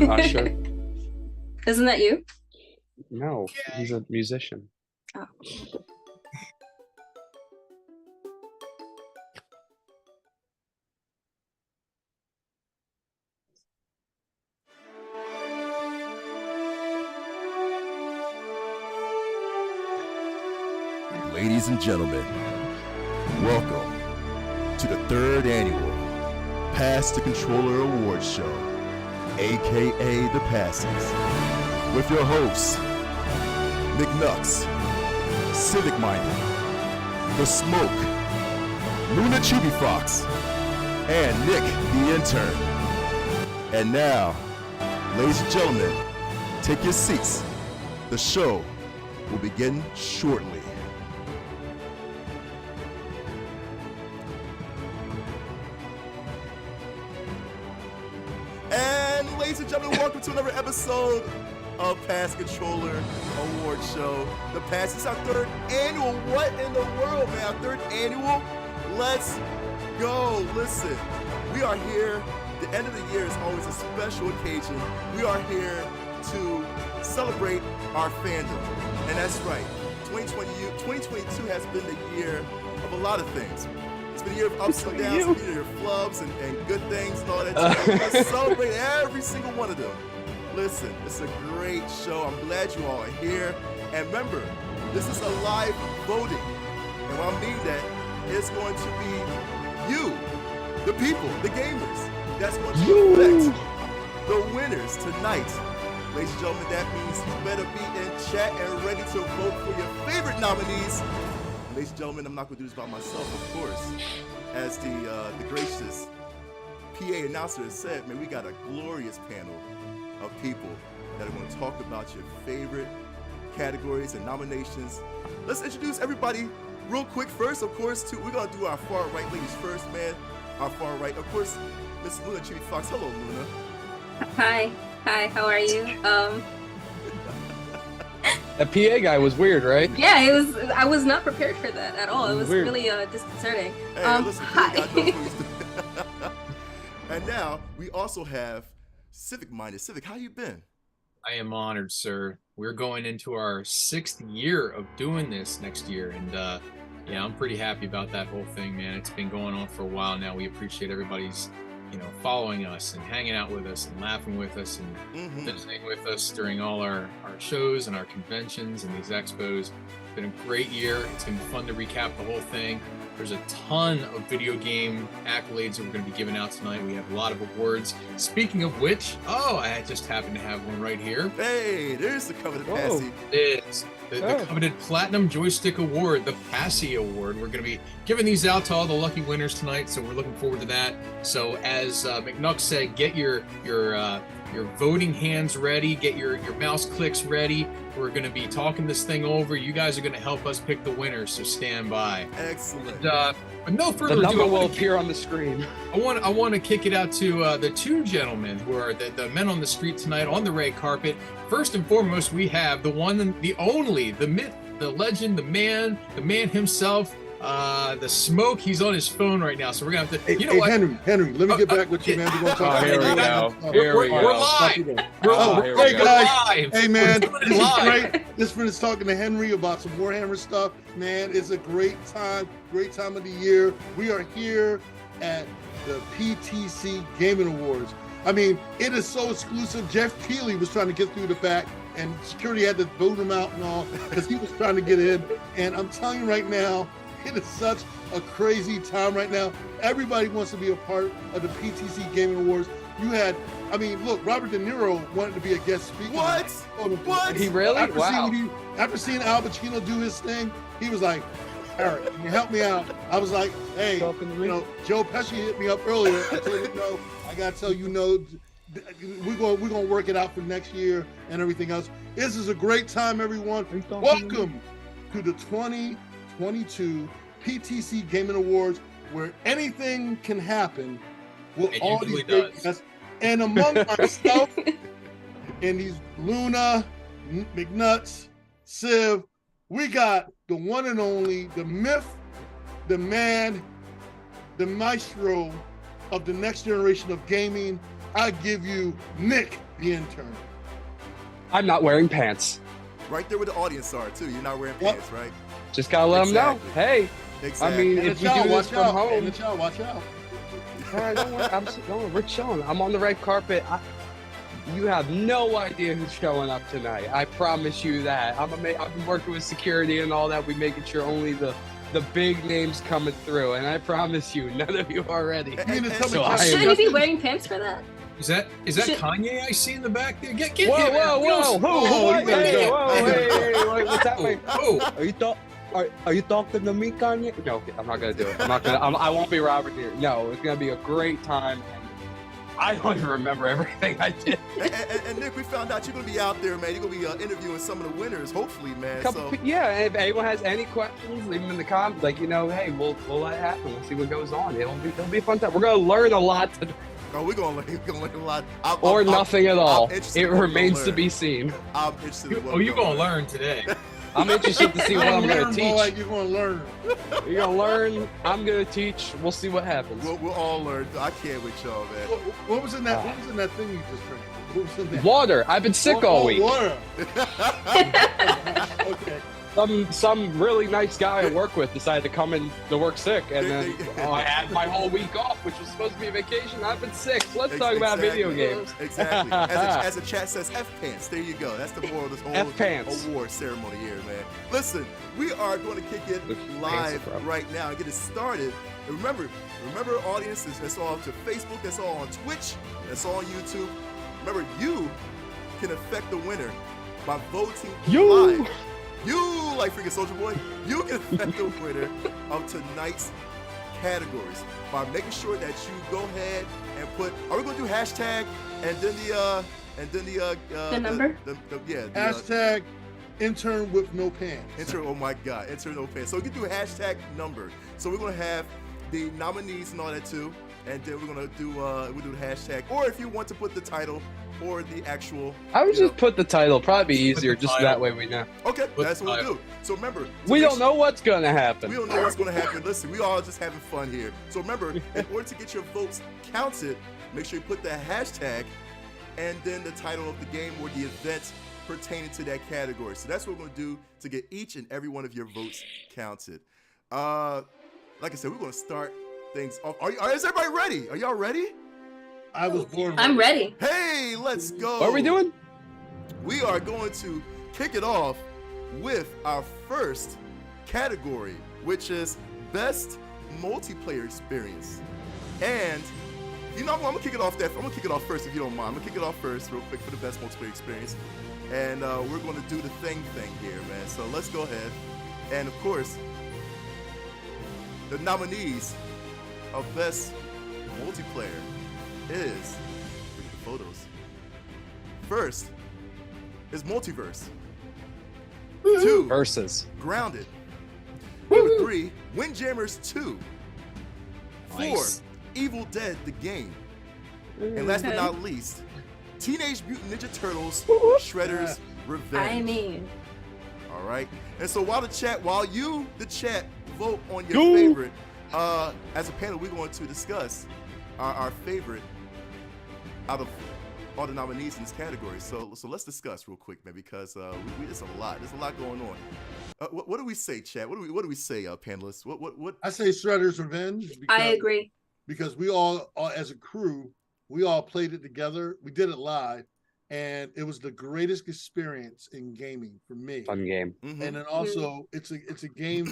an usher. Isn't that you? No, he's a musician. Oh. Ladies and gentlemen, welcome to the third annual Pass the Controller Awards Show, aka the Passies, with your hosts, McNux, Civic Minded, The Smoke, Luna Chibi Fox, and Nick the Intern. And now, ladies and gentlemen, take your seats. The show will begin shortly. Ladies and gentlemen, welcome to another episode of Pass Controller Award Show. The Pass is our third annual. What in the world, man? Our third annual? Let's go. Listen, we are here. The end of the year is always a special occasion. We are here to celebrate our fandom. And that's right. 2022 has been the year of a lot of things. It's been a year of ups and downs, it's been a year of flubs and good things and all that. Let's celebrate every single one of them. Listen, it's a great show. I'm glad you all are here. And remember, this is a live voting. And what I mean that, it's going to be you, the people, the gamers, that's going to elect the winners tonight. Ladies and gentlemen, that means you better be in chat and ready to vote for your favorite nominees. Ladies and gentlemen, I'm not going to do this by myself, of course. As the gracious PA announcer has said, man, we got a glorious panel of people that are going to talk about your favorite categories and nominations. Let's introduce everybody real quick first, of course, we're going to do our far right ladies first, man. Our far right, of course, Miss Luna Chibi Fox. Hello, Luna. Hi, how are you? That PA guy was weird, right? Yeah, it was. I was not prepared for that at all. It was weird. Really disconcerting. Hey, listen, hi. And now we also have Civic Minded. Civic, how you been? I am honored, sir. We're going into our 6th year of doing this next year, and yeah, I'm pretty happy about that whole thing, man. It's been going on for a while now. We appreciate everybody's, following us and hanging out with us and laughing with us and visiting with us during all our shows and our conventions and these expos. It's been a great year. It's gonna be fun to recap the whole thing. There's a ton of video game accolades that we're going to be giving out tonight. We have a lot of awards. Speaking of which, I just happen to have one right here. Hey, there's the coveted Passy. It's the coveted Platinum Joystick Award, the Passy Award. We're going to be giving these out to all the lucky winners tonight, so we're looking forward to that. So as McNuck said, get your voting hands ready, get your mouse clicks ready. We're going to be talking this thing over. You guys are going to help us pick the winners, so stand by. Excellent. But no further ado, the number will appear on the screen. I want to kick it out to the two gentlemen who are the men on the street tonight on the red carpet. First and foremost, we have the one, the only, the myth, the legend, the man himself, the Smoke. He's on his phone right now, so we're gonna have to. Hey, Henry, let me get back with you, man. We're gonna talk here we go. We're live. Hey guys, live. hey man, this is great. This friend is talking to Henry about some Warhammer stuff. Man, it's a great time of the year. We are here at the PTC Gaming Awards. I mean, it is so exclusive. Jeff Keighley was trying to get through the back, and security had to boot him out and all because he was trying to get in. And I'm telling you right now, it is such a crazy time right now. Everybody wants to be a part of the PTC Gaming Awards. Look, Robert De Niro wanted to be a guest speaker. What? He really? After seeing Al Pacino do his thing, he was like, Eric, can you help me out? I was like, hey, Joe Pesci hit me up earlier. I told him, no, I gotta tell you, we're gonna work it out for next year and everything else. This is a great time, everyone. Welcome to the 2022 PTC Gaming Awards, where anything can happen with all these great guests. And among myself and these Luna, McNuts, Civ, we got the one and only, the myth, the man, the maestro, of the next generation of gaming, I give you Nick, the intern. I'm not wearing pants. Right there where the audience are too. You're not wearing Yep. pants, right? Just gotta let them know. Exactly. Hey, Exactly. I mean, And if the we do child, this watch from out. And home, the child, watch out. all right, don't worry. Don't worry. We're chilling. I'm on the red carpet. You have no idea who's showing up tonight. I promise you that. I've been working with security and all that. We making sure only the big names coming through, and I promise you, none of you are ready. You mean to tell me So I Justin- am- Shouldn't you be wearing pants for that? Is that Should- Kanye I see in the back there? Get Whoa, him out. whoa, whoa! Who? Oh, What? you better Hey, go. whoa, hey, what's that? Wait, Oh, are you talking to me, Kanye? No, okay, I'm not gonna do it. I won't be Robert here. No, it's gonna be a great time. I don't even remember everything I did. And Nick, we found out you're gonna be out there, man. You're gonna be interviewing some of the winners, hopefully, man. Yeah, and if anyone has any questions, leave them in the comments. Like, hey, we'll let it happen. We'll see what goes on. It'll be a fun time. We're gonna learn a lot today, Oh, we're gonna learn a lot. or nothing at all. I'm interested It in what we're remains gonna to learn. be seen. I'm interested. In what you're gonna learn today. I'm interested to see what I'm gonna Learn, teach. boy, you're gonna learn. You're gonna learn. I'm gonna teach. We'll see what happens. We'll all learn. I can't with y'all, man. What was in that? What was in that thing you just drank? What was in that? Water. I've been sick all week. Water. Okay. Some really nice guy I work with decided to come in to work sick, and then I had my whole week off, which was supposed to be a vacation. I've been sick. Let's talk about video games. Exactly. As the chat says, F pants. There you go. That's the moral of this whole F pants. award ceremony here, man. Listen, we are going to kick it Look, pants live are up. right now and get it started. And remember, audience, that's all to Facebook. That's all on Twitch. That's all on YouTube. Remember, you can affect the winner by voting live. You, like freaking Soldier Boy, you can affect the winner of tonight's categories by making sure that you go ahead and put. Are we gonna do hashtag and then the number? Hashtag intern with no pants. Enter. Oh my God, enter no pants. So we can do hashtag number. So we're gonna have the nominees and all that too, and then we're gonna do we'll do the hashtag. Or if you want to put the title or the actual. I would you just put the title. Probably be easier, the just title. that way we know. Okay, Put that's the what title. we'll do. So remember, We don't know what's gonna happen. We don't know what's going to happen. Listen, we all just having fun here. So remember, in order to get your votes counted, make sure you put the hashtag and then the title of the game or the event pertaining to that category. So that's what we're going to do to get each and every one of your votes counted. Like I said, we're going to start things off. Is everybody ready? Are y'all ready? I was born. I'm ready. Hey, let's go. What are we doing? We are going to kick it off with our first category, which is Best Multiplayer Experience. And I'm gonna kick it off first if you don't mind. I'm gonna kick it off first real quick for the Best Multiplayer Experience. And we're gonna do the thing here, man. So let's go ahead. And of course, the nominees of Best Multiplayer is, look at the photos. First is Multiverse. 2, Versus. Grounded. Number 3, Windjammers 2. 4, Nice. Evil Dead the Game. And last but not least, Teenage Mutant Ninja Turtles Shredder's Revenge. I mean, All right. And so while you, the chat, vote on your Go. favorite, as a panel, we're going to discuss our favorite out of all the nominees in this category. So let's discuss real quick, man, because we there's a lot. There's a lot going on. What do we say, chat? What do we say, panelists? What? I say Shredder's Revenge. I agree. Because we all, as a crew, we all played it together. We did it live, and it was the greatest experience in gaming for me. Fun game. Mhm. And then also, it's a game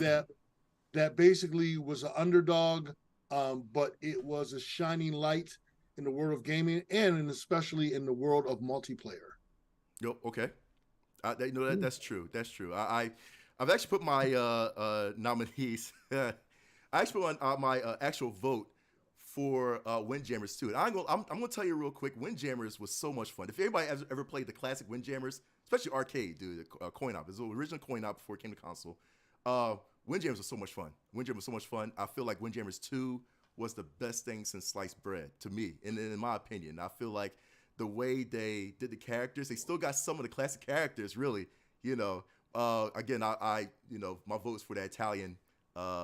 that basically was an underdog, but it was a shining light in the world of gaming and especially in the world of multiplayer. Yo, okay. That's true. That's true. I've actually put my nominees. I actually put on my actual vote for Windjammers 2. And I'm gonna tell you real quick. Windjammers was so much fun. If anybody has ever played the classic Windjammers, especially arcade, dude, the coin op, it was the original coin op before it came to console. Windjammers was so much fun. Windjammers was so much fun. I feel like Windjammers 2 was the best thing since sliced bread to me, in my opinion. I feel like the way they did the characters, they still got some of the classic characters, really. Again, I my vote's for that Italian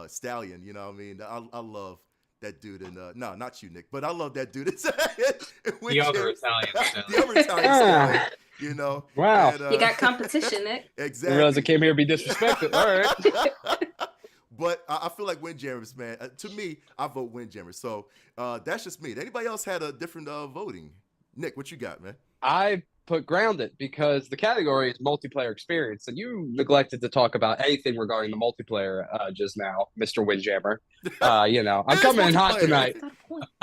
stallion. You know what I mean? I love that dude in no, not you, Nick, but I love that dude. The other Italian. The other Italian stallion, you know. Wow. And, You got competition, Nick. I exactly. realized I came here to be disrespected. All right. But I feel like Windjammers, man. To me, I vote Windjammers. So that's just me. Anybody else had a different voting? Nick, what you got, man? I put Grounded because the category is multiplayer experience, and you neglected to talk about anything regarding the multiplayer just now, Mr. Windjammer. You know, I'm coming in hot tonight.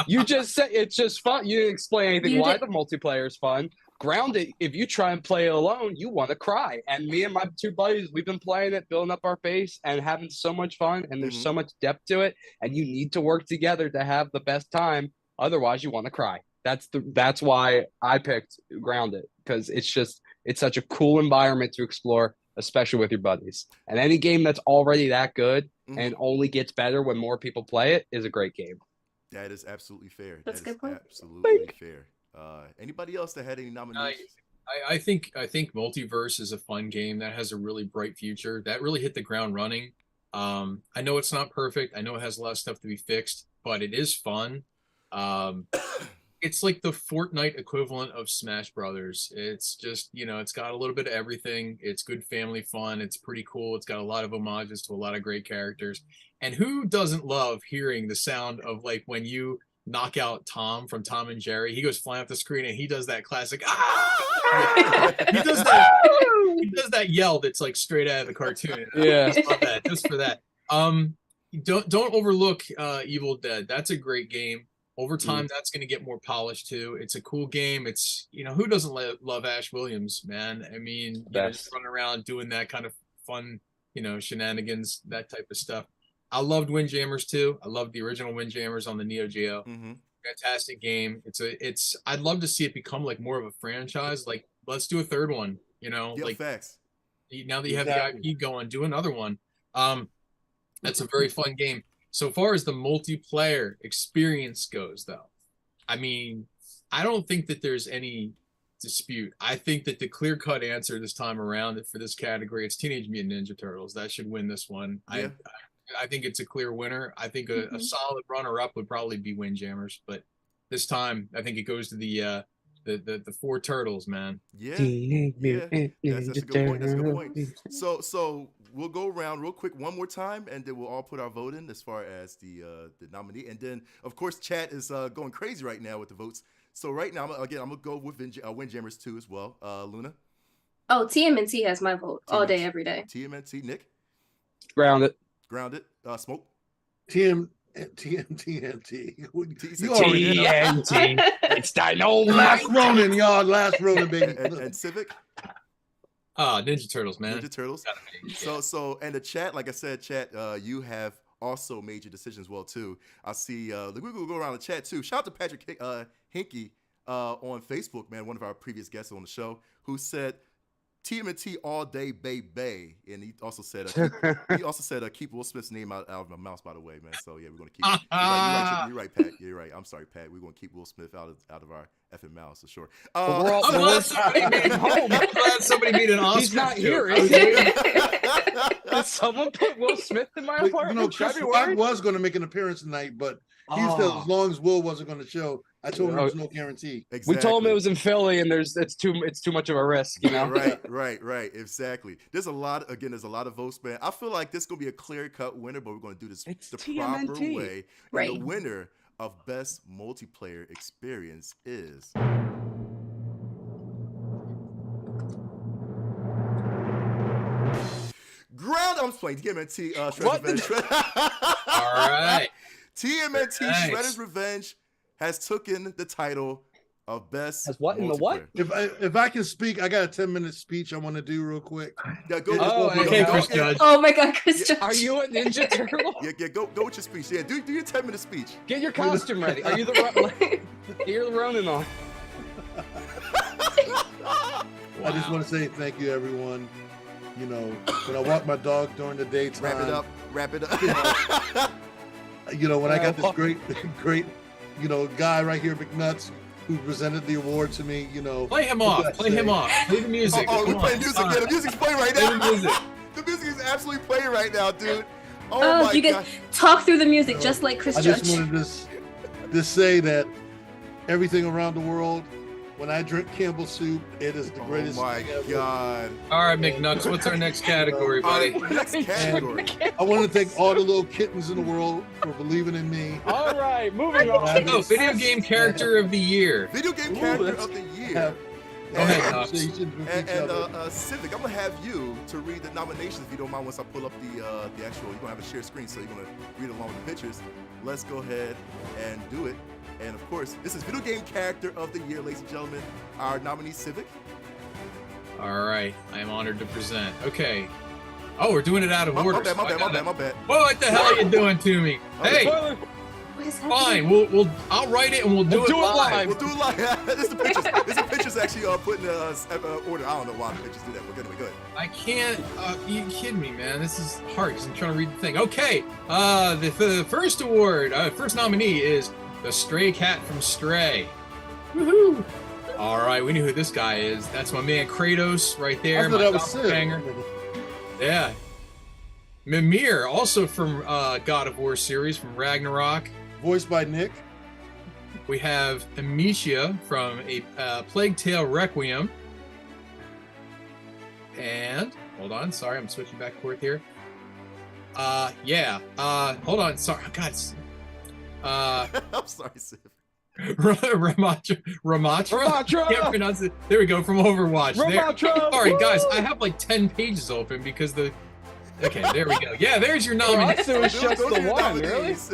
You just said it's just fun. You didn't explain anything why the multiplayer is fun. Grounded, if you try and play it alone, you want to cry. And me and my two buddies, we've been playing it, building up our base, and having so much fun. And there's so much depth to it, and you need to work together to have the best time. Otherwise, you want to cry. That's why I picked Grounded, because it's such a cool environment to explore, especially with your buddies. And any game that's already that good and only gets better when more people play it is a great game. That is absolutely fair. That's a good point. Absolutely fair. Anybody else that had any nominations? I think Multiverse is a fun game that has a really bright future. That really hit the ground running. I know it's not perfect. I know it has a lot of stuff to be fixed, but it is fun. It's like the Fortnite equivalent of Smash Brothers. It's just, you know, it's got a little bit of everything. It's good family fun. It's pretty cool. It's got a lot of homages to a lot of great characters. And who doesn't love hearing the sound of, like, when you knock out Tom from Tom and Jerry? He goes flying off the screen and he does that classic he does that yell that's like straight out of the cartoon. Yeah. I just love that, just for that. Don't overlook Evil Dead. That's a great game. Over time, that's going to get more polished too. It's a cool game. It's, you know, who doesn't love Ash Williams, man? I mean, you know, just running around doing that kind of fun, you know, shenanigans, that type of stuff. I loved Windjammers too. I loved the original Windjammers on the Neo Geo. Fantastic game. I'd love to see it become like more of a franchise. Like, let's do a third one, you know, like facts. Now that you have the IP going, do another one. That's a very fun game. So far as the multiplayer experience goes, though, I mean, I don't think that there's any dispute. I think that the clear-cut answer this time around for this category, it's Teenage Mutant Ninja Turtles. That should win this one. Yeah. I think it's a clear winner. I think a solid runner-up would probably be Windjammers, but this time I think it goes to the four turtles, man. Yeah. That's a good point. That's a good point. So we'll go around real quick one more time, and then we'll all put our vote in as far as the nominee. And then, of course, chat is going crazy right now with the votes. So right now, I'm gonna go with Windjammers 2 as well. Luna. Oh, TMNT has my vote all day, every day. TMNT. Nick. Grounded. Smoke. TNT. TNT. It's Dino. Last Ronin, y'all. Last Ronin, baby. And Civic. Ninja Turtles, man. Ninja Turtles. So, and the chat, like I said, chat, you have also made your decisions well too. I see. We'll go around the chat too. Shout out to Patrick Hinkie on Facebook, man, one of our previous guests on the show, who said TMNT all day, baby, and he also said keep Will Smith's name out of my mouth, by the way, man. So yeah, we're gonna keep. You're right, Pat. You're right. I'm sorry, Pat. We're gonna keep Will Smith out of our effing mouths for sure. I'm glad somebody made home. I'm glad somebody made an Oscar. He's not here. Did someone put Will Smith in my apartment? You know, Chris Rock was going to make an appearance tonight, but he said as long as Will wasn't going to show, I told him there's no guarantee. Exactly. We told him it was in Philly, and it's too much of a risk, you know. Right. Exactly. There's a lot of votes, man. I feel like this is gonna be a clear-cut winner, but we're gonna do this the proper way. Right. And the winner of best multiplayer experience is I'm playing TMNT Shredder's Revenge. All right. TMNT Shredder's Revenge has taken the title of best. As what in the what? If I can speak, I got a 10-minute speech I want to do real quick. Yeah, go. Chris Judge. Oh my God, Chris Judge. Are you a Ninja Turtle? Yeah, go with your speech. Yeah, do your 10-minute speech. Get your costume ready. Are you the you're the Ronin on? I just want to say thank you, everyone. You know, when I walk my dog during the daytime. Wrap it up. You know, when I got this great, you know, guy right here, McNuts, who presented the award to me, you know. Play him off. Play the music. We're playing music. Yeah, the music's playing right now. The music is absolutely playing right now, dude. Oh, my you God. can talk through the music just like Chris I Judge. just wanted to say that everything around the world, when I drink Campbell soup, it is the greatest Oh my thing ever. God. All right, McNuts, what's our next category, buddy? Next category. I want to thank all the little kittens in the world for believing in me. All right, moving on. Oh, video game character of the year. Video game character of the year. Have Go ahead, Knox. conversations with And, each other. Civic, I'm gonna have you to read the nominations if you don't mind. Once I pull up the actual, you're gonna have a shared screen, so you're gonna read along with the pictures. Let's go ahead and do it. And of course, this is video game character of the year, ladies and gentlemen. Our nominee, Civic. All right, I am honored to present. Okay. Oh, we're doing it out of My order. bad, so I gotta- my bad. Whoa, what the hell are you doing to me? Hey, What is happening? fine. I'll write it and we'll do it live. We'll do it live. This is the pictures. This is the pictures actually putting order. I don't know why the pictures do that, but anyway, go ahead. I can't. You kidding me, man? This is hard because I'm trying to read the thing. Okay. The first award, first nominee is the Stray Cat from Stray. Woohoo! All right, we knew who this guy is. That's my man Kratos right there. I thought My that was Sid. doppelganger. Yeah. Mimir, also from God of War series from Ragnarok. Voiced by Nick. We have Amicia from a Plague Tale Requiem. And hold on, sorry, I'm switching back and forth here. Hold on, sorry, God. I'm sorry, Civ. Ramatra. Can't pronounce it. There we go, from Overwatch. Ramatra! Sorry, guys, I have like 10 pages open because the. Okay, there we go. Yeah, there's your nominee. It was just Those the are your one, really? nominees.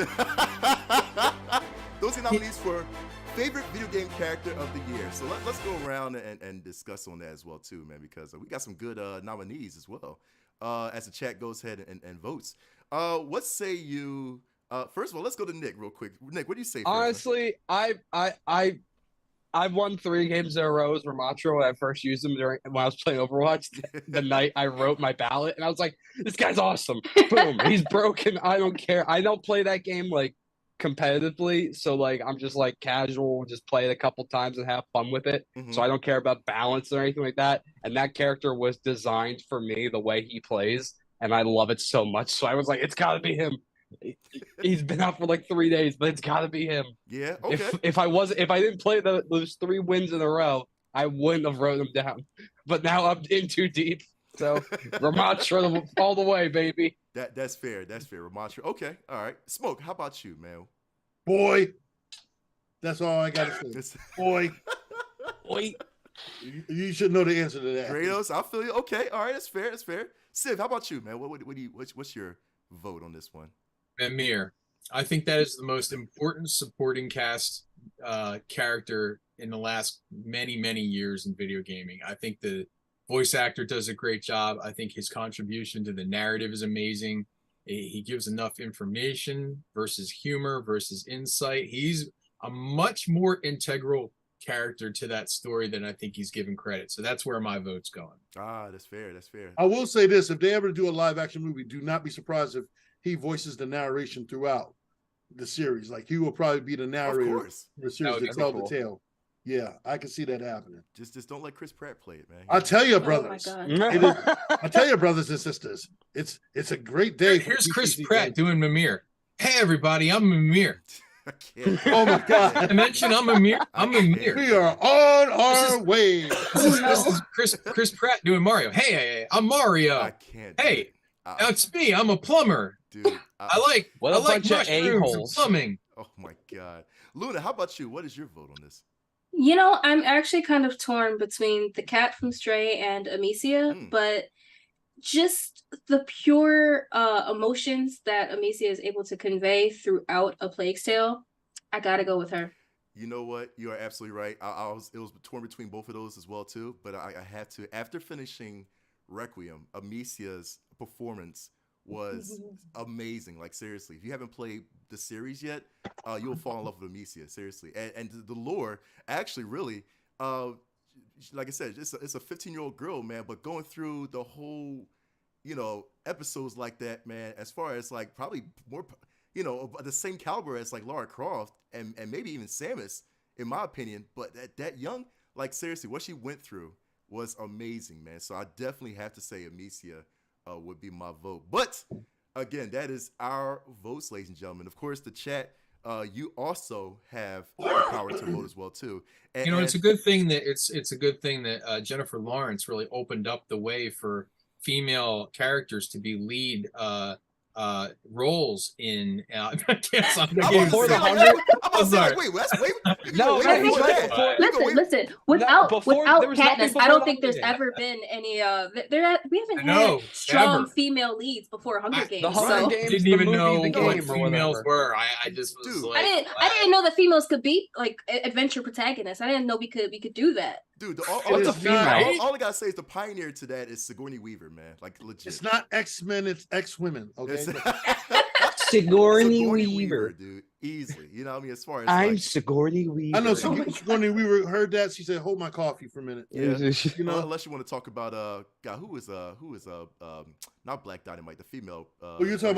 Those are nominees for favorite video game character of the year. So let's go around and discuss on that as well too, man, because we got some good nominees as well. As the chat goes ahead and votes. What say you? First of all, let's go to Nick real quick. Nick, what do you say? Honestly, I've won 3 games in a row as Ramatra when I first used him when I was playing Overwatch. The night I wrote my ballot, and I was like, "This guy's awesome." Boom, he's broken. I don't care. I don't play that game like competitively, so like I'm just like casual, just play it a couple times and have fun with it. Mhm. So I don't care about balance or anything like that. And that character was designed for me the way he plays, and I love it so much. So I was like, it's got to be him. He's been out for like 3 days, but it's got to be him. Yeah. Okay. If I didn't play those 3 wins in a row, I wouldn't have wrote them down. But now I'm in too deep. So Ramatra all the way, baby. That's fair. That's fair. Ramatra. Okay. All right. Smoke. How about you, man? Boy. That's all I got to say. Boy. Wait. You should know the answer to that. Kratos, I feel you. Okay. All right. That's fair. That's fair. Civ, how about you, man? What's your vote on this one? Mimir. I think that is the most important supporting cast character in the last many years in video gaming. I think the voice actor does a great job. I think his contribution to the narrative is amazing. He gives enough information versus humor versus insight. He's a much more integral character to that story than I think he's given credit. So that's where my vote's going. Ah, that's fair. That's fair. I will say this: if they ever do a live action movie, do not be surprised if he voices the narration throughout the series. Like he will probably be the narrator Of course. for the series That to would be tell cool. the tale. Yeah, I can see that happening. Just don't let Chris Pratt play it, man. I tell you, Oh my brothers. god. I tell you, brothers and sisters, it's a great day. for Here's Chris PTCG. Pratt doing Mimir. Hey everybody, I'm Mimir. I can't. Oh my I God, mentioned I'm Mimir. I'm Mimir. we are on our way. This is Chris Pratt doing Mario. Hey, I'm Mario. I can't. Hey, that's me. I'm a plumber. dude. I like What a I like bunch of mushrooms and a-holes. plumbing. Oh my God, Luna. How about you? What is your vote on this? You know, I'm actually kind of torn between the cat from Stray and Amicia, Mm. but just the pure emotions that Amicia is able to convey throughout A Plague's Tale, I gotta go with her. You know what? You are absolutely right. It was torn between both of those as well too. But I had to. After finishing Requiem, Amicia's performance was amazing. Like seriously, if you haven't played the series yet, you'll fall in love with Amicia. Seriously, and the lore actually really, like I said, it's a 15-year-old girl, man. But going through the whole, episodes like that, man. As far as like probably more, the same caliber as like Lara Croft and maybe even Samus, in my opinion. But that young, like seriously, what she went through was amazing, man. So I definitely have to say Amicia would be my vote. But again, that is our votes, ladies and gentlemen. Of course, the chat, you also have the power to vote as well too. And, you know, it's a good thing that Jennifer Lawrence really opened up the way for female characters to be lead roles in. I can't. Before the Listen. Without Katniss, I don't think there's ever been any. We haven't had strong female leads before Hunger Games. The Hunger Games didn't even know what or females were. I just was like, I didn't know that females could be like adventure protagonists. I didn't know we could do that. Dude, all I gotta say is the pioneer to that is Sigourney Weaver, man. Like legit. It's not X-Men, it's X-Women. Okay. Sigourney Weaver, dude, easily. You know what I mean? As far as I'm Sigourney Weaver. I know Sigourney Weaver heard that. She said, "Hold my coffee for a minute." Yeah, you know. Unless you want to talk about God, who is not Black Dynamite, the female. Well, you're talking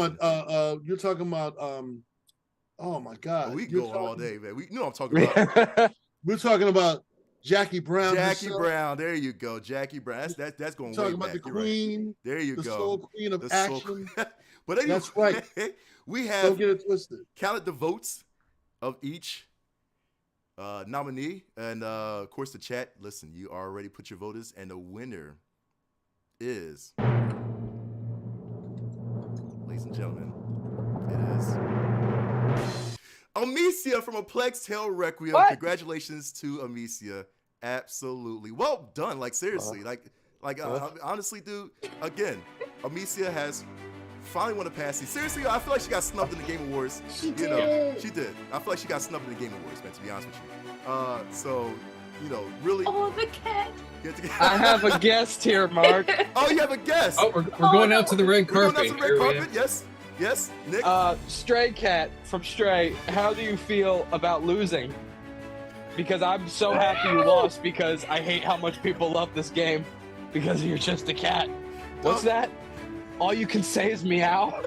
about oh my God, we can go all day, man. You know what I'm talking about. We're talking about Jackie Brown. Brown, there you go, Jackie Brown. That's going way back. Talking about the Queen. Right. There you the go, Soul Queen of action. But anyway, that's right. We have Don't get it twisted. Counted the votes of each nominee, and of course the chat. Listen, you already put your voters, and the winner is, ladies and gentlemen, it is Amicia from A Plague's Tale Requiem. What? Congratulations to Amicia. Absolutely. Well done. Like, seriously. Honestly, dude, again, Amicia has finally won a Passies. Seriously, I feel like she got snubbed in the Game Awards. She did. I feel like she got snubbed in the Game Awards, man, to be honest with you. So, really. Oh, the cat. I have a guest here, Mark. Oh, you have a guest. Oh, we're going out to the red carpet. Yes, Nick. Stray Cat from Stray, how do you feel about losing? Because I'm so happy you lost, because I hate how much people love this game because you're just a cat. What's that? All you can say is meow?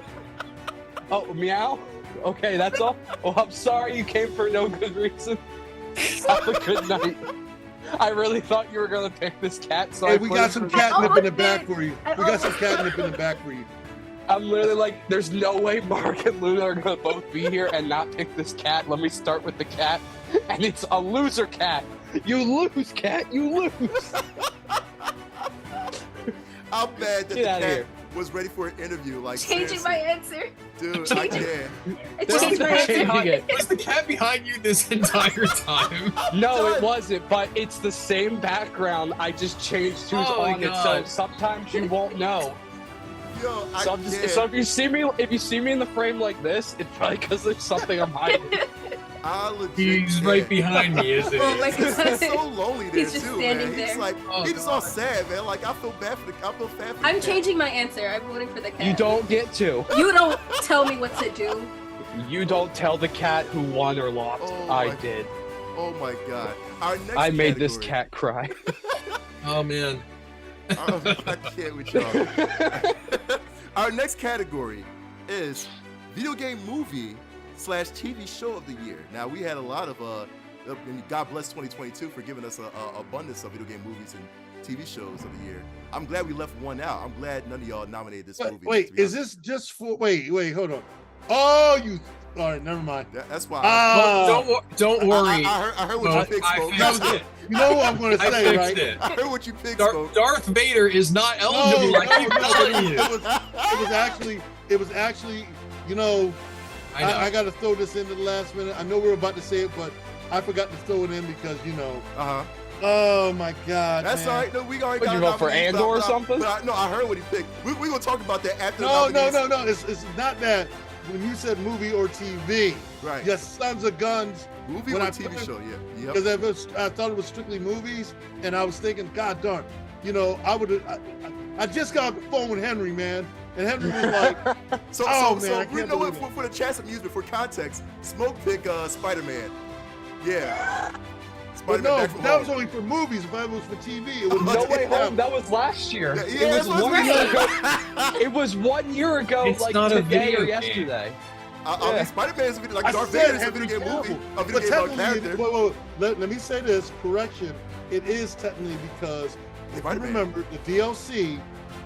Oh, meow? Okay, that's all? Well, I'm sorry you came for no good reason. Have a good night. I really thought you were going to pick this cat, so we got some catnip in the back for you. We got some catnip in the back for you. I'm literally like, there's no way Mark and Luna are going to both be here and not pick this cat. Let me start with the cat. And it's a loser cat. You lose, cat. You lose. I'm mad that the cat was ready for an interview. Like, changing my answer. Dude, I can't. I changed my answer. Was the cat behind you this entire time? No, it wasn't, but it's the same background. I just changed who's on it, so sometimes you won't know. Yo, so if you see me in the frame like this, it's probably because there's something I'm hiding. He's right behind me, isn't he? Oh my God. He's so lonely there, He's just too, standing man. there. He's like, he's just all sad, man. Like, I feel bad for the I'm changing my answer. I'm voting for the cat. You don't get to. You don't tell me what to do. You don't tell the cat who won or lost. I did. Oh my God. Our next I made this cat cry. Oh man. I can't with y'all. Our next category is video game movie / TV show of the year. Now, we had a lot of God bless 2022 for giving us an abundance of video game movies and TV shows of the year. I'm glad we left one out. I'm glad none of y'all nominated this movie. Wait, is this just for? Wait, hold on. Oh, you. All right, never mind. That's why. Don't worry. I heard what you picked, Spoke. You know what I'm going to say, right? I heard what you picked, Spoke. Darth Vader is not eligible. It was actually. You know, I got to throw this in at the last minute. I know we were about to say it, but I forgot to throw it in because Oh my God! That's all right. No, we already got. You vote for Andor or something? No, I heard what he picked. We're gonna talk about that after. No. It's not that. When you said movie or TV, right? Yes, Sons of Guns. Movie or TV show, yeah. Because I thought it was strictly movies, and I was thinking, God darn, I just got off the phone with Henry, man, and Henry was like, so we know it for the chat's amusement, for context. Smoke pick Spider-Man, yeah. But no, that was only for movies. But it was for TV. It was No Way Home. That was last year. Yeah, it was 1 year ago. It was 1 year ago, it's like not today or yesterday. I mean, Spider-Man is like Darth Vader is a video game movie. A video game character. Wait. Let me say this. Correction. It is technically because if you remember the DLC,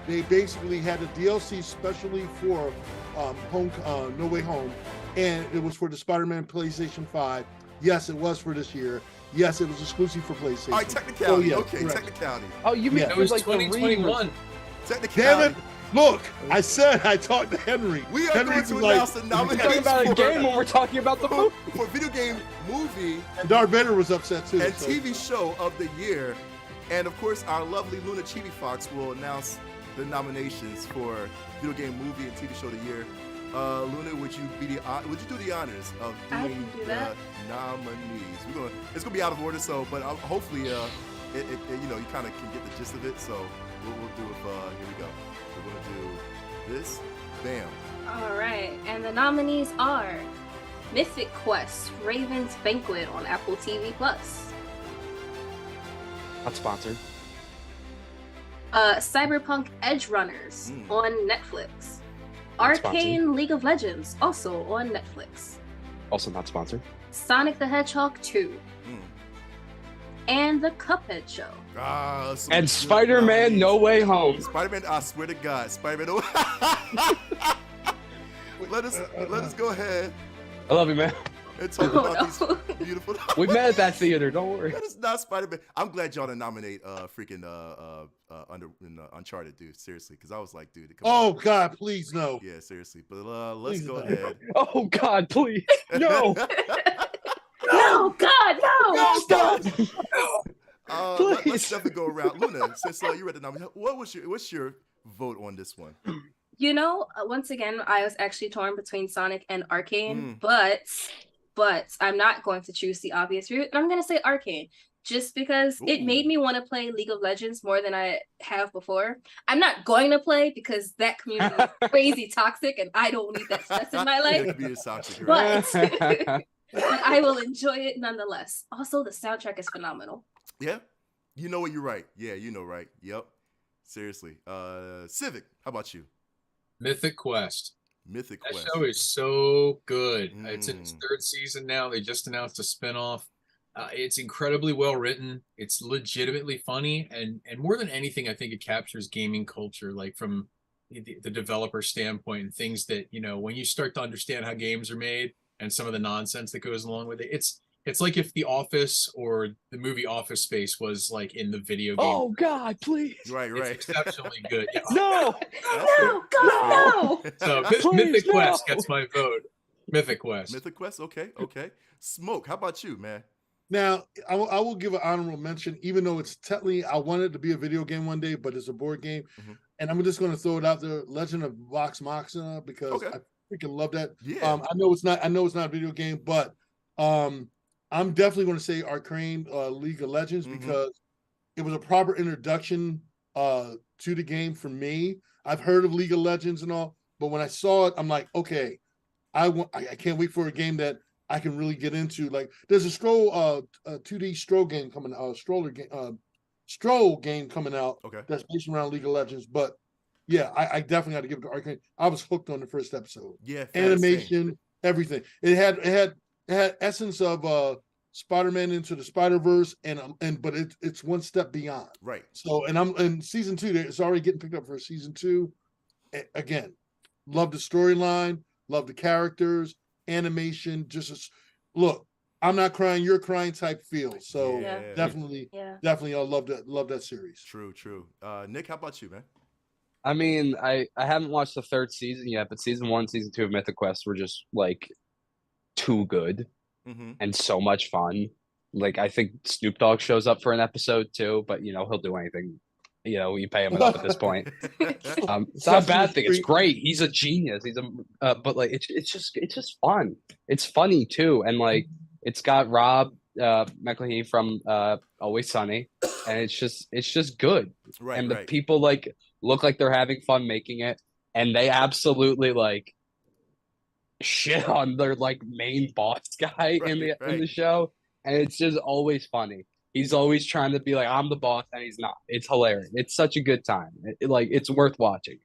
they basically had a DLC specially for No Way Home, and it was for the Spider-Man PlayStation 5. Yes, it was for this year. Yes, it was exclusive for PlayStation. All right, technicality. Yeah, okay, correct. technicality. Oh, you mean it was like 2021? Technicality. Damn it! Look, I said I talked to Henry. We are Henry going to was announce the We're nominations talking about a for, game when we're talking about the movie. for video game, movie, and Darth Vader was upset too. and so. TV show of the year. And of course, our lovely Luna Chibi Fox will announce the nominations for video game, movie, and TV show of the year. Luna, would you do the honors of doing the nominees? It's gonna be out of order, so but hopefully, you kind of can get the gist of it. So we'll do it. Here we go. We're gonna do this. Bam. All right, and the nominees are Mythic Quest: Raven's Banquet on Apple TV Plus. Not sponsored. Cyberpunk Edge Runners on Netflix. Arcane League of Legends, also on Netflix. Also not sponsored. Sonic the Hedgehog 2. And The Cuphead Show. And Spider-Man No Way Home. Spider-Man, I swear to God, Spider-Man. Let us go ahead. I love you, man. And talk about these beautiful. We met at that theater. Don't worry. That is not Spider-Man. I'm glad y'all didn't nominate Uncharted, dude. Seriously, because I was like, dude. Oh God, please no. Yeah, seriously. But let's go ahead. Oh God, please no. No, God, no. No, stop. Let's definitely go around. Luna, since you read the nomination, what's your vote on this one? You know, once again, I was actually torn between Sonic and Arcane, but I'm not going to choose the obvious route. I'm going to say Arcane, just because it made me want to play League of Legends more than I have before. I'm not going to play because that community is crazy toxic, and I don't need that stress in my life. But I will enjoy it nonetheless. Also, the soundtrack is phenomenal. Yeah, you know what? You're right. Yeah, you know, right? Yep. Seriously. Civic, how about you? Mythic Quest. Mythic That Quest. show is so good. It's in its third season now. They just announced a spinoff. It's incredibly well written. It's legitimately funny, and more than anything, I think it captures gaming culture, like from the developer standpoint, and things that, you know, when you start to understand how games are made and some of the nonsense that goes along with it. It's like if The Office or the movie Office Space was like in the video game. Oh God, please. Right. It's exceptionally good. Yeah. No. No, God, no. So Please, Mythic no. Quest gets my vote. Mythic Quest. Mythic Quest. Okay. Smoke, how about you, man? Now, I will give an honorable mention, even though it's technically, I want it to be a video game one day, but it's a board game. And I'm just going to throw it out there, Legend of Vox Machina, because I freaking love that. Yeah. I know it's not a video game, but I'm definitely going to say Arcane League of Legends because it was a proper introduction to the game for me. I've heard of League of Legends and all, but when I saw it, I'm like, okay, I can't wait for a game that I can really get into. Like, there's a 2D stroll game coming out, stroll game coming out. Okay. That's based around League of Legends, but yeah, I definitely got to give it to Arcane. I was hooked on the first episode. Yeah, animation, everything. It had essence of Spider-Man Into the Spider-Verse, but it's one step beyond. Right. So, and I'm in season 2. It's already getting picked up for season 2. Again, love the storyline, love the characters, animation. Look, I'm not crying, you're crying type feel. So definitely, I love that series. True. Nick, how about you, man? I mean, I haven't watched the third season yet, but season 1, season 2 of Mythic Quest were just like too good and so much fun. Like, I think Snoop Dogg shows up for an episode too, but you know, he'll do anything. You know, you pay him enough at this point. It's not a bad thing. It's great. He's a genius. But like, it's just fun. It's funny too, and like, it's got Rob McElhenney from Always Sunny, and it's just good. Right. And the people like look like they're having fun making it, and they absolutely like shit on their like main boss guy in the show, and it's just always funny. He's always trying to be like, I'm the boss, and he's not. It's hilarious. It's such a good time. It's worth watching.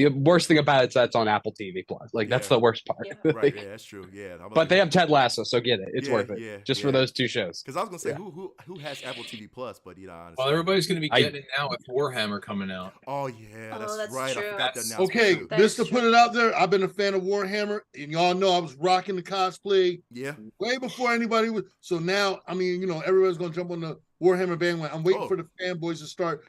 The worst thing about it is that's on Apple TV Plus. Like that's the worst part. Yeah. Right, yeah, that's true. Yeah, But they have Ted Lasso, so get it. It's Yeah, worth it. yeah, Just yeah. for those two shows. Because I was gonna say who has Apple TV Plus, but honestly. Well, everybody's going to be getting it now with Warhammer coming out. Oh yeah, Oh, that's right. true. I forgot that now. Okay, That just is to put true. it out there, I've been a fan of Warhammer, and y'all know I was rocking the cosplay Yeah. way before anybody was. So now, I mean, everybody's gonna jump on the Warhammer bandwagon. I'm waiting for the fanboys to start.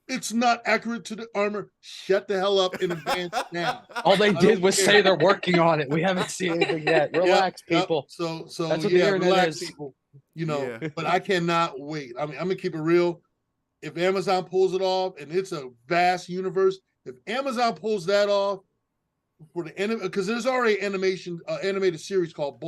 It's not accurate to the armor. Shut the hell up in advance now. All they did was say they're working on it. We haven't seen anything yet. Relax, people. So That's what the internet relax, is. people. Yeah. But I cannot wait. I mean, I'm gonna keep it real. If Amazon pulls it off, and it's a vast universe, if Amazon pulls that off for the end, because there's already animated series called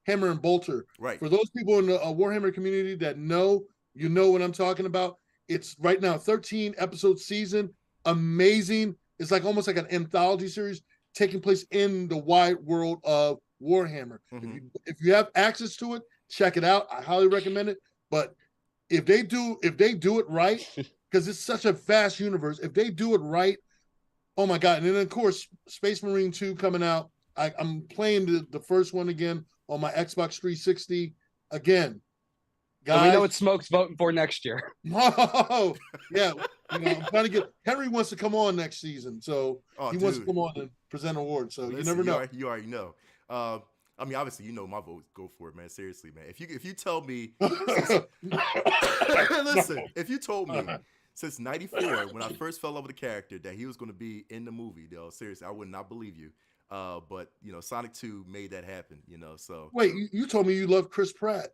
Hammer and Bolter. Right. For those people in the Warhammer community that know what I'm talking about. It's right now 13 episode season, amazing. It's like almost like an anthology series taking place in the wide world of Warhammer. If you have access to it, check it out. I highly recommend it. But if they do it right, because it's such a vast universe, if they do it right, oh my God. And then of course, Space Marine 2 coming out. I'm playing the first one again on my Xbox 360 again. Guys, So we know what Smoke's voting for next year. Oh, yeah. I'm trying to get Henry wants to come on next season, so he wants to come on and present awards. So you never know. You already know. I mean, obviously, my vote. Go for it, man. Seriously, man. If you tell me, listen, if you told me since '94 when I first fell in love with the character that he was going to be in the movie, though, seriously, I would not believe you. But Sonic 2 made that happen. So wait, you told me you love Chris Pratt.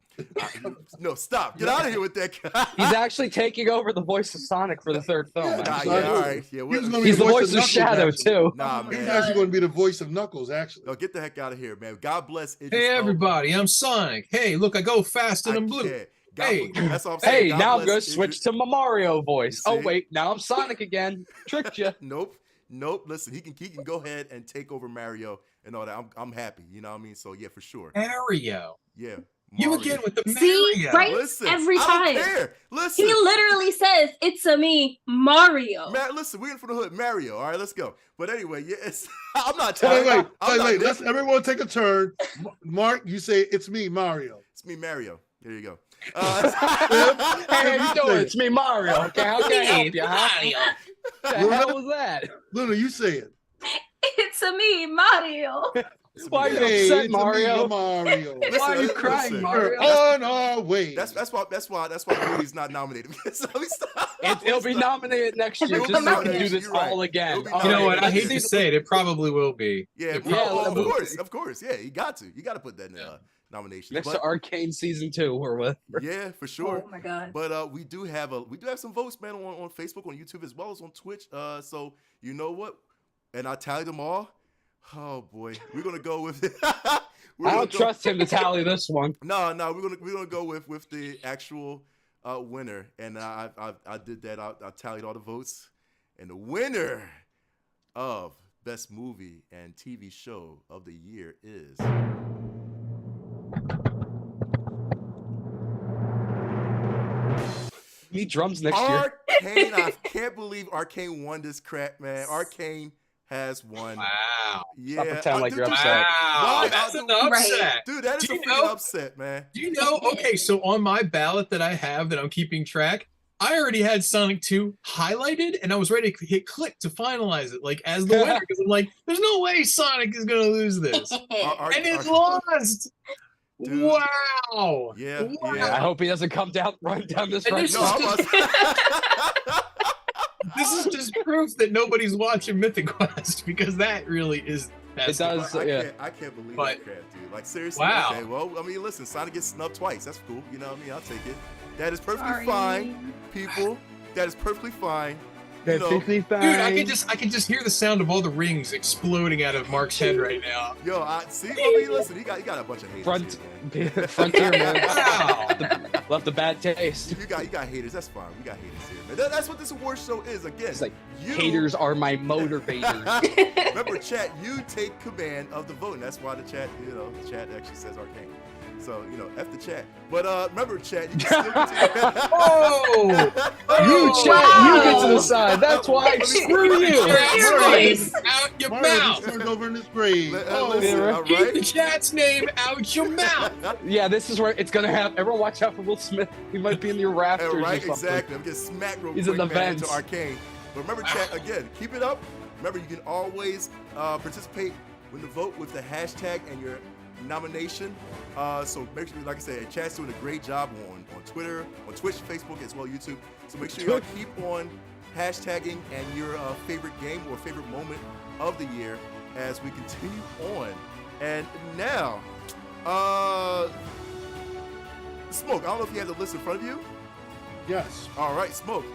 No, stop. Get out of here with that guy. He's actually taking over the voice of Sonic for the third film. Yeah, Nah, actually. yeah, all right. Yeah, He's the voice of Knuckles, Shadow actually. too. Nah, He's man. actually going to be the voice of Knuckles, actually. No, get the heck out of here, man. God bless. Hey, everybody, I'm Sonic. Hey, look, I go fast and I'm blue. Hey, that's all I'm saying. Hey, God now I'm bless going to switch to my Mario voice. You Oh see? wait, now I'm Sonic again. Tricked you. Nope. Listen, he can go ahead and take over Mario and all that. I'm happy. You know what I mean? So yeah, for sure. Mario. Yeah. You Mario. again with the See, Mario. right? Listen, Every I time. don't care. Listen. He literally says, "It's a me, Mario." Listen, we're in for the hood, Mario. All right, let's go. But anyway, yes, I'm not Wait, telling. wait. Let's everyone take a turn. Mark, you say it's me, Mario. It's me, Mario. There you go. Hey, how you doing? It's me, Mario. Okay, how can I help you? Mario. What the hell was that? Luna, you say it. It's a me, Mario. Why are you Hey, upset, it's Mario? me, Mario. Why are you Listen, crying, listen. Mario? We're on our way. That's why the movie's not nominated. So let me stop. It'll be nominated next year. It'll Just be so we can do nominated. this You're right. all again. It'll be All You know right, what? I let's hate see to say it. It probably will be. Yeah, It probably will be. of course. Yeah, you got to put that in nomination. next to Arcane season 2 or what? Yeah, for sure. Oh my God. But we do have some votes, man, on Facebook, on YouTube, as well as on Twitch. So you know what? And I tallied them all. Oh boy, we're gonna go with it. I don't trust him to tally this one. No, we're gonna go with the actual winner, and I did that. I tallied all the votes, and the winner of best movie and TV show of the year is. Need drums next year. Arcane. I can't believe Arcane won this crap, man. Arcane has won. Wow. Yeah. Stop pretending like you're dude, upset. Wow. Why? That's an upset. Dude, that is Do a you freaking know- upset, man. Do you know? Okay, so on my ballot that I have that I'm keeping track, I already had Sonic 2 highlighted, and I was ready to hit click to finalize it, like as the winner, because I'm like, there's no way Sonic is gonna lose this, and it lost. Dude. Wow. Yeah, Wow. yeah. I hope he doesn't come down right down this And right this No, now. I'm This is just proof that nobody's watching Mythic Quest, because that really is. It does. I can't believe But- that crap, dude. Like, seriously. Wow. Okay, well, I mean, listen, Sonic gets snubbed twice. That's cool. You know what I mean? I'll take it. That is perfectly Sorry. fine, people. That is perfectly fine. That's You know, fine. Dude, I can just hear the sound of all the rings exploding out of Mark's head right now. yo, I mean, listen, he got a bunch of haters. Here, man. Frontier man. Wow. Left a bad taste. You got haters. That's fine. We got haters here, man. That's what this award show is. Again, It's like you, haters are my motivators. Remember, chat. You take command of the vote, and that's why the chat actually says Arcane. So, you know, F the chat. But remember, chat, you can still continue. Oh! You chat, Wow. you get to the side. That's why. Screw you. Serious. Out your Mario mouth. just turned over in his grave. Listen, right. all Keep the right? chat's name out your mouth. Yeah, this is where it's gonna happen. Everyone, watch out for Will Smith. He might be in your rafters or Right, something. exactly. I'm getting smacked real He's quick, in the man, vents. to Arcane. But remember, chat, again, keep it up. Remember, you can always participate when you vote with the hashtag and your nomination. So make sure, like I said, chat's doing a great job on Twitter, on Twitch, Facebook, as well YouTube. So make sure you keep on hashtagging and your favorite game or favorite moment of the year as we continue on. And now, Smoke, I don't know if you have the list in front of you. Yes. All right, Smoke.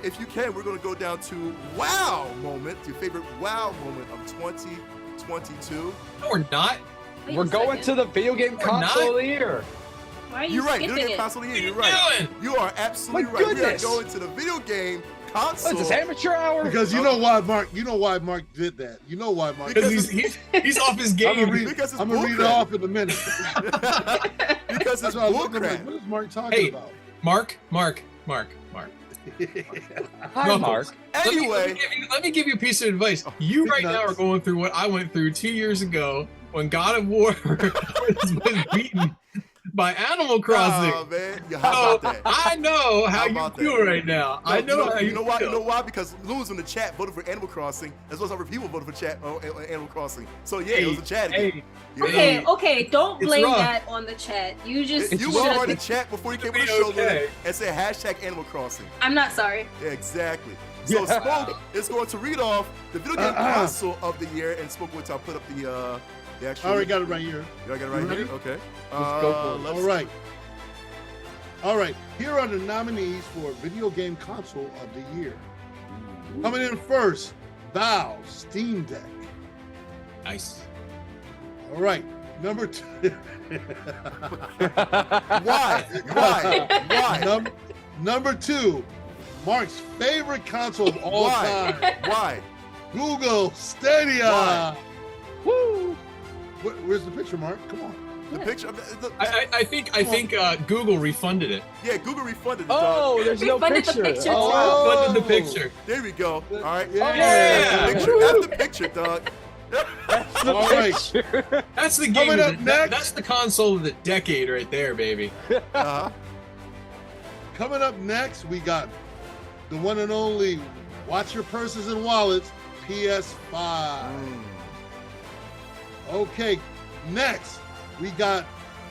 If you can, we're going to go down to Wow Moment, your favorite Wow Moment of 2022. No, we're not. Wait We're a going second. to the video game We're console not. of the year. Why are you You're right, skipping video game it? console of the year. What are You're you right. You are absolutely My right. We are goodness. going to the video game What console. is this, amateur hour? Because you know why, Mark. You know why Mark did that. You know why, Mark. Because He's off his I'm game. gonna read, Because it's I'm gonna read it bullcrap. off in a minute. Because it's That's why I was looking like, bullcrap. what is Mark talking Hey. about? Mark. Hi, No. Mark. Anyway, Let me give you a piece of advice. You right now are going through what I went through 2 years ago when God of War was beaten by Animal Crossing. oh man, how about that? I know how How you about feel that? right now. I No, know how you know why? feel. You know why? Because Lou's in the chat voted for Animal Crossing, as well as other people voted for Animal Crossing. So yeah, it was a chat again. Hey, You know? Okay, okay, don't It's blame rough. that on the chat. You just You It's were rough. already in the chat before you came on the It's show, okay. Lou, and said hashtag Animal Crossing. I'm not sorry. Yeah, exactly. So Yeah. Spoke is going to read off the video game console of the year, and Spoke will put up the actual. I already got it right here. You already got it right You here. ready? Okay. Let's go for it. let's- All right. All right. Here are the nominees for video game console of the year. Coming in first, Valve Steam Deck. nice. All right. Number two. Why? Why? Number two, Mark's favorite console of all Why? time, Why? Google Stadia. Why? Woo! Where's the picture, Mark? Come on. The picture. I think Google refunded it. Yeah, Google refunded it. Oh, there's no Refunded the picture. picture, too. Oh. Refunded the picture. There we go. All right. Yeah. That's the picture. That's the picture, dog. That's the All right. picture. That's the game. Coming up of the- next. That's the console of the decade right there, baby. Uh-huh. Coming up next, we got the one and only Watch Your Purses and Wallets PS5. Mm. Okay, next, we got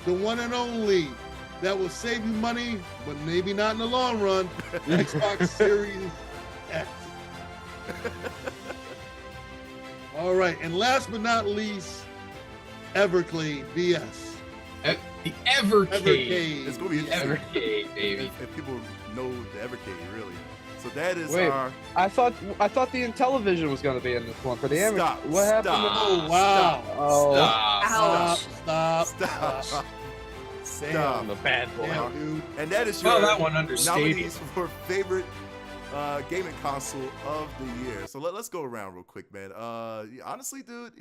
the one and only that will save you money, but maybe not in the long run, Xbox Series X. All right, and last but not least, Everclear BS. The Evercade. Evercade. It's gonna be interesting Evercade, baby. if people know the Evercade, really. So that is Wait. our. I thought the Intellivision was going to be in this one for the amateur. Stop. What happened? Stop. Oh, wow. Oh, Stop. Ouch. Stop. Damn, I'm a bad boy. damn, dude. And that is Well, your that one understated. nominees for favorite gaming console of the year. So let's go around real quick, man. Honestly, dude,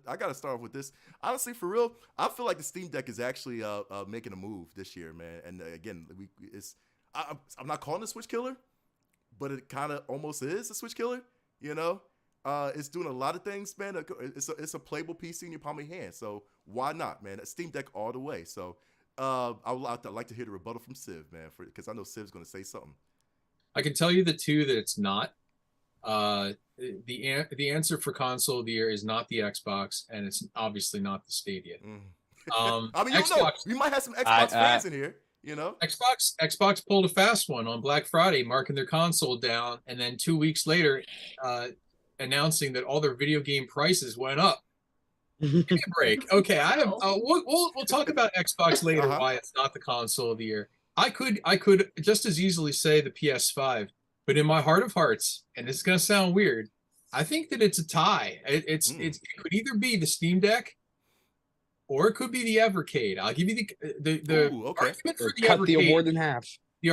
I gotta start off with this. Honestly, for real, I feel like the Steam Deck is actually making a move this year, man. And again, I'm not calling it a Switch killer, but it kind of almost is a Switch killer. You know, it's doing a lot of things, man. It's a playable PC in your palm of your hand. So why not, man? A Steam Deck all the way. So I'd like to hear the rebuttal from Civ, man, because I know Civ's gonna say something. I can tell you the two that it's not. The answer for console of the year is not the Xbox, and it's obviously not the Stadia. I mean, you don't know. Xbox, We might have some Xbox fans in here, you know? Xbox pulled a fast one on Black Friday, marking their console down, and then 2 weeks later, announcing that all their video game prices went up. Give me a break. Okay, I have. We'll talk about Xbox later. Uh-huh. Why it's not the console of the year. I could just as easily say the PS5, but in my heart of hearts, and it's gonna sound weird, I think that it's a tie. It could either be the Steam Deck, or it could be the Evercade. I'll give you the Ooh, okay. argument for the Cut Evercade. the award in half. The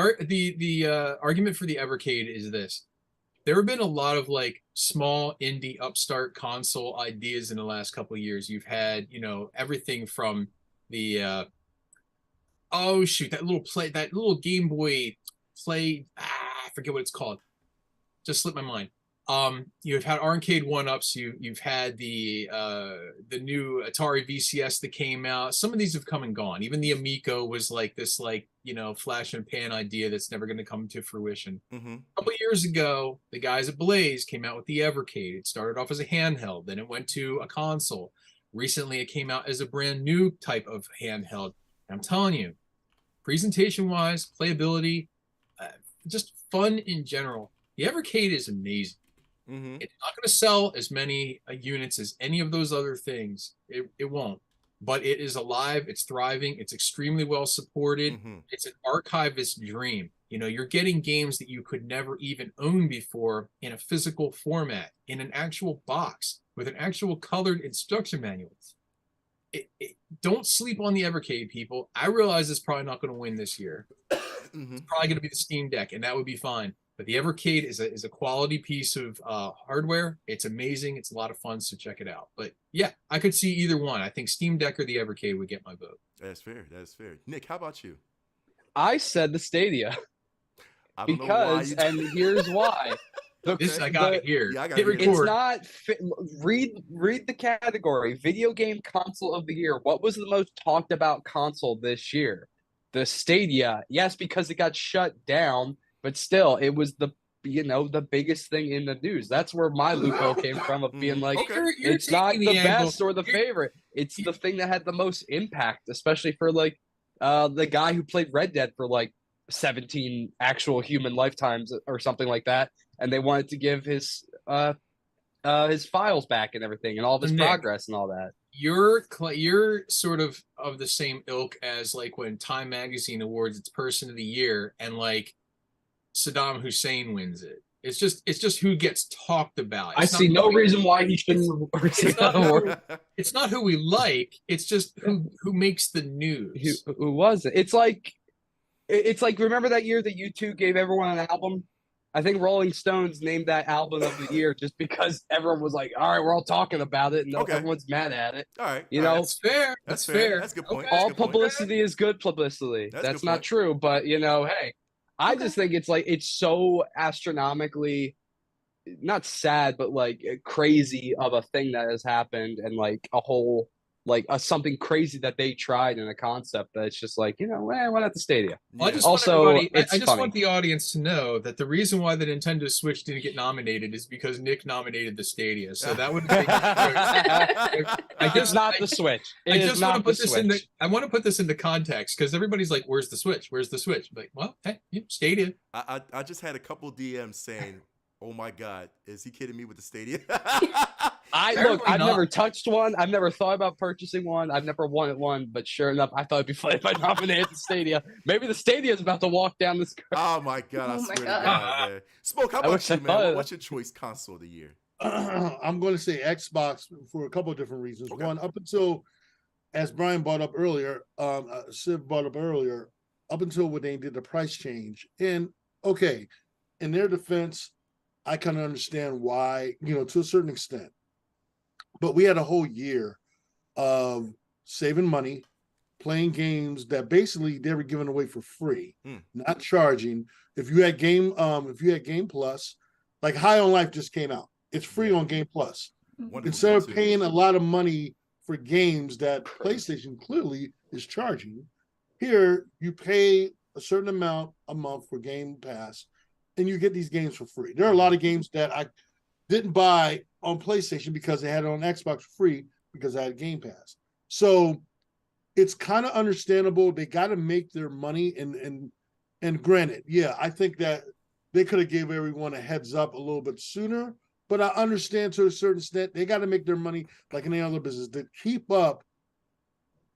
argument for the Evercade is this: there have been a lot of like small indie upstart console ideas in the last couple of years. You've had, everything from oh shoot, that little Game Boy play, I forget what it's called. Just slipped my mind. You've had arcade one-ups. You've had the new Atari VCS that came out. Some of these have come and gone. Even the Amico was like this, flash and pan idea that's never going to come to fruition. Mm-hmm. A couple of years ago, the guys at Blaze came out with the Evercade. It started off as a handheld, then it went to a console. Recently, it came out as a brand new type of handheld. And I'm telling you, presentation-wise, playability, just fun in general. The Evercade is amazing. Mm-hmm. It's not going to sell as many units as any of those other things. It won't. But it is alive. It's thriving. It's extremely well supported. Mm-hmm. It's an archivist dream. You're getting games that you could never even own before in a physical format, in an actual box, with an actual colored instruction manual. Don't sleep on the Evercade, people. I realize it's probably not going to win this year. Mm-hmm. It's probably going to be the Steam Deck, and that would be fine. But the Evercade is a quality piece of hardware. It's amazing. It's a lot of fun, so check it out. But yeah, I could see either one. I think Steam Deck or the Evercade would get my vote. That's fair. That's fair. Nick, how about you? I said the Stadia. I don't know why you And here's why. I got it here. Yeah, I got Hit it. It's record. not read the category. Video game console of the year. What was the most talked about console this year? The Stadia. Yes, because it got shut down, but still it was the biggest thing in the news. That's where my loophole came from, of being like, Okay. You're it's not taking the angle. best or the favorite. It's the thing that had the most impact, especially for the guy who played Red Dead for 17 actual human lifetimes or something like that, and they wanted to give his files back and everything and all of his Nick, progress and all that. You're sort of the same ilk as when Time Magazine awards its Person of the Year and Saddam Hussein wins it. It's just who gets talked about. I see no reason why he shouldn't receive that award. It's not who we like. It's just who makes the news. Who was it? It's like remember that year that U2 gave everyone an album? I think Rolling Stones named that album of the year just because everyone was like, all right, we're all talking about it and everyone's mad at it. All right. You know, That's fair. That's fair. That's a good point. Okay. all publicity is good publicity. That's not true, but hey, I just think it's so astronomically not sad, but crazy of a thing that has happened, and a whole something crazy that they tried in a concept that it's just why not the Stadia? Well, I just want the audience to know that the reason why the Nintendo Switch didn't get nominated is because Nick nominated the Stadia. So that would make It's not the Switch. I just want to put this I want to put this into context because everybody's like, "Where's the Switch? Where's the Switch?" Like, well, hey, Stadia. I just had a couple DMs saying, "Oh my God, is he kidding me with the Stadia?" I've never touched one. I've never thought about purchasing one. I've never wanted one, but sure enough, I thought it'd be funny if I nominated the Stadia. Maybe the Stadia is about to walk down this. Oh my God! I swear to God, man. Smoke, how about you, man? What's your choice console of the year? I'm going to say Xbox for a couple of different reasons. Okay. One, up until, as Brian brought up earlier, Siv brought up earlier, up until when they did the price change, and okay, in their defense, I kind of understand why, to a certain extent. But we had a whole year of saving money, playing games that basically they were giving away for free, not charging. If you had Game Plus, like High on Life just came out, it's free on Game Plus. Instead of paying a lot of money for games that PlayStation clearly is charging, here you pay a certain amount a month for Game Pass, and you get these games for free. There are a lot of games that I didn't buy on PlayStation because they had it on Xbox free because I had Game Pass. So it's kind of understandable. They got to make their money, and granted, yeah, I think that they could have gave everyone a heads up a little bit sooner, but I understand to a certain extent they got to make their money like any other business. To keep up,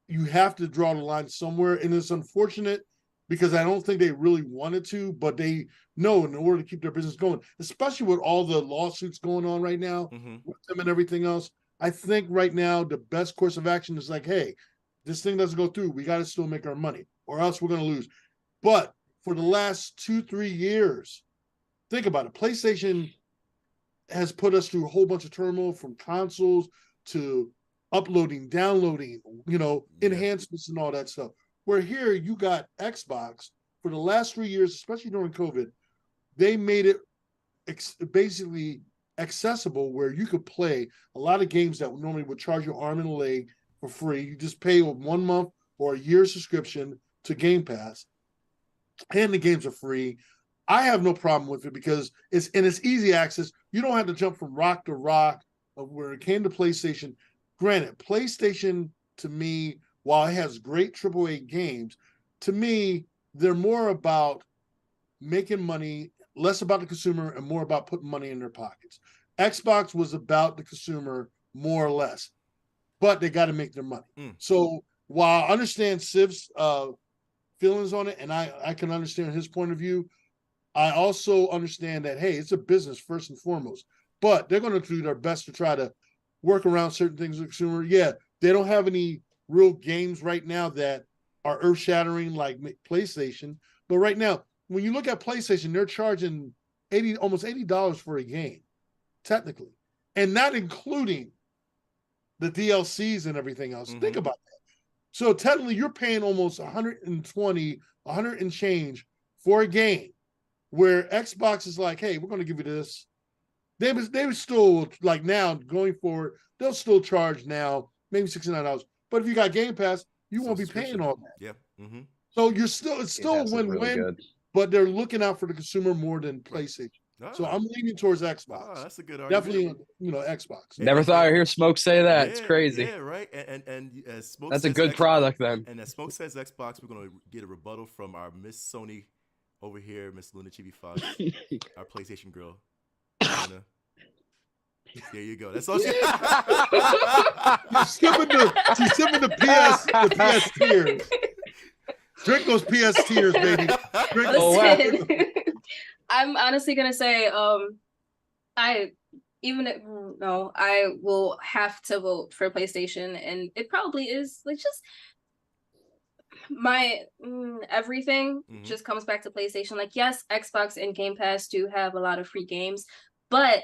you have to draw the line somewhere, and it's unfortunate because I don't think they really wanted to, but they know in order to keep their business going, especially with all the lawsuits going on right now with them and everything else, I think right now the best course of action is hey, this thing doesn't go through, we got to still make our money or else we're going to lose. But for the last 2-3 years, think about it. PlayStation has put us through a whole bunch of turmoil, from consoles to uploading, downloading, enhancements and all that stuff. Where here you got Xbox for the last 3 years, especially during COVID, they made it basically accessible where you could play a lot of games that normally would charge your arm and a leg for free. You just pay a 1 month or a year subscription to Game Pass, and the games are free. I have no problem with it because it's easy access. You don't have to jump from rock to rock of where it came to PlayStation. Granted, PlayStation to me, while it has great AAA games, to me, they're more about making money, less about the consumer and more about putting money in their pockets. Xbox was about the consumer more or less, but they got to make their money. So while I understand Siv's feelings on it, and I can understand his point of view, I also understand that, hey, it's a business first and foremost, but they're going to do their best to try to work around certain things with the consumer. Yeah, they don't have any real games right now that are earth-shattering like PlayStation, but right now, when you look at PlayStation, they're charging almost $80 for a game, technically, and not including the DLCs and everything else. Think about that. So technically, you're paying almost 120, 100 and change for a game, where Xbox is like, hey, we're going to give you this. They would still, like now, going forward, they'll still charge now, maybe $69. But if you got Game Pass, you won't be paying all that. Yeah. So it's still a win-win, really, but they're looking out for the consumer more than PlayStation. So I'm leaning towards Xbox. That's a good argument. Definitely, Xbox. Never thought I'd hear Smoke say that. It's crazy. Yeah, right. And Smoke that's a good product then. And as Smoke says Xbox, we're going to get a rebuttal from our Miss Sony over here, Miss Luna Chibi Fox, our PlayStation girl. Luna. There you go. That's all she. She's sipping the PS tears. Drink those PS tears, baby. I'm honestly gonna say, I will have to vote for PlayStation, and it probably is like just my everything just comes back to PlayStation. Like, yes, Xbox and Game Pass do have a lot of free games, but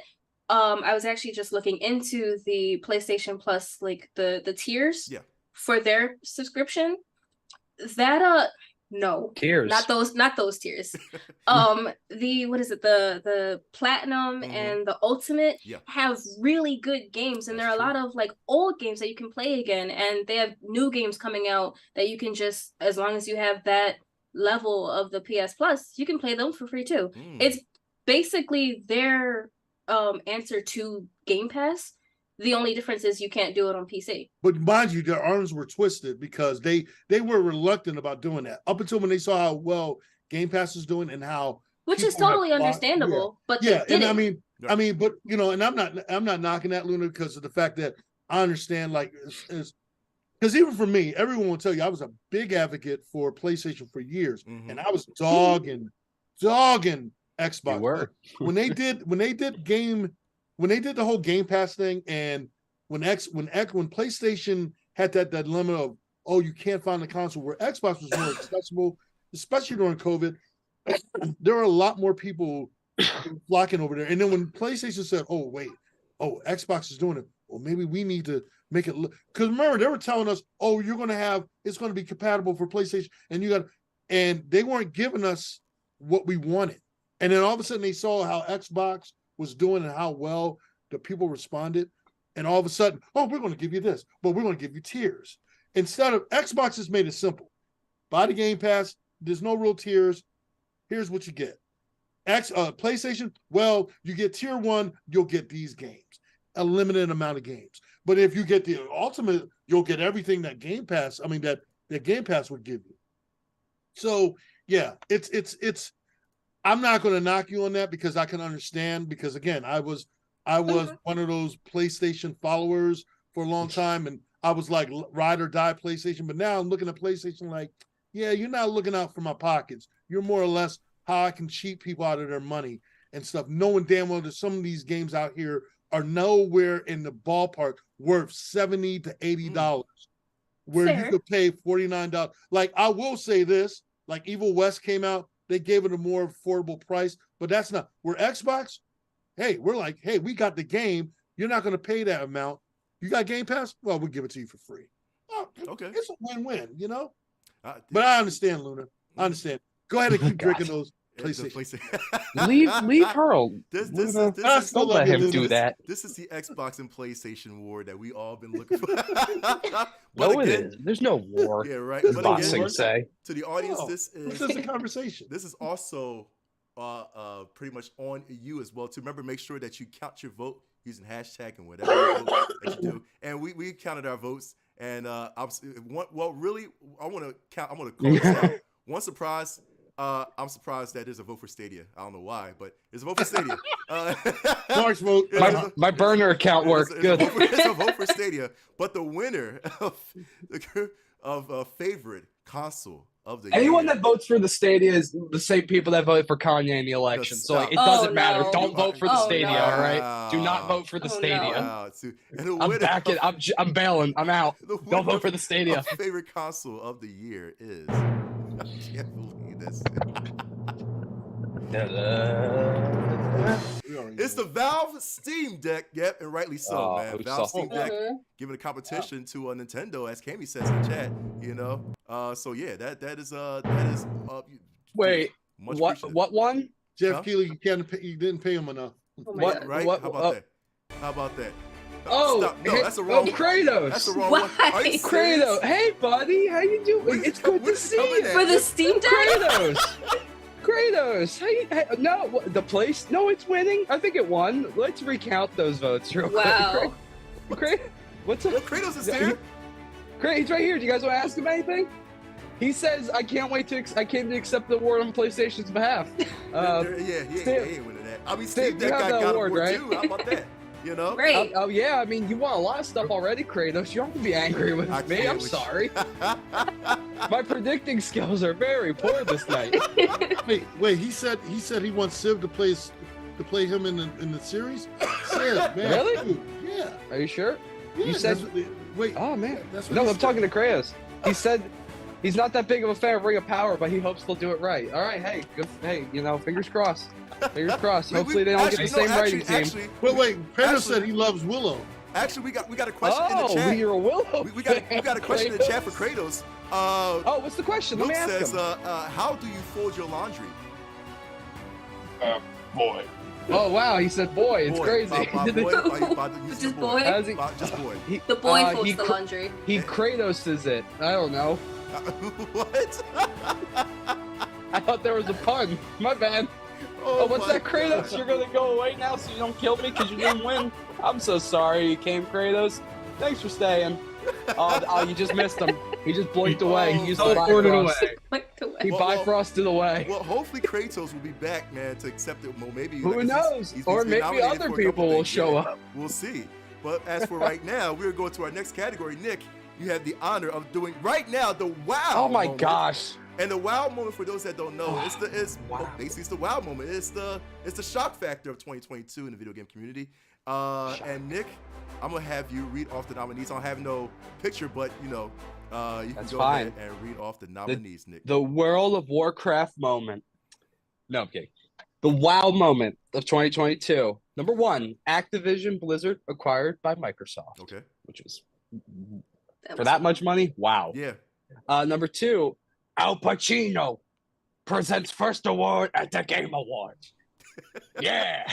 I was actually just looking into the PlayStation Plus, like the tiers for their subscription. That no tiers, not those tiers. The platinum and the ultimate have really good games, and there are a lot of like old games that you can play again, and they have new games coming out that you can just, as long as you have that level of the PS Plus, you can play them for free too. It's basically their answer to Game Pass. The only difference is you can't do it on PC. But mind you, their arms were twisted because they were reluctant about doing that up until when they saw how well Game Pass is doing and how, which is totally understandable. But and I mean, but and I'm not knocking that, Luna, because of the fact that I understand, like, because even for me, everyone will tell you I was a big advocate for PlayStation for years, and I was dogging Xbox. You were. when they did the whole Game Pass thing, and when PlayStation had that dilemma of, oh, you can't find the console, where Xbox was more accessible, especially during COVID, there were a lot more people flocking over there. And then when PlayStation said, Xbox is doing it, well, maybe we need to make it look, because remember, they were telling us, oh, it's going to be compatible for PlayStation, and they weren't giving us what we wanted. And then all of a sudden they saw how Xbox was doing and how well the people responded. And all of a sudden, we're going to give you this, but we're going to give you tiers. Instead of, Xbox has made it simple. Buy the Game Pass. There's no real tiers. Here's what you get. PlayStation, well, you get tier 1, you'll get these games, a limited amount of games. But if you get the ultimate, you'll get everything that Game Pass, that Game Pass would give you. So yeah, it's I'm not going to knock you on that, because I can understand, because again, I was one of those PlayStation followers for a long time, and I was like ride or die PlayStation, but now I'm looking at PlayStation like, yeah, you're not looking out for my pockets. You're more or less how I can cheat people out of their money and stuff, knowing damn well that some of these games out here are nowhere in the ballpark worth $70 to $80, where you could pay $49. Like, I will say this, like Evil West came out, they gave it a more affordable price, but that's not where Xbox. Hey, we're like, hey, we got the game. You're not going to pay that amount. You got Game Pass? Well, we'll give it to you for free. Oh, Okay. It's a win-win, you know? But I understand, Luna. I understand. Go ahead and keep drinking those PlayStation. leave her. Don't let him do that. This is the Xbox and PlayStation war that we all been looking for. No, it is. There's no war. Yeah, right. But But again, again, say. to the audience, This is a conversation. This is also pretty much on you as well. To remember, make sure that you count your vote using hashtag and whatever vote that you do. And we counted our votes. And I want to count. I'm going to call this out. One surprise. I'm surprised that there's a vote for Stadia. I don't know why, but there's a vote for Stadia. Mark's vote. My burner account worked. Good. It's a vote for Stadia. But the winner of favorite console of the Anyone year. that votes for the Stadia is the same people that voted for Kanye in the election. So like, it doesn't matter. Don't vote for the Stadia, no. all right? Do not vote for the Stadia. Wow. And the I'm winner backing. I'm bailing. I'm out. Don't vote for the Stadia. Favorite console of the year is. I can't believe this. It's the Valve Steam Deck. Yep, and rightly so, man. Valve Steam Deck giving a competition to Nintendo, as Kami says in chat. You know, so yeah, that is. Wait, what one? Jeff Keighley, you didn't pay him enough. What? Right? How about that? How about that? Oh, stop. No, that's the wrong one. Kratos. That's the wrong one. Are you Kratos. Hey, buddy, how you doing? It's good to see you. For the Steam Deck? Kratos. No, the place. No, it's winning. I think it won. Let's recount those votes real wow. quick. What's up? Well, Kratos is here. He's right here. Do you guys want to ask him anything? He says, "I can't wait to. I came to accept the award on PlayStation's behalf." He ain't winning that. I mean, Steam Deck got an award right? too. How about that? You know? Great. Oh yeah, I mean, you won a lot of stuff already, Kratos. You don't have to be angry with me. I'm sorry. My predicting skills are very poor this night. Wait. He said he wants Civ to play him in the series. Civ, man. Really? Dude, yeah. Are you sure? Yeah, you said. Wait. Oh man. No, I'm talking to Kratos. He said he's not that big of a fan of Ring of Power, but he hopes they'll do it right. All right, hey, good. Hey, fingers crossed. Fingers crossed. Hopefully they don't get the same writing team. Wait. Kratos said he loves Willow. Actually, we got a question in the chat. You're a Willow. We got a question in the chat for Kratos. What's the question? Luke Let me ask says, him. how do you fold your laundry? Boy. Oh wow, he said boy. It's crazy. Just boy. Just boy. The boy folds the laundry. He Kratoses it. I don't know. What? I thought there was a pun. My bad. Oh, what's that, Kratos? You're gonna go away now so you don't kill me because you didn't win? I'm so sorry you came, Kratos. Thanks for staying. Oh, you just missed him. He just blinked away. He used to He bifrosted away. Well, hopefully Kratos will be back, man, to accept it. Well, maybe. Who knows? Or maybe other people will show up. We'll see. But as for right now, we're going to our next category. Nick, you have the honor of doing right now the wow. Oh my moment. gosh. And the wow moment, for those that don't know, basically it's the wow moment. It's the shock factor of 2022 in the video game community. And Nick, I'm gonna have you read off the nominees. I don't have no picture, but you can go ahead and read off the nominees, Nick. The World of Warcraft moment. No, I'm kidding. The wow moment of 2022. Number 1, Activision Blizzard acquired by Microsoft. Okay. Which was for that much money. Wow. Yeah. Number 2, Al Pacino presents first award at the Game Awards. Yeah.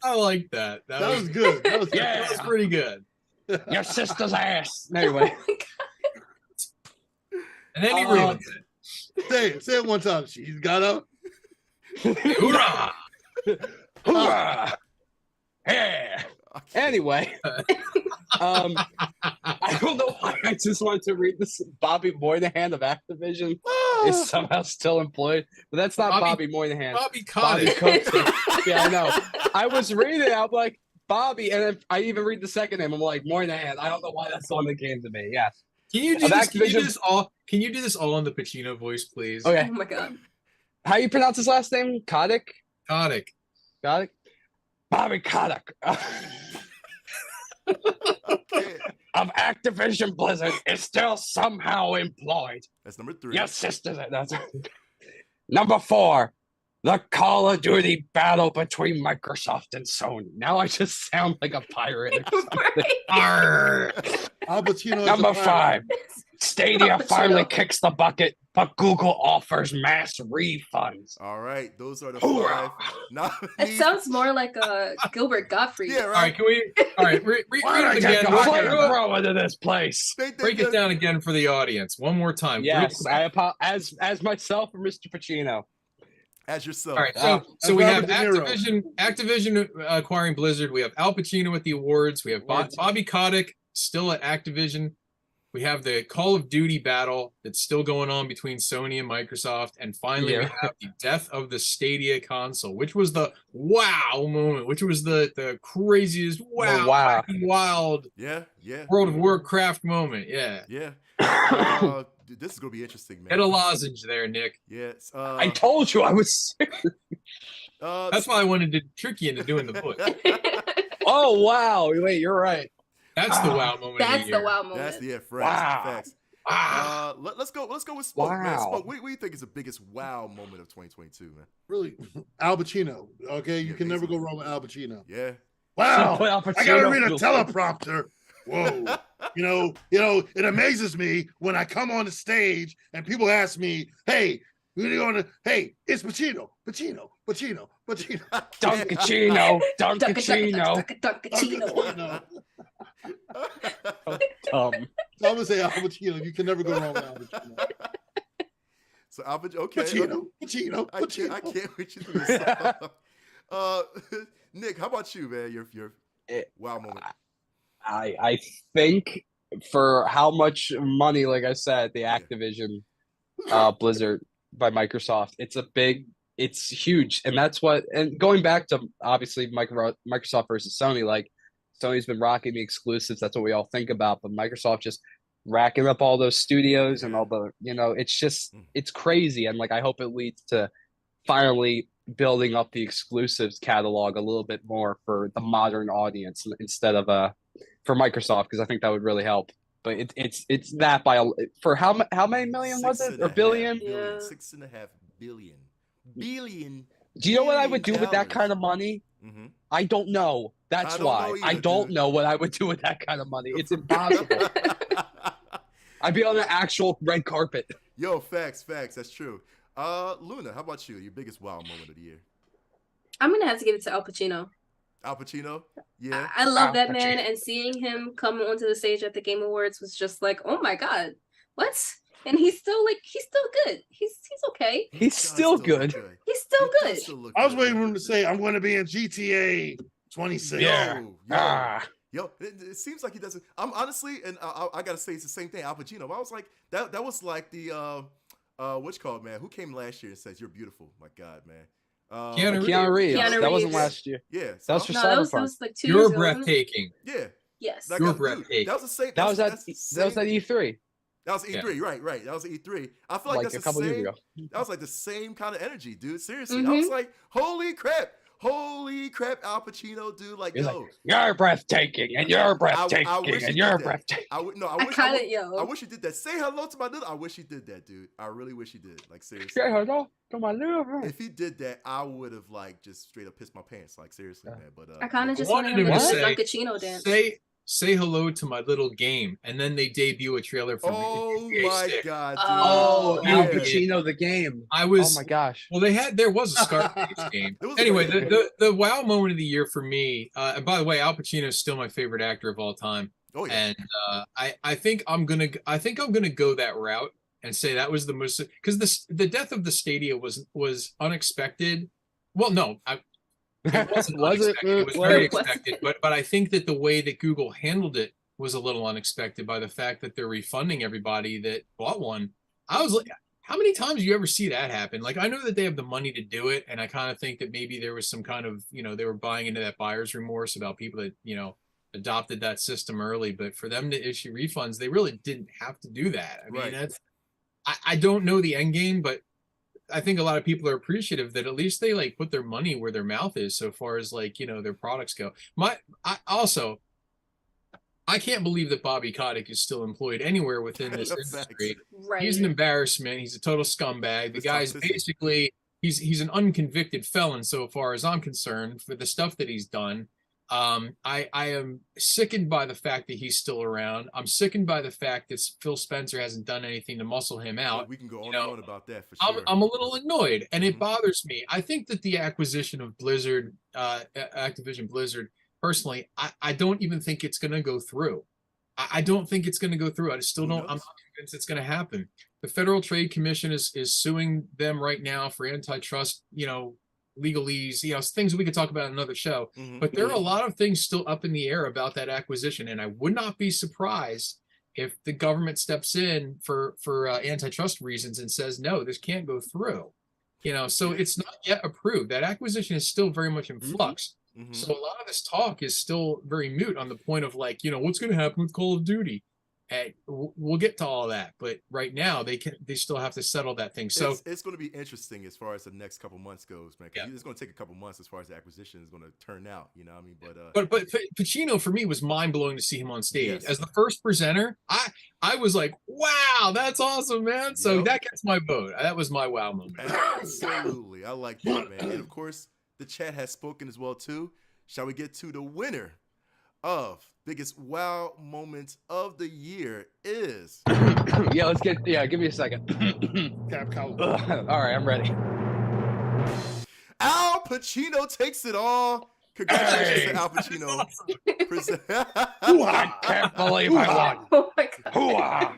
I like that. That was good. That was pretty good. Your sister's ass. Anyway. And then he ruined it. Say it one time. She's got up. Hoorah! Hoorah! Yeah. Anyway, I don't know why I just wanted to read this. Bobby Moynihan of Activision is somehow still employed, but that's not Bobby Moynihan. Bobby Kotick. Yeah, I know. I was reading, I'm like, Bobby, and then I even read the second name. I'm like, Moynihan. I don't know why that's the one that came to me. Yes. Can you do this? Can you do this all in the Pacino voice, please? Okay. Oh my god. How you pronounce his last name? Kotick? Kotick. Kotick? Bobby Kotick. Of Activision Blizzard is still somehow employed. That's number 3. Your sister. That's number 4. The Call of Duty battle between Microsoft and Sony. Now I just sound like a pirate or something. Arr! Al Pacino. Number 5. Stadia Al Pacino. finally kicks the bucket, but Google offers mass refunds. All right, those are the Hoorah. 5 nominees. It sounds more like a Gilbert Gottfried. Yeah, All right. right, can we? All right, read it again. Throw into this place. Break it down again for the audience one more time. Yes, as myself and Mr. Pacino. As yourself. All right, so we have Robert De Niro. Activision acquiring Blizzard. We have Al Pacino at the awards. We have Bobby Kotick still at Activision. We have the Call of Duty battle that's still going on between Sony and Microsoft. And finally, we have the death of the Stadia console, which was the wow moment, which was the craziest wild World of Warcraft moment. Yeah. This is gonna be interesting, man. Get a lozenge there, Nick. Yes. I told you I was sick. That's why I wanted to trick you into doing the book. Oh wow! Wait, you're right. That's the wow moment. That's of the year. the wow moment. That's the facts. Let's go with Spoke, man. Spoke, what do you think is the biggest wow moment of 2022, man? Really, Al Pacino. Okay, you can never go wrong with Al Pacino. Yeah. Wow, Al Pacino I gotta read a teleprompter. Whoa. You know, it amazes me when I come on the stage and people ask me, "Hey, hey, it's Pacino. Dunkachino. So I'm gonna say Al Pacino. You can never go wrong with Al Pacino. So Al Pacino, okay. Pacino. I can't wait you to do this. Nick, how about you, man? Your wow moment. I think for how much money, like I said, the Activision Blizzard by Microsoft, it's huge. And that's and going back to obviously Microsoft versus Sony, like Sony's been rocking the exclusives. That's what we all think about. But Microsoft just racking up all those studios and all the, it's crazy. And like, I hope it leads to finally building up the exclusives catalog a little bit more for the modern audience instead of for Microsoft, because I think that would really help. But it's that by for how many million was it, or billion? Yeah. 6.5 billion. Do you know what I would do with that kind of money? Mm-hmm. I don't know. That's why I don't know what I would do with that kind of money. It's impossible. I'd be on the actual red carpet. Yo, facts. That's true. Luna, how about you? Your biggest wow moment of the year? I'm gonna have to give it to Al Pacino. Al Pacino? Yeah. I love that man, and seeing him come onto the stage at the Game Awards was just like, oh my god, what? And he's still good. He's okay. He's still good. He's still good. I was waiting for him to say, I'm going to be in GTA 26. Yo, it seems like he doesn't. I'm honestly, and I gotta say it's the same thing. Al Pacino. I was like, that was like the what's called, man? Who came last year and says you're beautiful? My God, man. Keanu Reeves. That wasn't last year. Yeah, that was for that was like 2 years You're ago, breathtaking. Yeah. Yes. You're breathtaking. That was the same. That was at E3. That was E3, right. That was E3. I feel like that's a couple years ago. That was like the same kind of energy, dude. Seriously. I was like, holy crap, Al Pacino, dude. Like, you're breathtaking, and you're breathtaking, and you're breathtaking. I wish he did that. Say hello to my little. I wish he did that, dude. I really wish he did. Like, seriously. Say hello to my little. If he did that, I would have like just straight up pissed my pants. Like, seriously, man. But I kind of just wanted him to do a Dunkachino dance. Say hello to my little game, and then they debut a trailer for Oh my god! Dude. Oh, Al Pacino the game. Oh my gosh. Well, there was a Scarface game. Anyway, the wow moment of the year for me. And by the way, Al Pacino is still my favorite actor of all time. Oh yeah. And I think I'm gonna go that route and say that was the most, because the death of the Stadia was unexpected. Well, no, it wasn't unexpected. It was very expected, but I think that the way that Google handled it was a little unexpected by the fact that they're refunding everybody that bought one. I was like, how many times do you ever see that happen? Like, I know that they have the money to do it, and I kind of think that maybe there was some kind of, they were buying into that buyer's remorse about people that, adopted that system early, but for them to issue refunds, they really didn't have to do that. I mean, I don't know the end game, but I think a lot of people are appreciative that at least they like put their money where their mouth is so far as like, their products go. I can't believe that Bobby Kotick is still employed anywhere within this industry. Right. He's an embarrassment. He's a total scumbag. The guy's basically he's an unconvicted felon so far as I'm concerned for the stuff that he's done. I am sickened by the fact that he's still around. I'm sickened by the fact that Phil Spencer hasn't done anything to muscle him out. We can go on and on about that for sure. I'm a little annoyed, and it bothers me. I think that the acquisition of Blizzard, Activision Blizzard, personally, I don't even think it's going to go through. I don't think it's going to go through. I still don't. I'm not convinced it's going to happen. The Federal Trade Commission is suing them right now for antitrust, legalese, things we could talk about in another show. But there are a lot of things still up in the air about that acquisition, and I would not be surprised if the government steps in for antitrust reasons and says, no, this can't go through. So it's not yet approved. That acquisition is still very much in flux. So a lot of this talk is still very moot on the point of what's going to happen with Call of Duty. And we'll get to all of that, but right now they still have to settle that thing. So it's going to be interesting as far as the next couple months goes, man. It's going to take a couple months as far as the acquisition is going to turn out. You know what I mean? But Pacino for me was mind blowing to see him on stage as the first presenter. I was like, wow, that's awesome, man. So that gets my vote. That was my wow moment. Absolutely, I like that, man. And of course, the chat has spoken as well too. Shall we get to the winner of biggest wow moment of the year is? Give me a second. All right, I'm ready. Al Pacino takes it all. Congratulations to Al Pacino. I can't believe I won. Oh my god.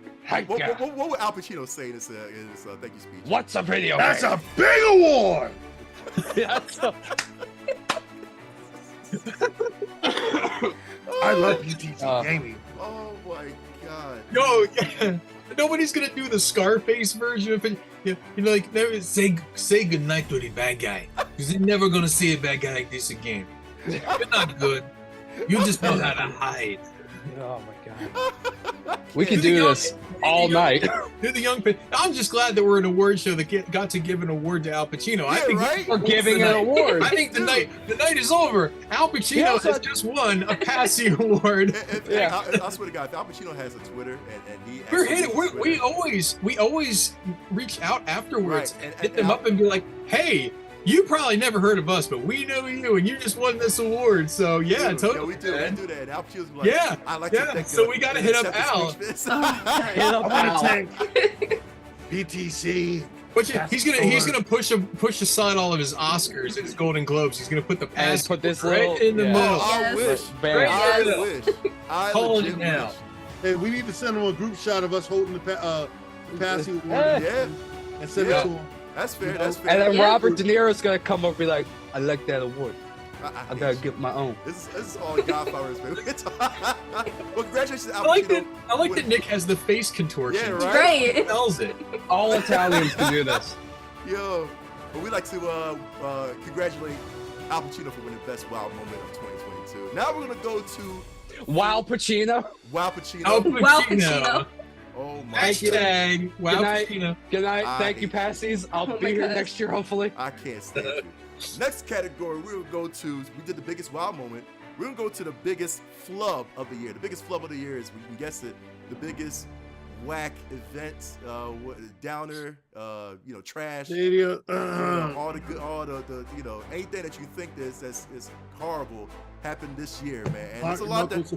What would Al Pacino say in his thank you speech? What's a video That's game? a big award. I love PTC Gaming. Oh my god. Yo, nobody's gonna do the Scarface version of it. Never say goodnight to the bad guy, because you're never gonna see a bad guy like this again. You're not good. You just know how to hide. Oh my god. We can do this all night. You're the young. I'm just glad that we're an award show that got to give an award to Al Pacino. I think we're giving an award. I think the night is over. Al Pacino has just won a Passies award. I swear to God, if Al Pacino has a Twitter and he we're hitting. We always reach out afterwards and hit them up and be like, hey. You probably never heard of us, but we know you, and you just won this award. So totally. Yeah, we do that. Al Pacino's like, I like to thank so we got to hit up Al. Hit up Al. PTC. But he's gonna push aside all of his Oscars and his Golden Globes. He's gonna put the pass. Put this right in the middle. I wish. I wish. Calling it now. Hey, we need to send him a group shot of us holding the Passies award. And send it to him. That's fair. And then Robert De Niro's gonna come up and be like, I like that award. I gotta get my own. This is all Godfathers, man. Well, congratulations to Al Pacino. I like that Nick has the face contortion. Yeah, right. He tells it. All Italians can do this. Yo, but we'd like to congratulate Al Pacino for winning Best Wow Moment of 2022. Now we're gonna go to Wow Pacino. Wow Pacino. Wow Pacino. Oh my Hashtag Wow Good night. Pacino. Good night. Thank you, Passies. I'll be here next year, hopefully. I can't stand you. Next category, we'll go to, we did the biggest wow moment. We're going to go to the biggest flub of the year. The biggest flub of the year is, we can guess it, the biggest whack event, downer, trash. All the anything that you think is horrible happened this year, man. And there's a lot that,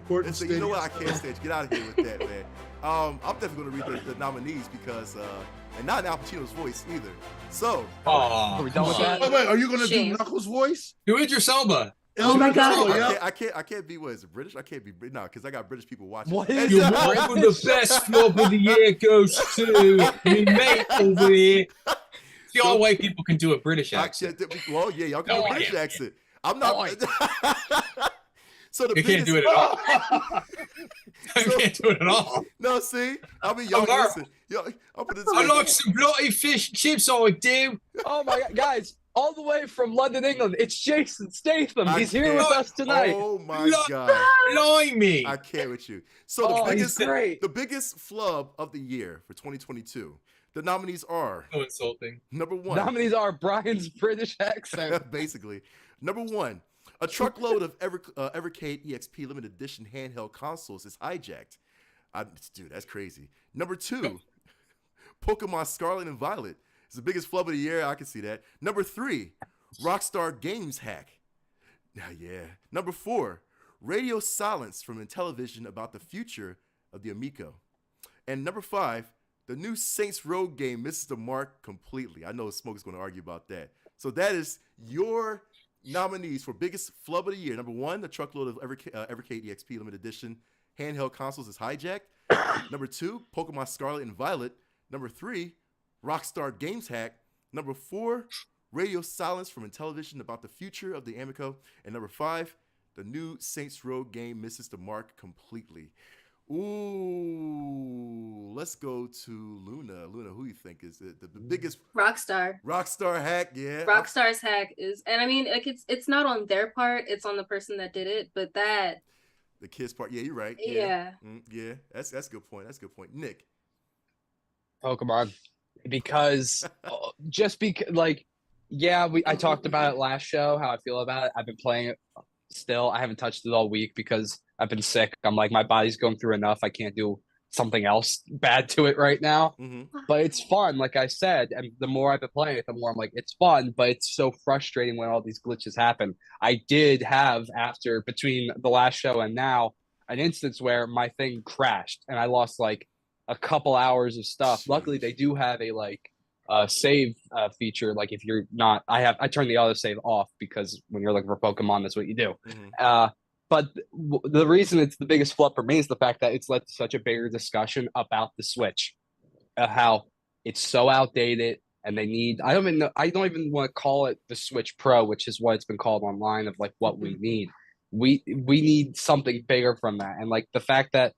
you know what, I can't stand you. Get out of here with that, man. I'm definitely going to read the nominees because, and not in Al Pacino's voice either. So, are we done with that? Wait, are you going to do Knuckles' voice? Do Idris Elba. Oh my god! I can't be, what is it, British? I can't be, no, because I got British people watching. What is is that? The best flop of the year goes to me mate over here. See, all white people can do a British accent. Well, yeah, y'all can do a British accent. I'm not. So you can't do it at all. You can't do it at all. No, see, I mean, y'all listen. I'll put it this way. I like some bloody fish and chips. I do. Oh my god, guys! All the way from London, England, it's Jason Statham. He's here with us tonight. Oh my god! Blimey! I can't with you. So the biggest flub of the year for 2022. The nominees are. So insulting. Number one. Nominees are Brian's British accent. Basically, number one. A truckload of Evercade EXP limited edition handheld consoles is hijacked. Dude, that's crazy. Number two, Pokemon Scarlet and Violet It's the biggest flub of the year. I can see that. Number 3, Rockstar Games hack. Yeah. Number 4, radio silence from Intellivision about the future of the Amico. And number 5, the new Saints Row game misses the mark completely. I know Smoke's going to argue about that. So that is your nominees for biggest flub of the year. Number 1, the truckload of Evercade EXP limited edition handheld consoles is hijacked. Number 2, Pokemon Scarlet and Violet. Number 3, Rockstar Games hack. Number 4, radio silence from Intellivision about the future of the Amico. And number 5, the new Saints Row game misses the mark completely. Ooh, let's go to Luna. Luna, who you think is the biggest Rockstar? Rockstar hack, yeah. Rockstar's hack is, and I mean, like it's not on their part; it's on the person that did it. But the kids part, yeah, you're right. Yeah, yeah, that's a good point. That's a good point. Nick, Pokemon, because I talked about it last show how I feel about it. I've been playing it still. I haven't touched it all week because I've been sick. I'm like, my body's going through enough. I can't do something else bad to it right now. But it's fun, like I said. And the more I've been playing it, the more I'm like, it's fun, but it's so frustrating when all these glitches happen. I did have, between the last show and now, an instance where my thing crashed and I lost like a couple hours of stuff. Jeez. Luckily, they do have a save feature. Like if you're not, I turn the auto save off because when you're looking for Pokemon, that's what you do. But the reason it's the biggest flop for me is the fact that it's led to such a bigger discussion about the Switch, how it's so outdated, and they need. I don't even want to call it the Switch Pro, which is what it's been called online. Of like what we need. We need something bigger from that, and like the fact that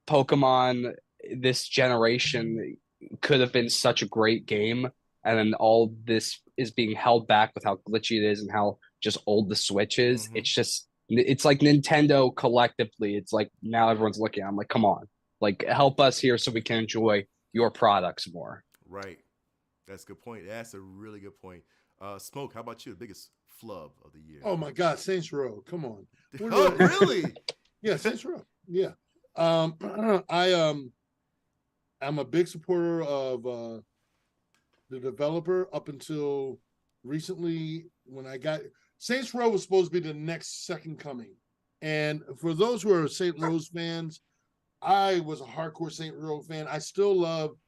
Pokemon this generation could have been such a great game, and then all this is being held back with how glitchy it is and how just old the Switch is. It's like Nintendo collectively. It's like now everyone's looking. I'm like, come on, like help us here so we can enjoy your products more. Right. That's a good point. That's a really good point. Smoke, how about you? The biggest flub of the year? Oh my God, Saints Row. Come on. Oh, really? Yeah, Saints Row. Yeah. I'm a big supporter of the developer up until recently when I got Saints Row was supposed to be the next second coming. And for those who are Saint Rose fans, I was a hardcore Saint Row fan. I still love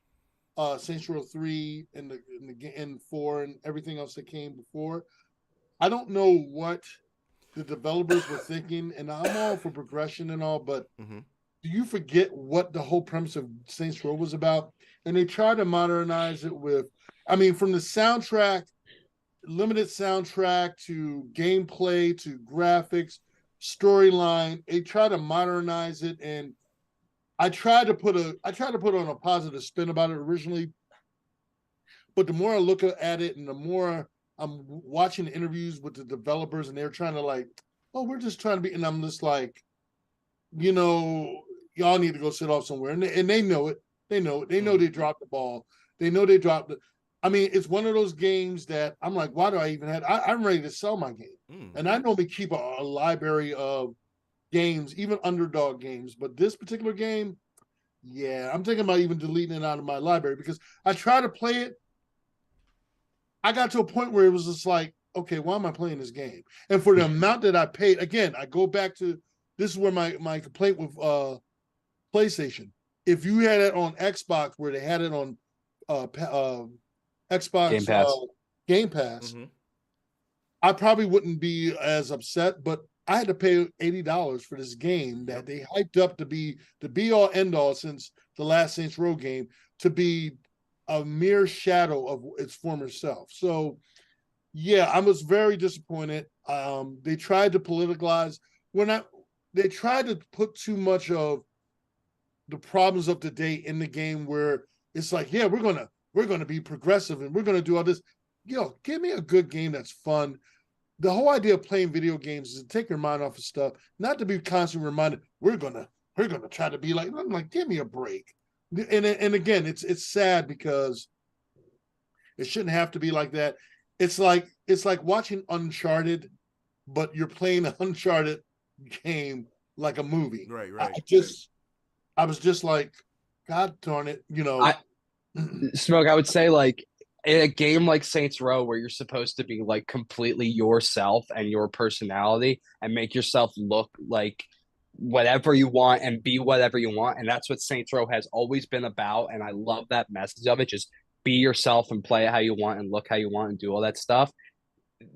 Saints Row 3 and 4 and everything else that came before. I don't know what the developers were thinking, and I'm all for progression and all, but do you forget what the whole premise of Saints Row was about? And they try to modernize it with, from the soundtrack, limited soundtrack to gameplay to graphics, storyline. They try to modernize it, and I tried to put on a positive spin about it originally. But the more I look at it, and the more I'm watching interviews with the developers, and they're trying to like, oh, we're just trying to be, and I'm just like, y'all need to go sit off somewhere, and they know it. They know it. They know they dropped the ball. They know they dropped it. It's one of those games that I'm like, why do I even have? I'm ready to sell my game, and I normally keep a library of games, even underdog games. But this particular game, yeah, I'm thinking about even deleting it out of my library because I tried to play it. I got to a point where it was just like, okay, why am I playing this game? And for the amount that I paid, again, I go back to this is where my complaint with PlayStation. If you had it on Xbox, where they had it on Xbox Game Pass, I probably wouldn't be as upset, but I had to pay $80 for this game that they hyped up to be the be all end all since the last Saints Row game to be a mere shadow of its former self. So yeah, I was very disappointed. They tried to politicalize they tried to put too much of the problems of the day in the game where it's like, yeah, we're gonna be progressive and we're gonna do all this. Give me a good game that's fun. The whole idea of playing video games is to take your mind off of stuff, not to be constantly reminded we're gonna try to be like. I'm like, give me a break. And again, it's sad because it shouldn't have to be like that. It's like watching Uncharted, but you're playing an Uncharted game like a movie. Right. I was just like, God darn it, Smoke, I would say like in a game like Saints Row where you're supposed to be like completely yourself and your personality and make yourself look like whatever you want and be whatever you want. And that's what Saints Row has always been about. And I love that message of it. Just be yourself and play how you want and look how you want and do all that stuff.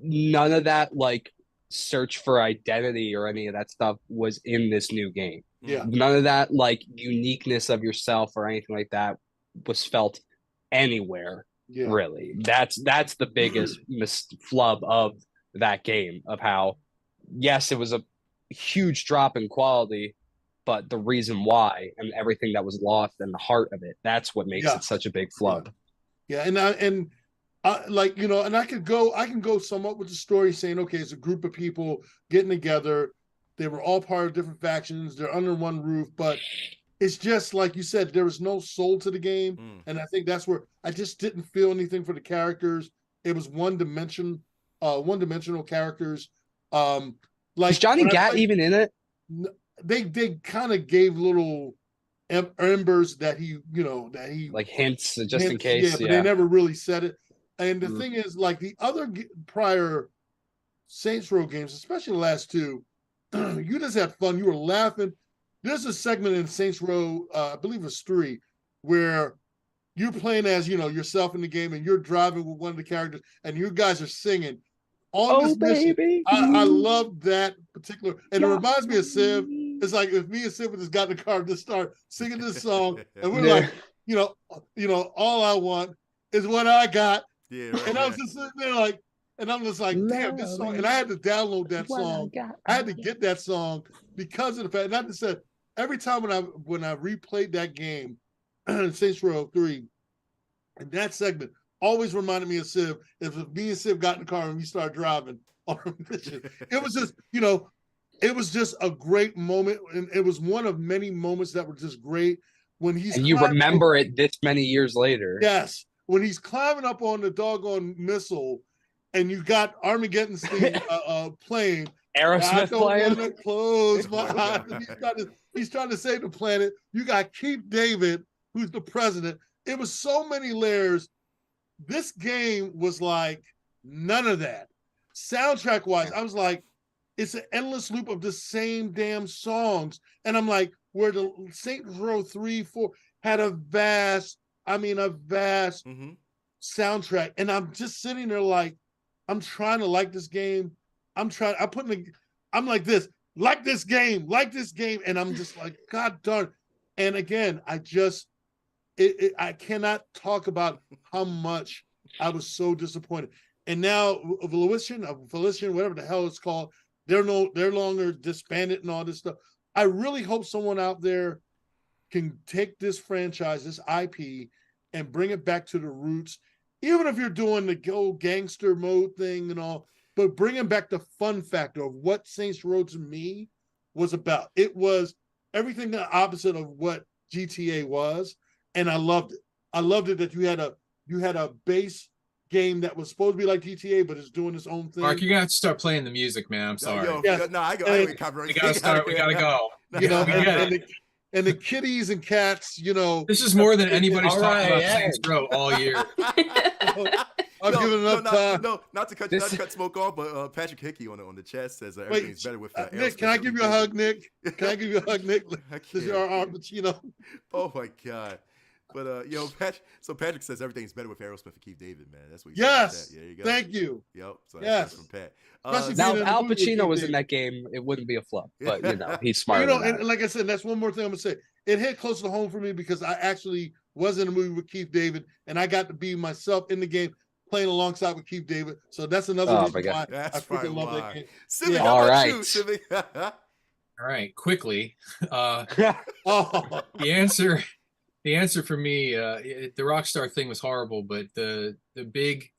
None of that like search for identity or any of that stuff was in this new game. Yeah. None of that like uniqueness of yourself or anything like that was felt anywhere. Yeah. Really. That's the biggest flub of that game, of how, yes, it was a huge drop in quality, but the reason why and everything that was lost and the heart of it, that's what makes it such a big flub. Yeah. And like, you know, and I can go somewhat with the story saying, okay, it's a group of people getting together. They were all part of different factions. They're under one roof, but it's just like you said, there was no soul to the game. And I think that's where I just didn't feel anything for the characters. It was one-dimensional characters. Like, is Johnny Gat even in it? They kind of gave little embers that he like hints just in case. Yeah, but they never really said it. And the thing is, like the other prior Saints Row games, especially the last two, you just had fun. You were laughing. There's a segment in Saints Row, I believe it was 3, where you're playing as, you know, yourself in the game and you're driving with one of the characters and you guys are singing on this mission. I love that particular, and it reminds me of Civ. It's like if me and Civ just got in the car and just start singing this song, and we're like, you know, all I want is what I got. Yeah, right, and I was just sitting there like, and I'm just like, damn, this song. And I had to download that song. I had to get that song because of the fact. And I just said, every time when I replayed that game, Saints Row 3, and that segment always reminded me of Civ. If me and Civ got in the car and we started driving on a mission, it was just, you know, it was just a great moment, and it was one of many moments that were just great when he's. And you remember it this many years later. Yes, when he's climbing up on the doggone missile, and you got Armageddon Steve playing. Aerosmith playing. I don't want to close my eyes. He's trying to save the planet. You got Keith David, who's the president. It was so many layers. This game was like none of that. Soundtrack wise, I was like, it's an endless loop of the same damn songs. And I'm like, where the Saints Row 3, 4 had a vast soundtrack. And I'm just sitting there like, I'm trying to like this game. I'm like this, like this game. And I'm just like, God darn. And again, I cannot talk about how much I was so disappointed. And now Volition, whatever the hell it's called, they're longer disbanded and all this stuff. I really hope someone out there can take this franchise, this IP, and bring it back to the roots. Even if you're doing the old gangster mode thing and all, but bringing back the fun factor of what Saints Row to me was about. It was everything the opposite of what GTA was, and I loved it. I loved it that you had a base game that was supposed to be like GTA, but it's doing its own thing. Mark, you're gonna have to start playing the music, man. I'm sorry. I gotta start. We gotta go. You know, and the kitties and cats, you know. This is more than anybody's talking about Saints Row all year. I've given enough time. Not to cut smoke off, but Patrick Hickey on the chat says everything's better with Nick, can I give you a hug, Nick? Can I give you a hug, Nick? This is our Pacino. Oh my God. But Patrick says everything's better with Aerosmith and Keith David, man. That's what he said. Yeah, you go. Thank you. Yep. So that's from Pat. Now, if Al Pacino was in that game, it wouldn't be a flop. But you know, he's smart. And like I said, that's one more thing I'm gonna say. It hit close to home for me because I actually was in a movie with Keith David, and I got to be myself in the game, playing alongside with Keith David. So that's another reason why I freaking love that game. Civic, all right. All right, quickly. The answer for me, the Rockstar thing was horrible, but the big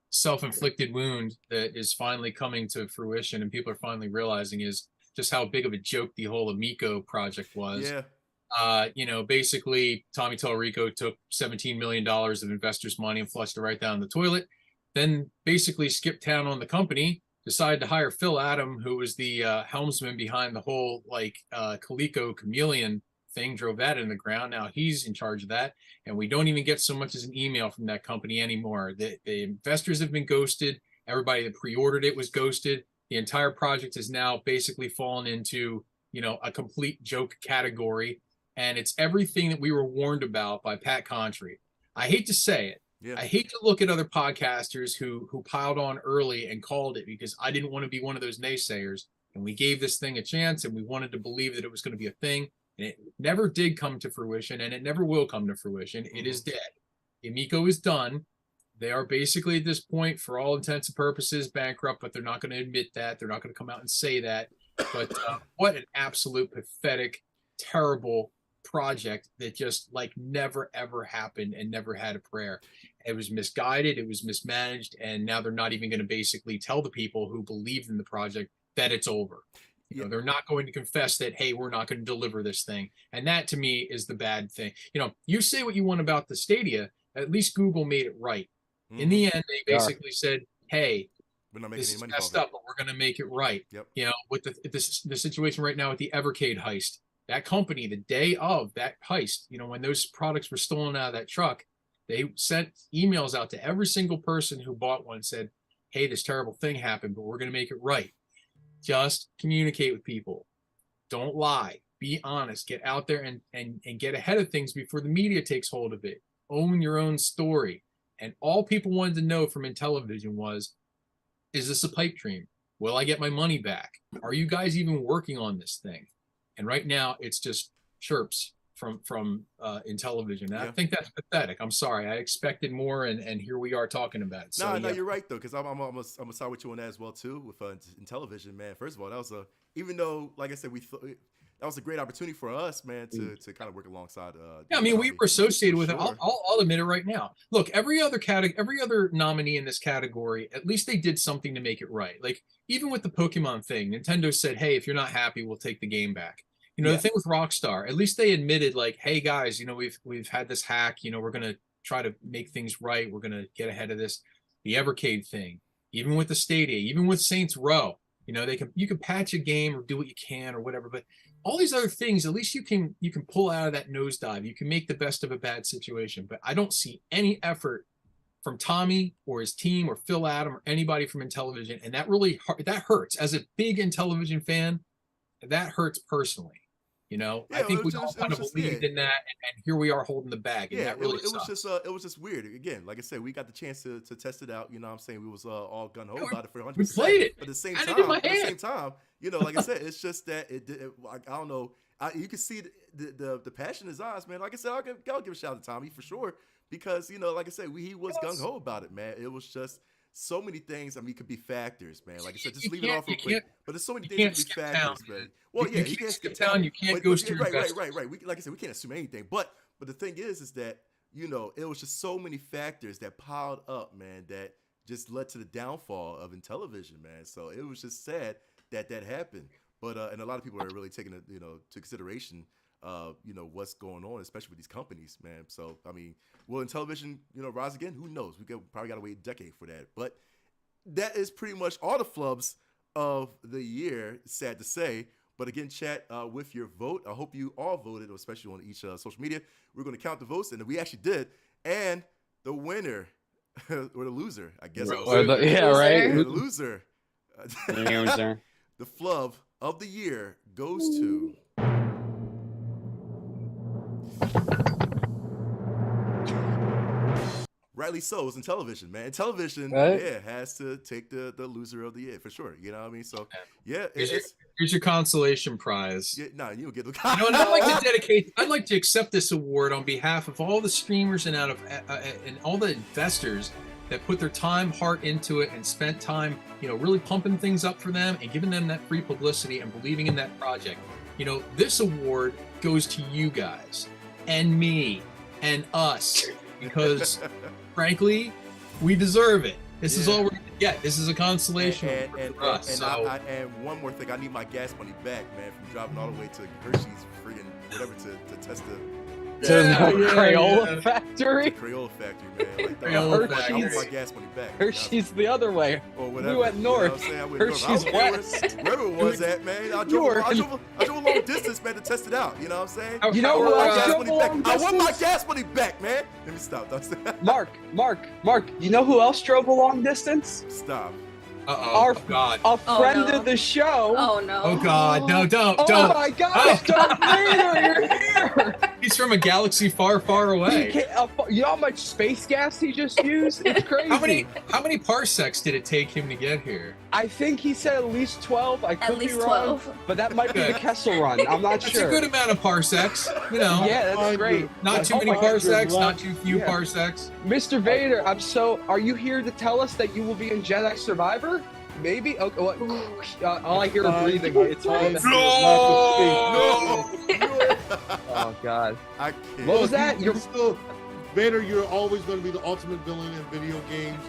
self-inflicted wound that is finally coming to fruition and people are finally realizing is just how big of a joke the whole Amico project was. Yeah. Basically, Tommy Tallarico took $17 million of investors' money and flushed it right down the toilet, then basically skipped town on the company, decided to hire Phil Adam, who was the helmsman behind the whole Coleco Chameleon thing, drove that in the ground. Now he's in charge of that. And we don't even get so much as an email from that company anymore. The investors have been ghosted. Everybody that pre-ordered it was ghosted. The entire project has now basically fallen into, a complete joke category. And it's everything that we were warned about by Pat Contry. I hate to say it. Yeah. I hate to look at other podcasters who piled on early and called it, because I didn't want to be one of those naysayers. And we gave this thing a chance, and we wanted to believe that it was going to be a thing. And it never did come to fruition, and it never will come to fruition. It is dead. Emiko is done. They are basically at this point, for all intents and purposes, bankrupt, but they're not going to admit that. They're not going to come out and say that. But what an absolute pathetic, terrible project that just never ever happened and never had a prayer. It was misguided, it was mismanaged, and now they're not even going to basically tell the people who believed in the project that it's over. They're not going to confess that, hey, we're not going to deliver this thing. And that to me is the bad thing. You say what you want about the Stadia, at least Google made it right. In the end, they basically said, hey, we're not making this any is money messed up, but we're going to make it right. Yep. With the situation right now with the Evercade heist, that company, the day of that heist, when those products were stolen out of that truck, they sent emails out to every single person who bought one, said, hey, this terrible thing happened, but we're going to make it right. Just communicate with people. Don't lie. Be honest. Get out there and get ahead of things before the media takes hold of it. Own your own story. And all people wanted to know from Intellivision was, is this a pipe dream? Will I get my money back? Are you guys even working on this thing? And right now, it's just chirps from Intellivision. And I think that's pathetic. I'm sorry. I expected more, and here we are talking about it. So, no, you're right though, because I'm gonna side with you on that as well too. With Intellivision, man. First of all, that was even though, like I said, that was a great opportunity for us, man, to kind of work alongside. We were associated with it. Sure. I'll admit it right now. Look, every other nominee in this category, at least they did something to make it right. Like even with the Pokemon thing, Nintendo said, "Hey, if you're not happy, we'll take the game back." The thing with Rockstar, at least they admitted, like, "Hey guys, we've had this hack. We're gonna try to make things right. We're gonna get ahead of this." The Evercade thing, even with the Stadia, even with Saints Row, you can patch a game or do what you can or whatever, but all these other things, at least you can pull out of that nosedive. You can make the best of a bad situation. But I don't see any effort from Tommy or his team or Phil Adam or anybody from Intellivision, and that hurts. As a big Intellivision fan, that hurts personally. I think we all kind of believed in that, and here we are holding the bag. And that really sucks. It was just weird. Again, like I said, we got the chance to test it out. What I'm saying? We was all gun ho about it for 100%. We played it. But at the same time, like I said, it's just that I don't know. You can see the passion in his eyes, man. Like I said, I'll give a shout out to Tommy for sure, because like I said, he was gung ho about it, man. It was just so many things. It could be factors, man. Like I said, just leave it off real quick. But there's so many things that could be factors, man. Well, you can't skip town. You can't ghost your investors. Right. Like I said, we can't assume anything. But the thing is that it was just so many factors that piled up, man, that just led to the downfall of Intellivision, man. So it was just sad that happened. But and a lot of people are really taking it, to consideration, what's going on, especially with these companies, man. So will Intellivision, rise again? Who knows? Probably got to wait a decade for that. But that is pretty much all the flubs of the year. Sad to say. But again, chat with your vote. I hope you all voted, especially on each social media. We're going to count the votes, and we actually did. And the winner, or the loser, I guess. The loser. The flub of the year goes to... Rightly so, it was Intellivision, man. Intellivision, has to take the loser of the year for sure. You know what I mean? So, here's your consolation prize. Yeah, you don't get the. I'd like to accept this award on behalf of all the streamers and and all the investors that put their time, heart into it and spent time, really pumping things up for them and giving them that free publicity and believing in that project. This award goes to you guys and me and us, because frankly, we deserve it. This is all we're gonna get. This is a consolation for us. And one more thing, I need my gas money back, man, from driving all the way to Hershey's friggin' whatever to test the To the Yeah, Crayola Factory. Crayola Factory, man. Like, Crayola I Factory. want my gas money back. Hershey's the other way. Or whatever. We went north. You know what I'm saying? I went north. Hershey's I don't care west. wherever it was at, man. I drove a long distance, man, to test it out. You know what I'm saying? You know who else drove a long I want my distance? gas money back, man. Let me stop. Mark, you know who else drove a long distance? Stop. Our God. A friend no. of the show. Oh no. Oh God, no, don't. Oh my gosh, Darth Vader, you're here! He's from a galaxy far, far away. You know how much space gas he just used? It's crazy. How many parsecs did it take him to get here? I think he said at least 12. I could be least wrong, 12. but that might be the Kessel Run. I'm not That's sure. a good amount of parsecs, you know. Yeah, that's great. Not too many parsecs, not too few parsecs. Mr. Vader, are you here to tell us that you will be in Jedi Survivor? Maybe? Okay, what? All I hear is breathing. It's hard. No! Oh, God. I can't. What was that? You're still Vader. You're always going to be the ultimate villain in video games.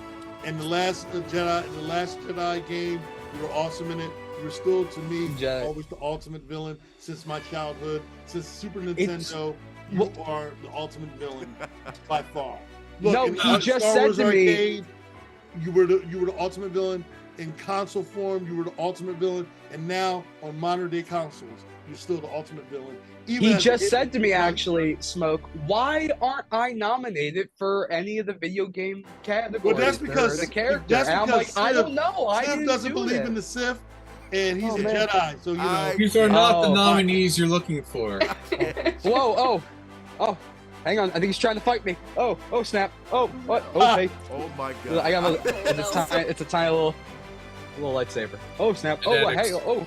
And the last Jedi game, you were awesome in it. You were still, to me, always the ultimate villain since my childhood. Since Super Nintendo, you are the ultimate villain by far. Look, No, he just said to me, you were the ultimate villain. In console form, you were the ultimate villain, and now on modern day consoles, you're still the ultimate villain. He just said to me, actually, Smoke, why aren't I nominated for any of the video game categories? Well, that's because the character. That's And I'm because like, Sith, I don't know. Sith doesn't believe in the Sith, and he's a Jedi. So you know, these are not the nominees you're looking for. Whoa! Oh! Hang on, I think he's trying to fight me. Oh! Snap! Oh! What? Okay. Oh my God! I got it's a tiny little lightsaber. Oh snap! Oh hey! Oh!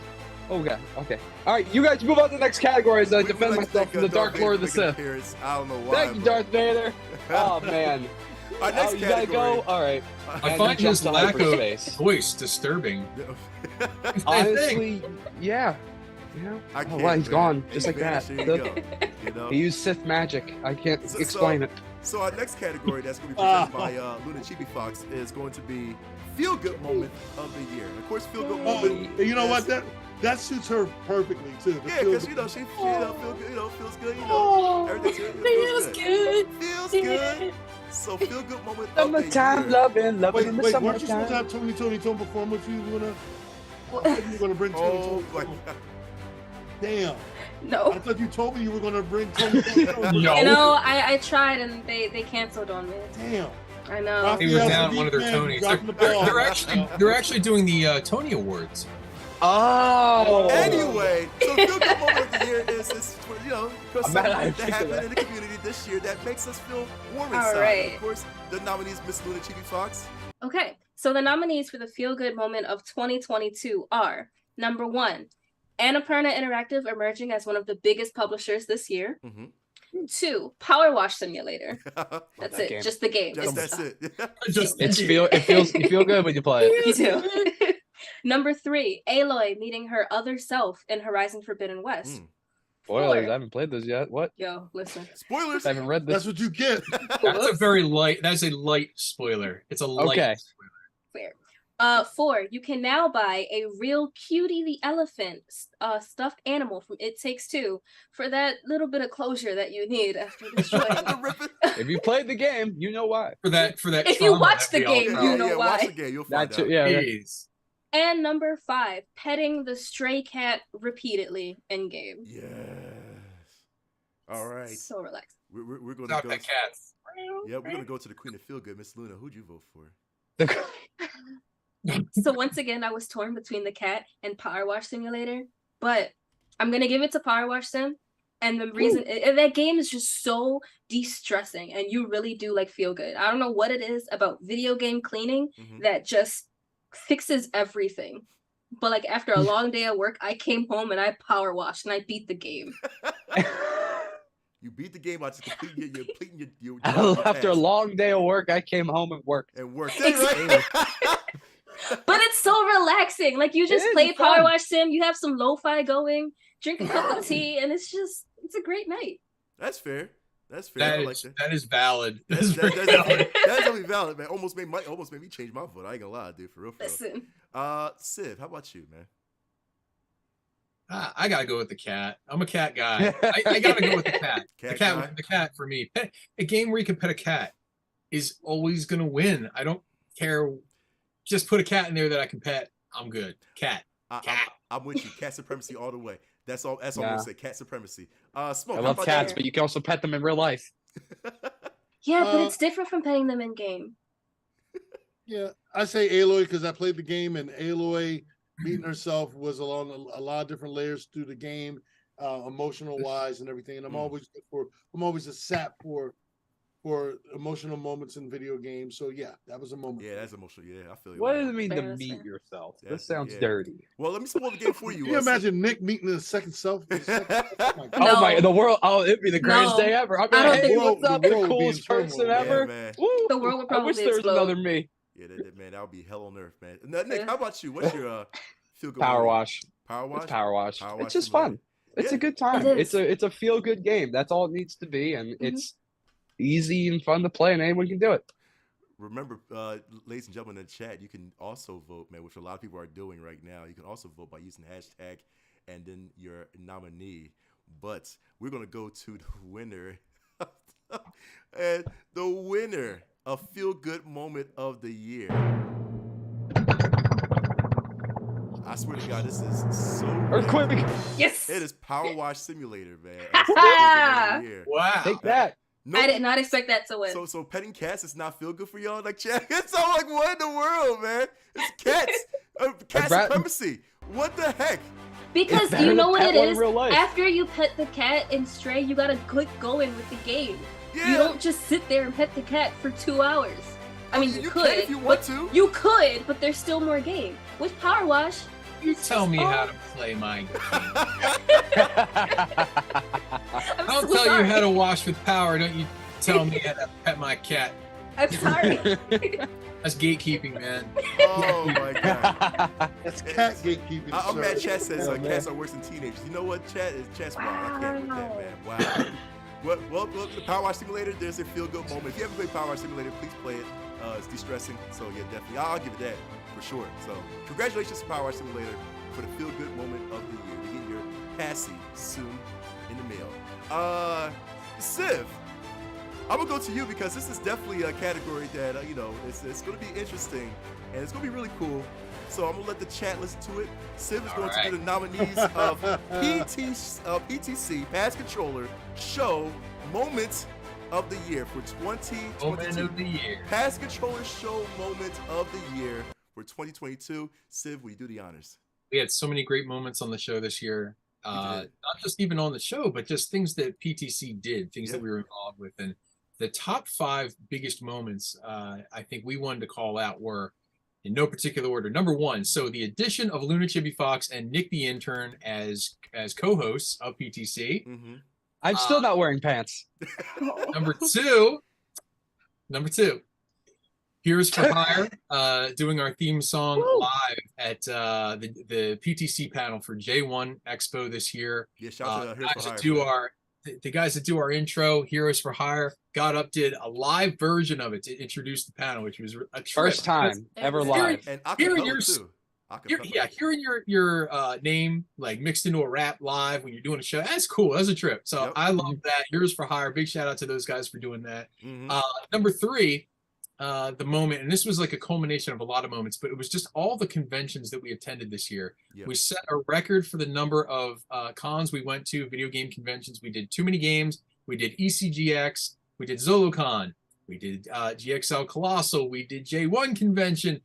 Okay. All right, you guys move on to the next category as I defend myself from the Dark Lord of the Sith. I don't know why. Thank you, Darth Vader. Oh man. Our next you gotta go. All right. I find his lack of voice disturbing. Honestly, yeah. Wow, he's gone just like that. He used Sith magic. I can't explain it. So our next category that's going to be presented by Luna Chibi Fox is going to be Feel Good Moment of the Year. And of course, Feel Good Moment. You know what? That suits her perfectly too. Yeah, because she feels good. Everything feels good. Feels good. So Feel Good Moment of the Year. Summertime loving in the Wait, weren't you supposed to summertime. have Tony perform with you, Luna? I thought you were going to bring Tony. Damn. No. I thought you told me you were going to bring Tony. No. You know, I tried and they canceled on me. Damn. I know. He was down one of their Tonys. They're actually doing the Tony Awards. Oh. Anyway, so Feel Good Moment of the Year is this, because something I that happened in the community this year that makes us feel warm All inside. right. Of course, the nominees, Miss Luna Chibi Fox. Okay, so the nominees for the Feel Good Moment of 2022 are number 1, Annapurna Interactive emerging as one of the biggest publishers this year. 2, Power Wash Simulator. That's it, game. just the game. That's it. You feel good when you play it. You do. Number 3, Aloy meeting her other self in Horizon Forbidden West. Spoilers, I haven't played those yet. What? Yo, listen. Spoilers. I haven't read this. That's what you get. That's a light spoiler. It's a light spoiler. Fair. 4, you can now buy a real Cutie the Elephant stuffed animal from It Takes Two for that little bit of closure that you need after destroying. If you played the game, you know why. For that. If you watch the game, you know why. Watch the game, you'll find out. Jeez. And number 5, petting the stray cat repeatedly in game. Yes. All right. So relaxed. We're going to Stop go. that cat. Yeah, we're going to go to the Queen of Feel Good, Miss Luna. Who'd you vote for? So once again, I was torn between the cat and Power Wash Simulator, but I'm gonna give it to Power Wash Sim. And the reason that game is just so de-stressing, and you really do feel good. I don't know what it is about video game cleaning that just fixes everything. But after a long day of work, I came home and I power washed and I beat the game. You beat the game by just completing your After a long day of work, I came home and worked. Exactly. But it's so relaxing. You just play Power Wash Sim, you have some lo-fi going, drink a cup of tea, and it's a great night. That's fair. That is valid. That's definitely valid, man. Almost made me change my vote. I ain't gonna lie, dude. For real. Listen. Civ, how about you, man? I gotta go with the cat. I'm a cat guy. I gotta go with the cat. The cat for me. A game where you can pet a cat is always gonna win. I don't care. Just put a cat in there that I can pet. I'm good. Cat. I'm with you. Cat supremacy all the way. That's all. That's all I'm gonna say. Cat supremacy. Smoke. I love cats, but you can also pet them in real life. Yeah, but it's different from petting them in game. Yeah, I say Aloy because I played the game, and Aloy meeting herself was along a lot of different layers through the game, emotional wise and everything. And I'm always a sap for emotional moments in video games. So yeah, that was a moment. Yeah, that's emotional. Yeah, I feel you. What does it mean to meet yourself? This sounds dirty. Well, let me spoil the game for you. Can you imagine Nick meeting the second self? Oh my, the world! Oh, it'd be the greatest day ever. I'm like, hey, what's up? The coolest person ever. Man. The world would probably I wish there was another me. Yeah, man, that would be hell on earth, man. Nick, how about you? What's your feel good Power Wash? Power Wash. It's Power Wash. It's just fun. It's a good time. It's a feel good game. That's all it needs to be, and it's easy and fun to play, and anyone can do it. Remember, ladies and gentlemen in the chat, you can also vote, man, which a lot of people are doing right now. You can also vote by using hashtag and then your nominee. But we're gonna go to the winner, and the winner of Feel Good Moment of the Year. I swear to God, this is so earthquake. Yes, it is Power Wash Simulator, man. Wow, take that. No, I did not expect that to win. So petting cats is not feel good for y'all, like chat. It's all like, what in the world, man? It's cats, cat supremacy. What the heck? Because you know what it is. After you pet the cat and Stray, you gotta click going with the game. Yeah. You don't just sit there and pet the cat for 2 hours. I mean, you could if you want to. You could, but there's still more game. With Power Wash, you tell me how to play my game. I'll tell you how to wash with power. Don't you tell me how to pet my cat. I'm sorry. That's gatekeeping, man. Oh my God. That's cat gatekeeping. I'm mad. Chat says cats are worse than teenagers. You know what? Chat's wild. I can't with that, man. Wow. Well, the Power Wash Simulator, there's a feel-good moment. If you haven't played Power Wash Simulator, please play it. It's de-stressing, so yeah, definitely. I'll give it that for sure. So congratulations to Power Wash Simulator for the feel-good moment of the year. You get your Passy soon in the mail. Civ, I'm gonna go to you because this is definitely a category that it's gonna be interesting and it's gonna be really cool. So I'm gonna let the chat listen to it. Civ is going to do the nominees of PTC Pass Controller Show Moment of the Year for 2022. Moment of the Year. Pass Controller Show Moment of the Year for 2022. Civ, will you do the honors? We had so many great moments on the show this year. Not just even on the show, but just things that PTC did, things that we were involved with. And the top 5 biggest moments I think we wanted to call out were, in no particular order. Number 1, so the addition of Luna Chibi Fox and Nick the Intern as co-hosts of PTC. Mm-hmm. I'm still not wearing pants. Number two, Heroes for Hire, doing our theme song live at the PTC panel for J1 Expo this year. Yeah, shout out to Heroes for Hire. The guys that do our intro, Heroes for Hire, did a live version of it to introduce the panel, which was a trip. First time ever live. And hearing your name like mixed into a rap live when you're doing a show, that's cool. That's a trip. So I love that. Heroes for Hire, big shout out to those guys for doing that. Mm-hmm. Number 3, the moment, and this was like a culmination of a lot of moments, but it was just all the conventions that we attended this year. We set a record for the number of cons we went to, video game conventions. We did Too Many Games, we did ECGX, we did ZoloCon, we did GXL Colossal, we did J1 convention,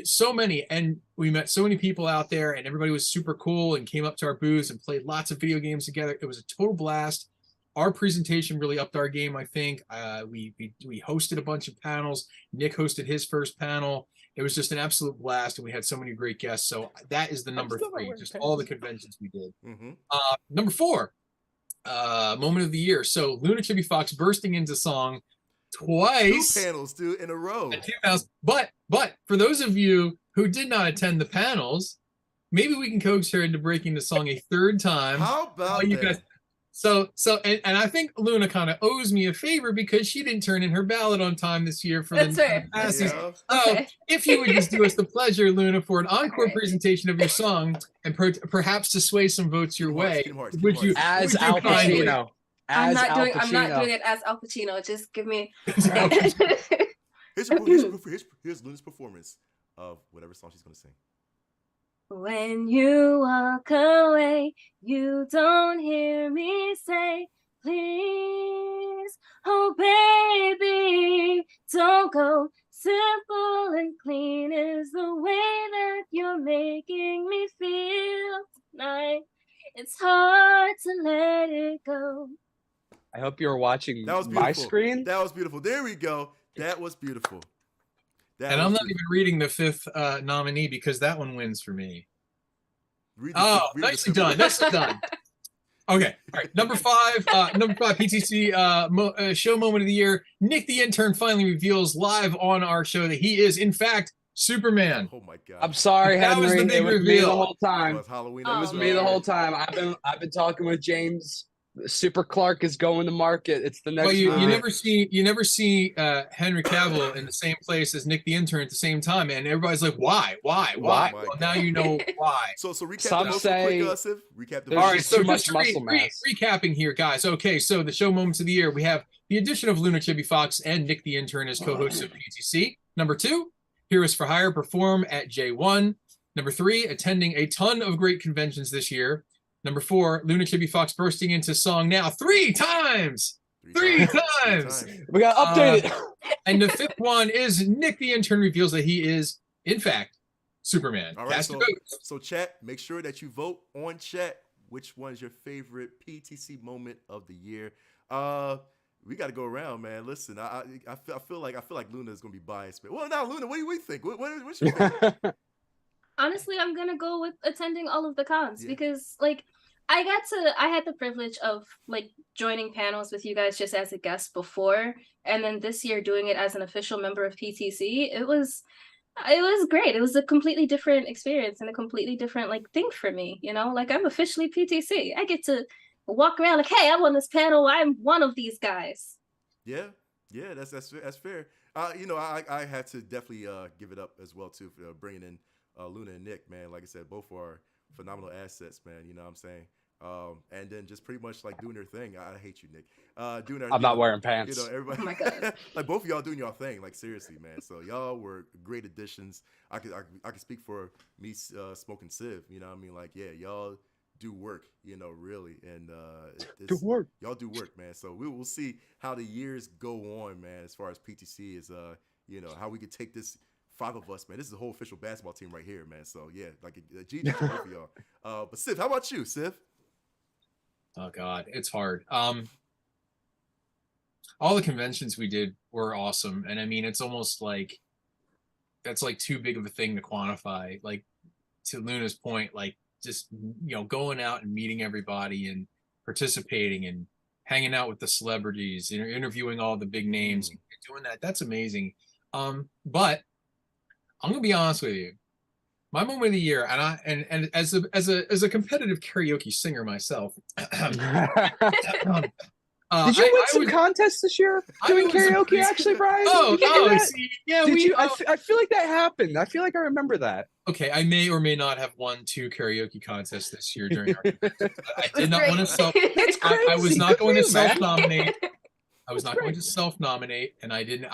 so many, and we met so many people out there, and everybody was super cool and came up to our booths and played lots of video games together. It was a total blast. Our presentation really upped our game, I think. We hosted a bunch of panels. Nick hosted his first panel. It was just an absolute blast, and we had so many great guests. So that is the number 3, just all the conventions we did. Number 4, moment of the year. So Luna Chibi Fox bursting into song twice. 2 panels, dude, in a row. But for those of you who did not attend the panels, maybe we can coax her into breaking the song a 3rd time. How about that? And I think Luna kind of owes me a favor because she didn't turn in her ballot on time this year for the Passies. Yeah. So if you would just do us the pleasure, Luna, for an encore presentation of your song and perhaps to sway some votes your way, would you as Al Pacino? I'm not doing it as Al Pacino. Just give me. Here's Luna's performance of whatever song she's gonna sing. When you walk away, you don't hear me say, please, oh baby, don't go. Simple and clean is the way that you're making me feel tonight. It's hard to let it go. I hope you're watching my screen. That was beautiful. There we go. That was beautiful. And I'm not even reading the fifth nominee because that one wins for me. Nicely done. Nicely done. Okay. All right. Number five, PTC show moment of the year. Nick the intern finally reveals live on our show that he is, in fact, Superman. Oh my God. I'm sorry, Henry. That was the big reveal. Me the whole time. It was Halloween. It was me the whole time. I've been talking with James. Super Clark is going to market. It's the next. Well, you never see Henry Cavill in the same place as Nick the intern at the same time, and everybody's like, why? Well, now you know why. So recap the most quick, Siv. Recap the. All right, so just recapping here, guys. Okay, so the show moments of the year, we have the addition of Luna Chibi Fox and Nick the intern as co-hosts of PTC. Number 2, Heroes for Hire perform at J1. Number 3, attending a ton of great conventions this year. Number 4, Luna Chibi Fox bursting into song now 3 times. 3 times. We got updated. And the 5th one is Nick the intern reveals that he is, in fact, Superman. All right, so chat, make sure that you vote on chat. Which one is your favorite PTC moment of the year? We got to go around, man. Listen, I feel like Luna is gonna be biased, but well, now Luna, what do we think? What's your favorite? Honestly, I'm gonna go with attending all of the cons because, like, I had the privilege of like joining panels with you guys just as a guest before, and then this year doing it as an official member of PTC. It was great. It was a completely different experience and a completely different like thing for me. You know, like I'm officially PTC. I get to walk around like, hey, I'm on this panel. I'm one of these guys. Yeah, that's fair. I had to definitely give it up as well too for bringing in Luna and Nick, man. Like I said, both are phenomenal assets, man. You know what I'm saying? And then just pretty much like doing their thing. I hate you, Nick. I'm not wearing pants. You know, everybody. Oh my God. Like both of y'all doing y'all thing. Like seriously, man. So y'all were great additions. I could speak for me, smoking Civ. You know what I mean? Like y'all do work. You know, really, and do work. Y'all do work, man. So we will see how the years go on, man. As far as PTC is, how we could take this. 5 of us, man. This is a whole official basketball team right here, man. So yeah, like a GG for both of y'all. But Civ, how about you, Civ? Oh God, it's hard. All the conventions we did were awesome, and I mean, it's almost like that's like too big of a thing to quantify. Like to Luna's point, like just going out and meeting everybody and participating and hanging out with the celebrities, interviewing all the big names, doing that's amazing. But I'm gonna be honest with you. My moment of the year, and as a competitive karaoke singer myself, did you win some contests this year doing karaoke? Actually, Brian. See, yeah. I feel like that happened. I feel like I remember that. Okay, I may or may not have won 2 karaoke contests this year during our convention. I did not want to self. I was not going to self-nominate. I was not going to self-nominate, and I didn't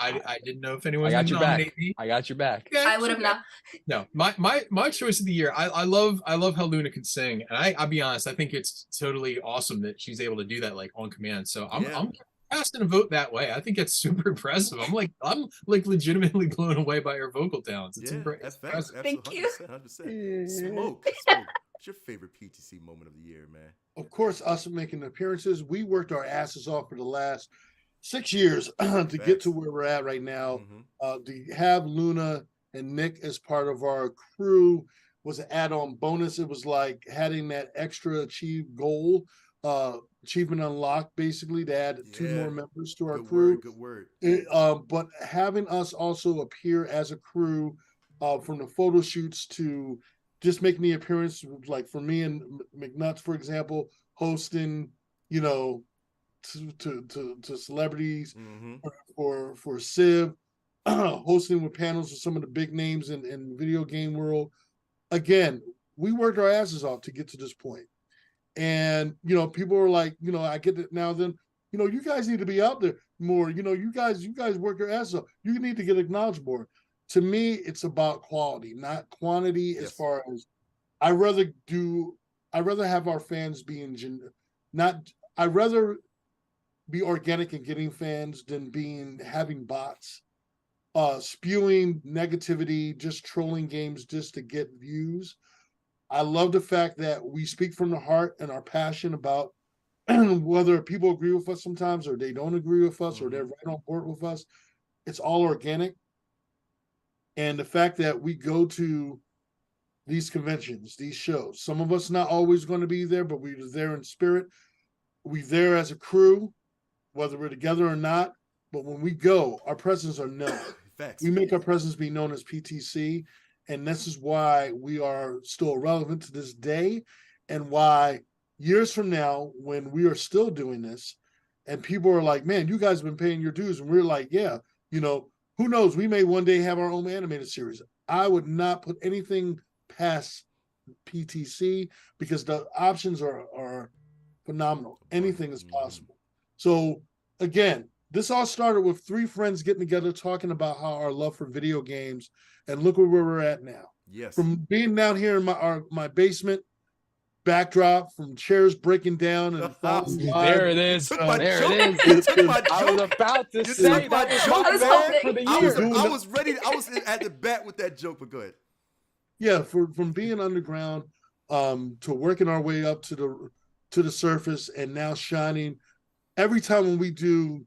know if anyone was going to nominate me. I got your back. Yeah, I would have not. No, my choice of the year. I love how Luna can sing, and I'll be honest. I think it's totally awesome that she's able to do that like on command. So I'm casting a vote that way. I think it's super impressive. I'm like legitimately blown away by her vocal talents. It's impressive. Thank you. 100%. Smoke. What's your favorite PTC moment of the year, man? Of course, us making appearances. We worked our asses off for the last 6 years to get to where we're at right now. To have Luna and Nick as part of our crew was an add-on bonus. It was like having that extra achieved goal, achievement unlocked, basically, to add 2 more members to our crew. Good word. But having us also appear as a crew from the photo shoots to just making the appearance, like for me and McNuts, for example, hosting you know, to celebrities, for Civ, hosting with panels with some of the big names in the video game world. Again, we worked our asses off to get to this point. And, you know, people are like, you know, I get it now, then, you know, you guys need to be out there more. You know, you guys work your asses off. You need to get acknowledged more. To me, it's about quality, not quantity. As far as I'd rather have our fans be I'd rather be organic in getting fans than having bots spewing negativity, just trolling games just to get views. I love the fact that we speak from the heart and our passion about whether people agree with us sometimes or they don't agree with us or they're right on board with us. It's all organic. And the fact that we go to these conventions, these shows, some of us not always going to be there, but we're there in spirit. We're there as a crew, whether we're together or not. But when we go, our presence are known. Facts. We make our presence be known as PTC. And this is why we are still relevant to this day, and why years from now, when we are still doing this, and people are like, man, you guys have been paying your dues. And we're like, yeah, you know, who knows? We may one day have our own animated series. I would not put anything past PTC because the options are phenomenal. Anything is possible. So again, this all started with 3 friends getting together, talking about how our love for video games, and look where we're at now. Yes. From being down here in my basement backdrop, from chairs breaking down and falling. There it is. There it is. I was about to say that for the year. I was ready. I was at the bat with that joke, but go ahead. Yeah, from being underground to working our way up to the surface and now shining. Every time when we do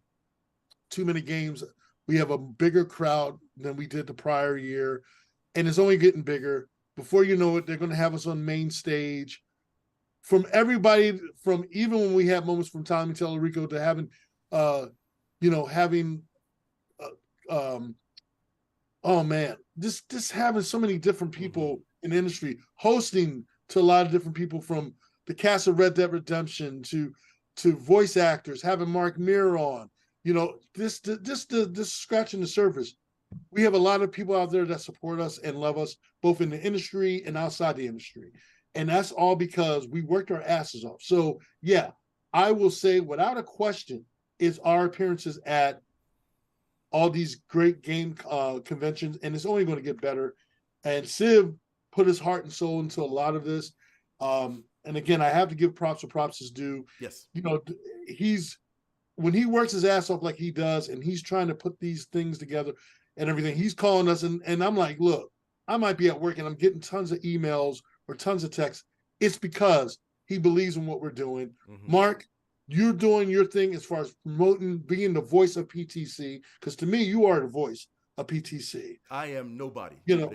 too many games, we have a bigger crowd than we did the prior year, and it's only getting bigger. Before you know it, they're going to have us on main stage. From everybody, from even when we have moments from Tommy Tellerico to having, oh man, just having so many different people in the industry, hosting to a lot of different people, from the cast of Red Dead Redemption to voice actors, having Mark Mir on. You know, this scratching the surface. We have a lot of people out there that support us and love us, both in the industry and outside the industry. And that's all because we worked our asses off. So, yeah, I will say without a question is our appearances at all these great game conventions, and it's only going to get better. And Civ put his heart and soul into a lot of this. And again, I have to give props where props is due. Yes. You know, when he works his ass off like he does, and he's trying to put these things together and everything, he's calling us, and I'm like, look, I might be at work and I'm getting tons of emails or tons of texts. It's because he believes in what we're doing. Mark, you're doing your thing as far as promoting, being the voice of PTC, because to me, you are the voice of PTC. I am nobody. You know,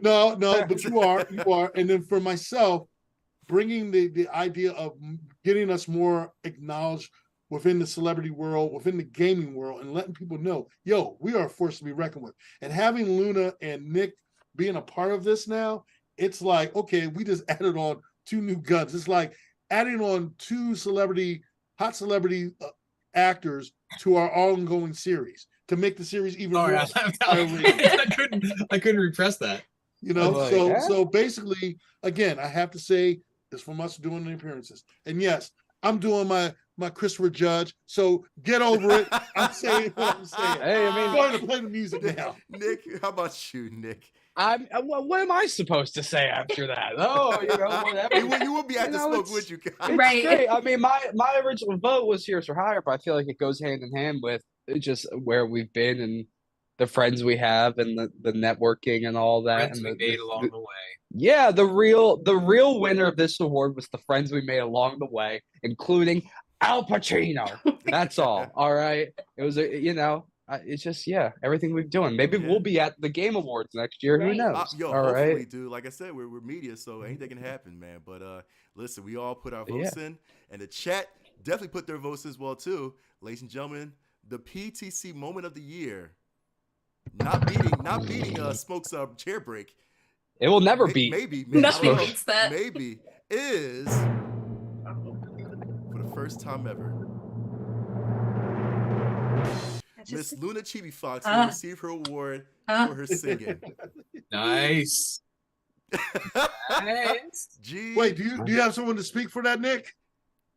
no, but you are. And then for myself, bringing the idea of getting us more acknowledged within the celebrity world, within the gaming world, and letting people know, yo, we are a force to be reckoned with. And having Luna and Nick being a part of this now, it's like, okay, we just added on 2 new guns. It's like adding on 2 hot celebrity actors to our ongoing series to make the series even more. I couldn't repress that. You know, so basically, again, I have to say it's from us doing the appearances. And yes, I'm doing my Christopher Judge, so get over it. I'm saying what I'm saying. Hey, I mean, I'm going to play the music now. Nick, how about you, Nick? What am I supposed to say after that? Oh, you know, whatever. You would be at the smoke, would you guys? Right. Great. I mean, my original vote was Here's for Hire, but I feel like it goes hand in hand with just where we've been and the friends we have and the networking and all that. Friends and we made along the way. Yeah, the real winner of this award was the friends we made along the way, including Al Pacino. That's all. All right. It was it's just, everything we've done. Maybe we'll be at the Game Awards next year. Who knows? Hopefully, dude. Like I said, we're media, so anything can happen, man. But listen, we all put our votes in, and the chat definitely put their votes as well too. Ladies and gentlemen, the PTC moment of the year, not beating Smoke's chair break. It will never beat. Maybe nothing beats that. Maybe is for the first time ever, Miss Luna Chibi Fox will receive her award for her singing. Nice. Nice. Wait, do you have someone to speak for that, Nick?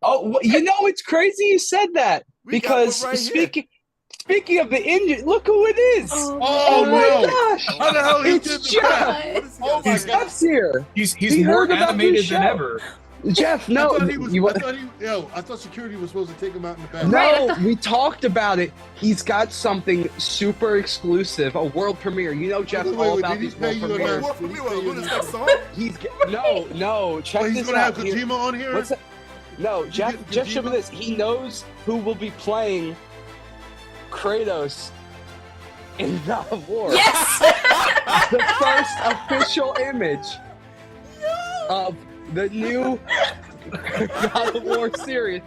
Oh, you know, it's crazy you said that because right speaking of the injury, look who it is. Oh my no! gosh! How the hell he It's did the Jeff. back? Oh my Jeff's here. He's He more heard about animated this than show. ever. Jeff, no, I thought security was supposed to take him out in the back. no, we talked about it. He's got something super exclusive, a world premiere. You know, Jeff, all about these world premieres. World premiere of Luna's next song? No. Check He's this gonna out. have Kojima on here. What's that? No, Jeff. Just show me this. He knows who will be playing Kratos in God of War. Yes. The first official image of the new God of War series.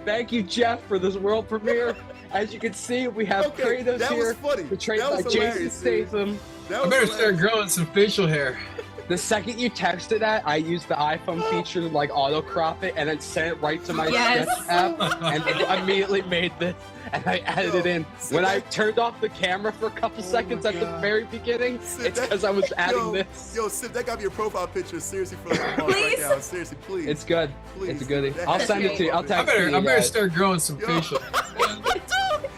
Thank you, Jeff, for this world premiere. As you can see, we have Kratos here, portrayed by Jason Statham. I better start growing some facial hair. The second you texted that, I used the iPhone feature to like auto crop it and then sent it right to my sketch app, and it immediately made this. And I added it in. When I turned off the camera for a couple seconds at the very beginning, it's because I was adding this. Yo, Sip, that got me a profile picture. Seriously, for right now. Seriously, please. It's good. Please, it's a goodie. dude. I'll send it to you. I'll text it to you. I better guys. start growing some facial.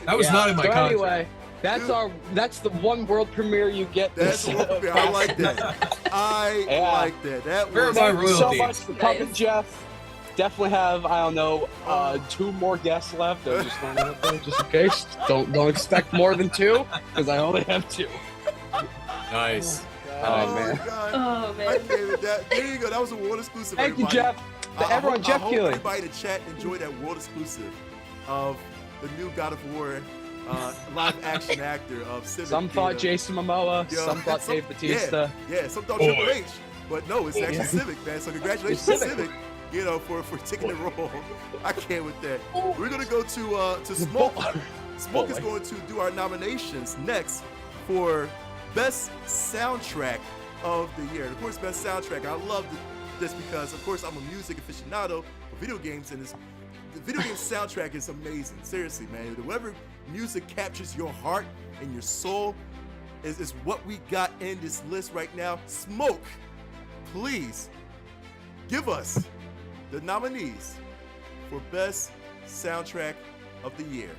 That was not in my contract. Anyway, that's the one world premiere you get. That's the world premiere. I like that. Like that. That was Thank you so much for coming, Jeff. Definitely have, I don't know, 2 more guests left. I'm just throwing it out there just in case. Don't expect more than 2 because I only have 2. Nice. Oh man. Oh man. I gave it that. There you go. That was a world exclusive. Thank you, everybody. Jeff. Everyone, Jeff I hope Keighley. everybody in the chat enjoyed that world exclusive of the new God of War live action actor of Civic. Some thought Jason Momoa, some thought Dave Bautista. Yeah, some thought Triple H, but no, it's actually Civic, man. So congratulations to Civic, for taking the role. I can't with that. We're gonna go to Smoke. Smoke is going to do our nominations next for Best Soundtrack of the Year. And of course, Best Soundtrack. I love this because, of course, I'm a music aficionado for video games, and the video game soundtrack is amazing. Seriously, man. Whatever music captures your heart and your soul is what we got in this list right now. Smoke, please give us the nominees for Best Soundtrack of the Year.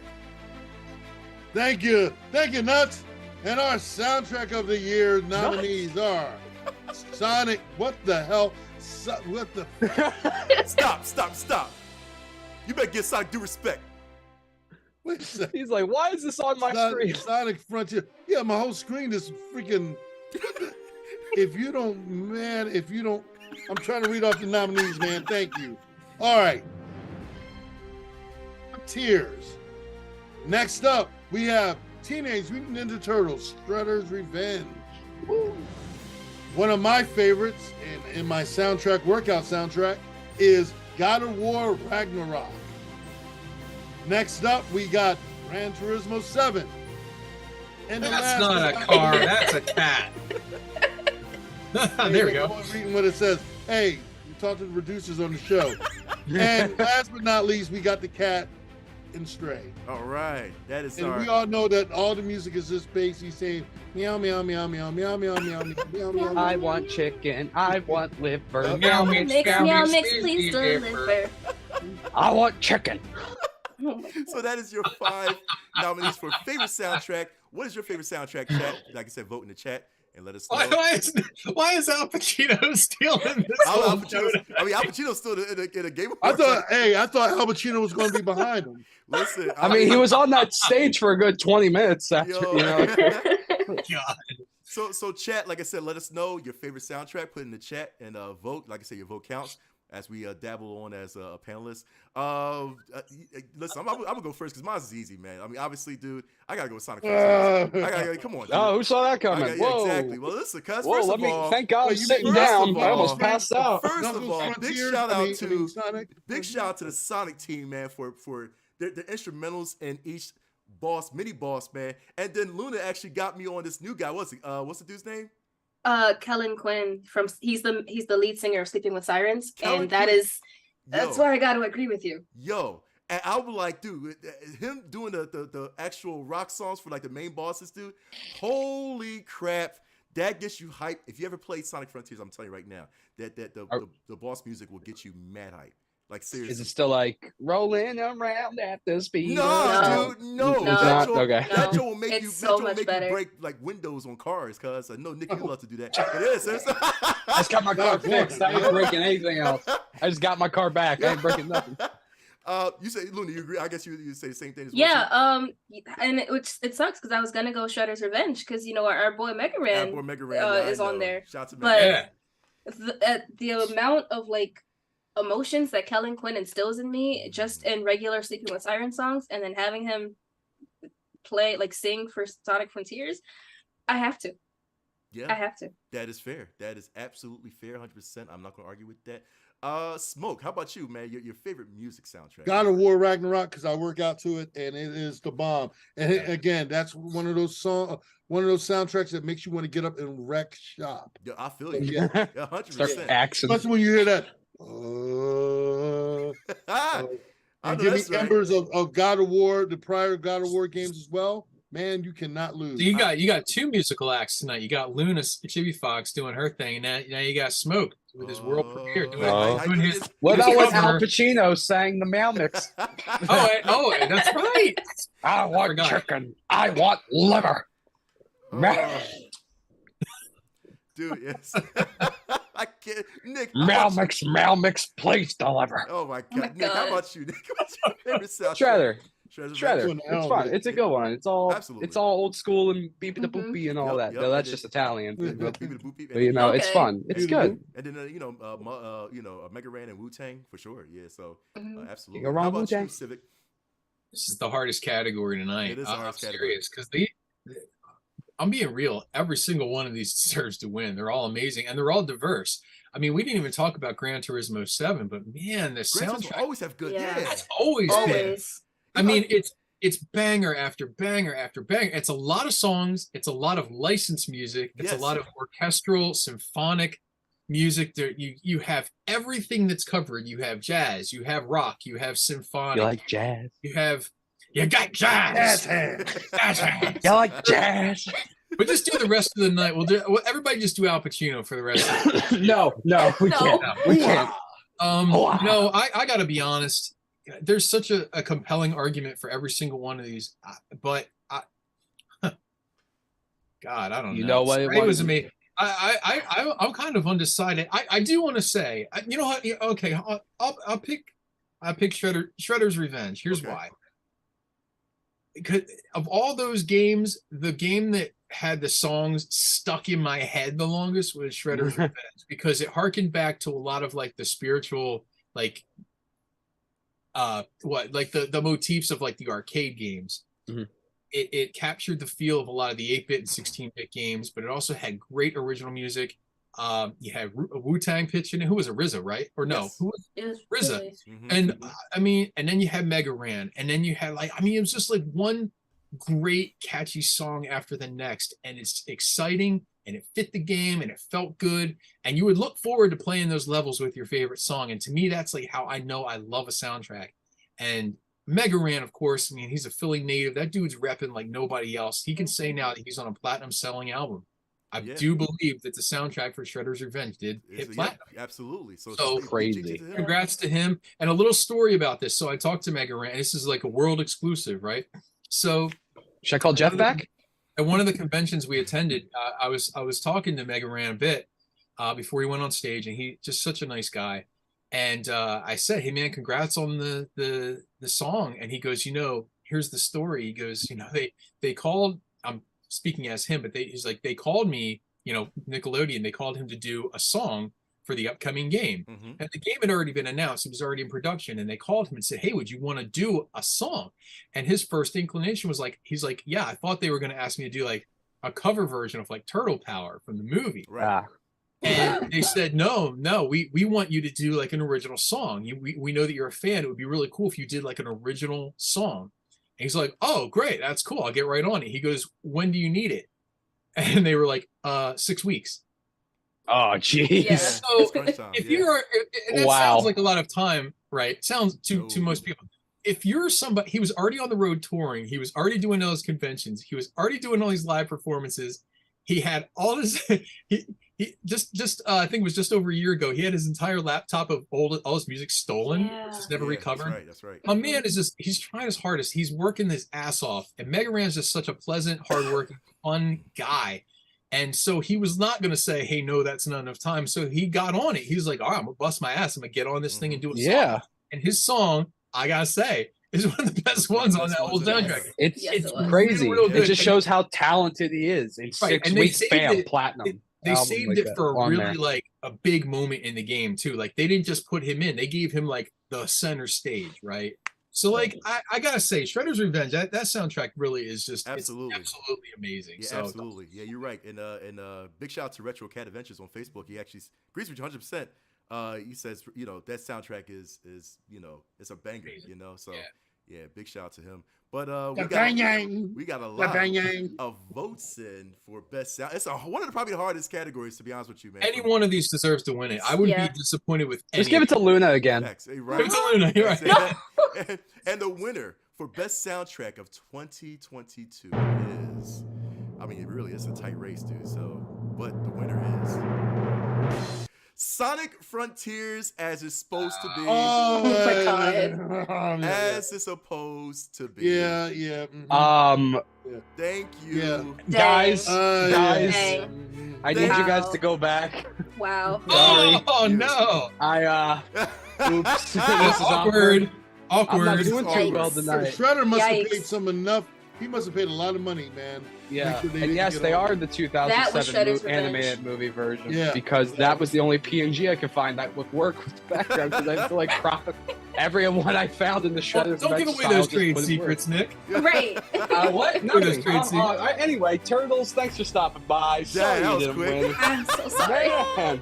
Thank you, Nuts. And our soundtrack of the year nominees are Sonic. What the hell? What the? Stop! You better give Sonic due respect. Wait a second. He's like, why is this on my screen? Sonic Frontier. Yeah, my whole screen is freaking. If you don't, I'm trying to read off the nominees, man. Thank you. All right. Tears. Next up, we have Teenage Mutant Ninja Turtles, Shredder's Revenge. Woo. One of my favorites in my workout soundtrack, is God of War Ragnarok. Next up, we got Gran Turismo 7. And that's not a car, that's a cat. There we go. I'm reading what it says. Hey, we talked to the producers on the show. And last but not least, we got the cat in Stray. All right, that is. And we all know that all the music is just basically saying meow meow meow meow meow meow meow meow meow. I want chicken. I want liver. Meow mix, please deliver. I want chicken. So that is your 5 nominees for favorite soundtrack. What is your favorite soundtrack, chat? Like I said, vote in the chat and let us know. Why is Al Pacino still in this? Al Pacino's still in a Game of War. I thought Al Pacino was going to be behind him. Listen, I mean, he was on that stage for a good 20 minutes after, God. So chat, like I said, let us know your favorite soundtrack. Put it in the chat and vote. Like I said, your vote counts as we dabble on as a panelist. Listen, I'm gonna go first because mine is easy, man. I mean, obviously, dude, I gotta go with Sonic. Come on. Dude. Oh, who saw that coming? Whoa. Exactly. Well, listen, cuz first of all, thank God I'm sitting down. I almost passed out. First of all, big shout out to the Sonic team, man, for their instrumentals in each mini boss, man. And then Luna actually got me on this new guy. What's the dude's name? Kellen Quinn he's the lead singer of Sleeping with Sirens, Kellen and Quinn. that's where I got to agree with you. Yo, And I was like, dude, him doing the actual rock songs for like the main bosses, dude. Holy crap. That gets you hype. If you ever played Sonic Frontiers, I'm telling you right now, that the boss music will get you mad hype. Like, seriously. Is it still like rolling around at the speed? No, dude, no. It's not? Okay. That joke will make It's you, so much you better. break like windows on cars, cuz I know Nick, you love to do that. It is. I just got my car fixed. I ain't breaking anything else. I just got my car back. I ain't breaking nothing. You say, Luna, you agree? I guess you say the same thing as well. Yeah, and it sucks because I was gonna go Shredder's Revenge because our boy Mega Ran, is on there. Shout to but the amount of like emotions that Kellen Quinn instills in me just in regular Sleeping with Siren songs, and then having him sing for Sonic Frontiers, I have to. Yeah, I have to. That is fair. That is absolutely fair. 100%. I'm not gonna argue with that. Smoke, how about you, man? Your favorite music soundtrack? God of War Ragnarok, because I work out to it, and it is the bomb. And again, that's one of those soundtracks that makes you want to get up and wreck shop. Yeah, I feel you. Yeah, 100%. Especially when you hear that. And give me embers of God of War, the prior God of War games as well. Man, you cannot lose. So you got two musical acts tonight. You got Luna Chibi Fox doing her thing, and now you got Smoke with his world premiere doing his. What about when Al Pacino sang the Meow Mix? That's right. I want chicken. I want liver. Dude, yes. I can't. Nick. Meow Mix, please deliver. Oh my God. Nick, how about you? Nick, what's your favorite soundtrack? Shredder. It's fun. It's a good one. It's all old school and beepy the boopy and all that. No, that's just Italian. But it's fun. It's good. And then Mega Ran and Wu-Tang for sure. Yeah, so absolutely. How about you, Civic? This is the hardest category tonight. It is I'm serious because I'm being real. Every single one of these deserves to win. They're all amazing and they're all diverse. I mean, we didn't even talk about Gran Turismo 7, but man, the soundtrack always have good. Yeah. That's always been. I mean, it's banger after banger after banger. It's a lot of songs. It's a lot of licensed music. It's a lot of orchestral, symphonic music. There, you have everything that's covered. You have jazz. You have rock. You have symphonic. You like jazz? You got jazz. Jazz. You like jazz? But just do the rest of the night. Everybody just do Al Pacino for the rest of the night. We can't. We can't. No, I got to be honest. There's such a compelling argument for every single one of these, but God, I don't know. You know what? It was amazing. I'm kind of undecided. I do want to say, you know what? Okay, I'll pick Shredder's Revenge. Here's why. Because of all those games, the game that had the songs stuck in my head the longest was Shredder's Revenge, because it harkened back to a lot of like the spiritual, like the motifs of like the arcade games. Mm-hmm. It captured the feel of a lot of the 8-bit and 16-bit games, but it also had great original music. You had Wu-Tang pitching it. Who was it? RZA, right? Or no? Yes. Who was RZA? Mm-hmm. And I mean, and then you had Mega Ran, and then you had it was just like one great catchy song after the next, and it's exciting, and it fit the game, and it felt good, and you would look forward to playing those levels with your favorite song. And to me, that's like how I know I love a soundtrack. And Mega Ran, of course, I mean, he's a Philly native. That dude's repping like nobody else. He can say now that he's on a platinum selling album. I do believe that the soundtrack for Shredder's Revenge did hit platinum. Absolutely. So crazy. Congrats to him. And a little story about this. So I talked to Mega Ran. This is like a world exclusive, right? So should I call Jeff back? At one of the conventions we attended, I was talking to Mega Ran a bit before he went on stage, and he just such a nice guy. And I said, "Hey man, congrats on the song." And he goes, here's the story. He goes, they called. I'm speaking as him, but he's like, they called me, Nickelodeon. They called him to do a song for the upcoming game, and the game had already been announced. It was already in production, and they called him and said, "Hey, would you want to do a song?" And his first inclination was like, he's like, "Yeah, I thought they were going to ask me to do like a cover version of like Turtle Power from the movie." Right. And they said, no, we want you to do like an original song. We know that you're a fan. It would be really cool if you did like an original song. And he's like, "Oh, great. That's cool. I'll get right on it." He goes, "When do you need it?" And they were like, 6 weeks. Oh, jeez. Yeah. So if you're, and that sounds like a lot of time, right? Sounds to most people. if you're somebody, he was already on the road touring. He was already doing those conventions. He was already doing all these live performances. He had all this. He just I think it was just over a year ago. He had his entire laptop of all his music stolen, just never recovered. That's right. My man is he's trying his hardest. He's working his ass off. And Mega Ran's just such a pleasant, hardworking, fun guy. And so he was not going to say, hey, no, that's not enough time. So he got on it. He was like, all right, I'm going to bust my ass. I'm going to get on this thing and do a song. And his song, I got to say, is one of the best ones on that whole soundtrack. It's crazy. It just shows how talented he is. In 6 weeks, bam, platinum. They saved it for a really like a big moment in the game too. Like they didn't just put him in; they gave him like the center stage, right? So like I gotta say, Shredder's Revenge, that soundtrack really is just absolutely amazing. Yeah, so, absolutely. Yeah, you're right. And big shout out to Retro Cat Adventures on Facebook. He actually agrees with you 100%. He says, that soundtrack is it's a banger. So yeah, big shout out to him. But we got a lot of votes in for best sound. It's one of probably the hardest categories, to be honest with you, man. Any one of these deserves to win it. I wouldn't be disappointed with any. Just give it to Luna again. Right. Give it to Luna. You're right. No. And the winner for best soundtrack of 2022 is, I mean, it really is a tight race, dude. So, but the winner is Sonic Frontiers, as it's supposed to be. Oh my God. As it's supposed to be. Yeah. Thank you. Guys, Dang. I need you guys to go back. Wow. Oh no. Oops. This is awkward. I'm not doing too well tonight. Shredder must have paid enough. He must have paid a lot of money, man. Yeah, and yes, they are the 2007 animated movie version. Yeah, because that was the only PNG I could find that would work with the background. Because I feel like crop everyone I found in the Shredder's. Don't give away those trade secrets, Nick. Right. What? Nothing. Anyway, Turtles, thanks for stopping by. Sorry you didn't win. I'm so sorry. Man.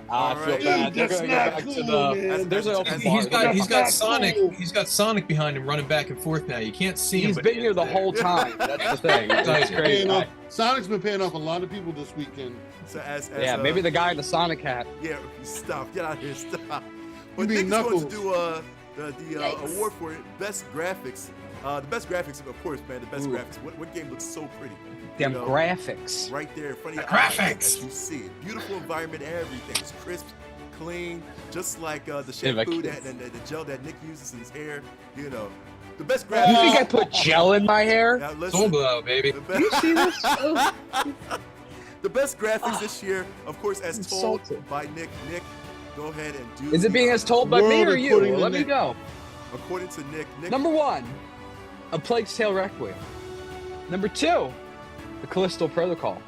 I feel bad. They're gonna go back to the. There's an open bar. He's got Sonic. He's got Sonic behind him, running back and forth now. You can't see him. He's been here the whole time. That's the thing. It's crazy. Sonic's been paying off a lot of people this weekend. So maybe the guy in the Sonic hat. Yeah, stop. Get out of here. Stop. But Nick's going to do the award for best graphics. The best graphics, of course, man. The best graphics. What game looks so pretty? Them graphics. Right there in front of your graphics. Eyes, as you see it. Beautiful environment, everything. It's crisp, clean, just like the shampoo and the gel that Nick uses in his hair. The best graphics. You think I put gel in my hair? Soul Glow, baby. Do you see this? The best graphics this year, of course, as told by Nick. Nick, go ahead and do. Is it being as told by me or you? Let me go. According to Nick. Number 1, A Plague's Tale Requiem. Number 2, The Callisto Protocol.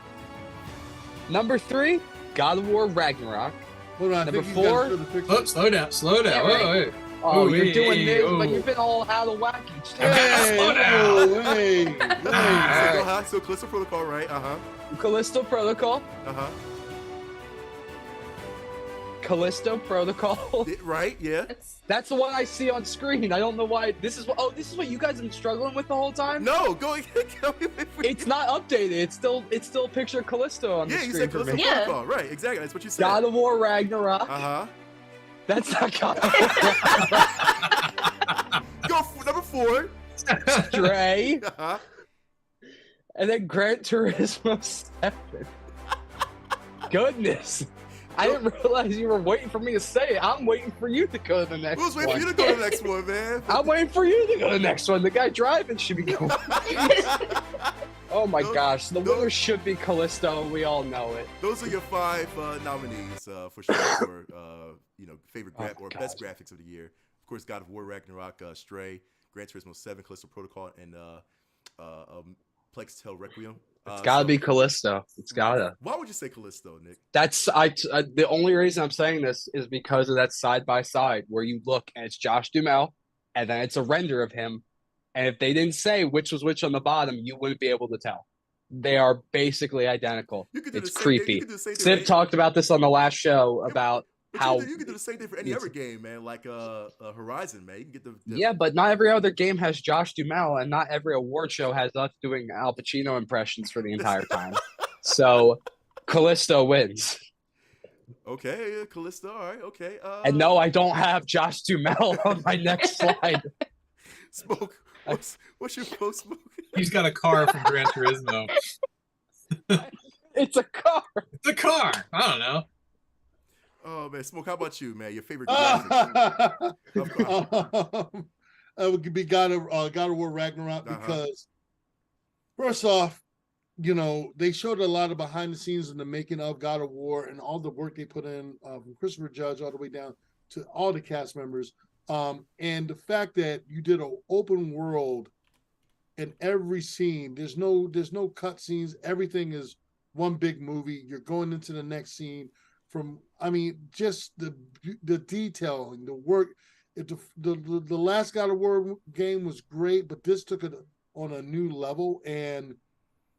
Number 3, God of War Ragnarok. Hold on, Number 4. Slow down. Yeah, Wait. Oh, you're doing this, but you've been all out of whack each time. Slow down. So Callisto Protocol, right? Callisto Protocol. Callisto Protocol. Right, yeah. That's the one I see on screen. I don't know why. This is what you guys have been struggling with the whole time? No, go. It's not updated. It's still a picture of Callisto on the screen. Yeah, you said Callisto Protocol. Right, exactly. That's what you said. God of War Ragnarok. That's not God of War. Go for number 4. Stray. And then Gran Turismo 7. Goodness. I didn't realize you were waiting for me to say it. I'm waiting for you to go to the next one. Who's waiting for you to go to the next one, man? I'm waiting for you to go to the next one. The guy driving should be going. Oh my gosh. The winner should be Callisto. We all know it. Those are your 5 nominees for sure for favorite best graphics of the year. Of course, God of War Ragnarok, Stray, Gran Turismo 7, Callisto Protocol, and Plague's Tale Requiem. It's gotta be Callisto. It's gotta. Why would you say Callisto, Nick? That's the only reason I'm saying this is because of that side by side where you look and it's Josh Duhamel, and then it's a render of him, and if they didn't say which was which on the bottom, you wouldn't be able to tell. They are basically identical. It's creepy. Civ talked about this on the last show about how you can do the same thing for any other game, man. Like Horizon, man. You can get the yeah, but not every other game has Josh Duhamel, and not every award show has us doing Al Pacino impressions for the entire time. So, Callisto wins. Okay, Callisto. All right, okay. And no, I don't have Josh Duhamel on my next slide. Smoke. What's your vote, Smoke? He's got a car from Gran Turismo. It's a car. It's a car. I don't know. Oh man, Smoke. How about you, man? Your favorite graphics? Of course. It would be God of War Ragnarok because first off, you know, they showed a lot of behind the scenes in the making of God of War and all the work they put in from Christopher Judge all the way down to all the cast members. And the fact that you did an open world in every scene, there's no cut scenes. Everything is one big movie. You're going into the next scene just the detailing, the work. The last God of War game was great, but this took it on a new level, and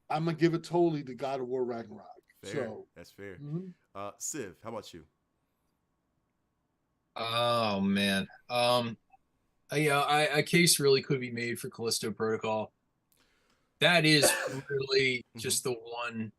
I'm gonna give it totally to God of War Ragnarok. Fair. So That's fair. Civ, how about you? Oh man. A case really could be made for Callisto Protocol. That is really just the one.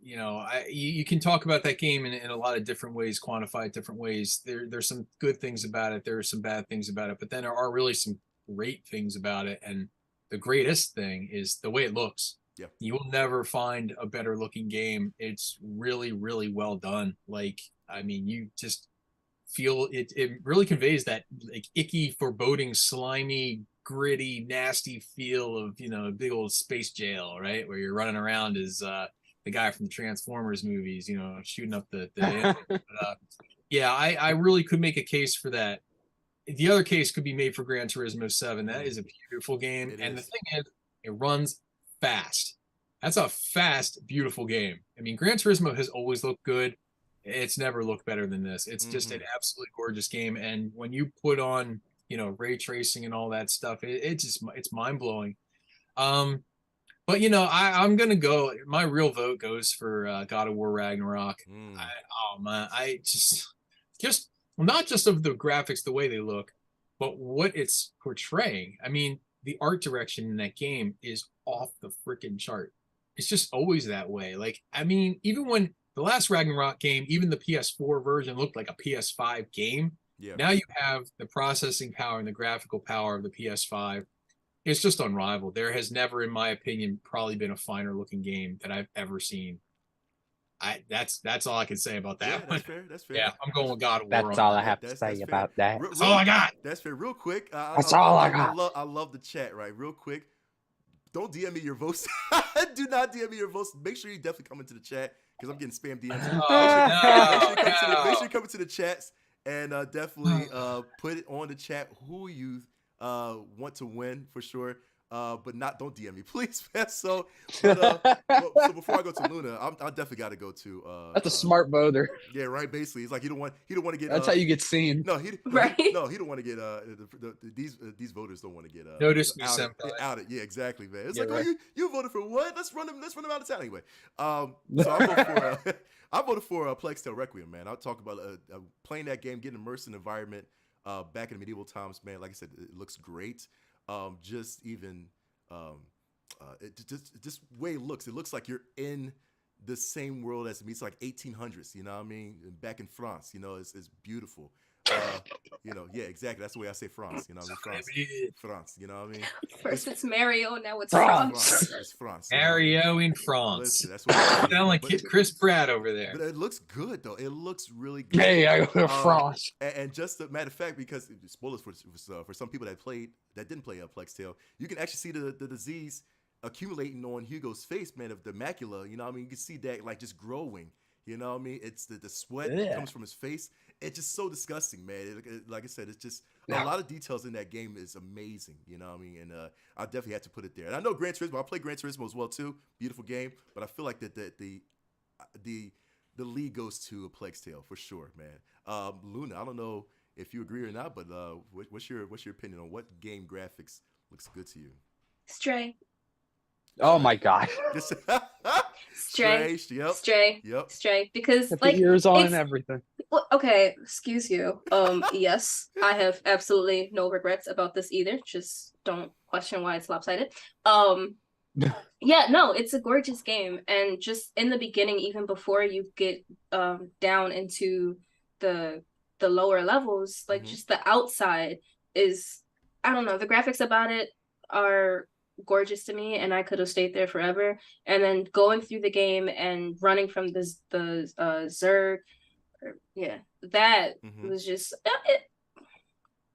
You know, you can talk about that game in a lot of different ways, quantify it different ways. There's some good things about it. There are some bad things about it, but then there are really some great things about it. And the greatest thing is the way it looks. Yeah. You will never find a better looking game. It's really, really well done. Like, I mean, you just feel it really conveys that like icky, foreboding, slimy, gritty, nasty feel of, you know, a big old space jail, right? Where you're running around as the guy from the Transformers movies, you know, shooting up the yeah, I really could make a case for that. The other case could be made for Gran Turismo 7. That is a beautiful game. And the thing is, it runs fast. That's a fast, beautiful game. I mean, Gran Turismo has always looked good. It's never looked better than this. It's just an absolutely gorgeous game. And when you put on, you know, ray tracing and all that stuff, it's mind blowing. But you know, I'm gonna go. My real vote goes for God of War Ragnarok. I just not just of the graphics, the way they look, but what it's portraying. I mean, the art direction in that game is off the freaking chart. It's just always that way. Like, I mean, even when the last Ragnarok game, even the PS4 version looked like a PS5 game. Yeah. Now you have the processing power and the graphical power of the PS5. It's just unrivaled. There has never, in my opinion, probably been a finer looking game that I've ever seen. That's all I can say about that. Yeah, that's fair. That's fair. Yeah, I'm going with God of War. That's all I have to say about that. That's all I got. That's fair. Real quick. That's all I got. I love the chat, right? Real quick. Don't DM me your votes. Do not DM me your votes. Make sure you definitely come into the chat because I'm getting spam DMs. Make sure you come into the chats and definitely put it on the chat who you want to win for sure. But don't DM me, please, man. So before I go to Luna, I definitely got to go to. That's a smart voter. Yeah, right. Basically, it's like he don't want to get. That's how you get seen. No, he don't want to get. These voters don't want to get. Notice me, out. Yeah, exactly, man. It's like, right. Oh, you voted for what? Let's run them out of town anyway. So I voted for Plague Tale Requiem, man. I'll talk about playing that game, getting immersed in the environment back in the medieval times, man. Like I said, it looks great. Just way it looks like you're in the same world as me. It's like 1800s, you know what I mean? Back in France, you know, it's beautiful. You know, yeah, exactly. That's the way I say France, you know what I mean? France, you know what I mean? First it's Mario, now it's France. It's France. Mario in France. Listen, that's what sound like Chris Pratt over there. But it looks good, though. It looks really good. Hey, I go to France. And just a matter of fact, because spoilers for some people that didn't play Plague Tale, you can actually see the disease accumulating on Hugo's face, man, of the macula. You know what I mean? You can see that like just growing. You know what I mean? It's the sweat that comes from his face. It's just so disgusting, man. Like I said, it's just a lot of details in that game is amazing. You know what I mean? And I definitely had to put it there. And I know Gran Turismo. I play Gran Turismo as well too. Beautiful game. But I feel like that the lead goes to A Plague Tale for sure, man. Luna, I don't know if you agree or not, but what's your opinion on what game graphics looks good to you? Stray. Oh my God. Stray. Yep. Stray. Yep. Stray. Because like ears on and everything. Well, okay, excuse you. Yes, I have absolutely no regrets about this either. Just don't question why it's lopsided. Yeah, no, it's a gorgeous game, and just in the beginning, even before you get down into the lower levels, like just the outside is I don't know, the graphics about it are gorgeous to me, and I could have stayed there forever. And then going through the game and running from the Zerg, that was just it.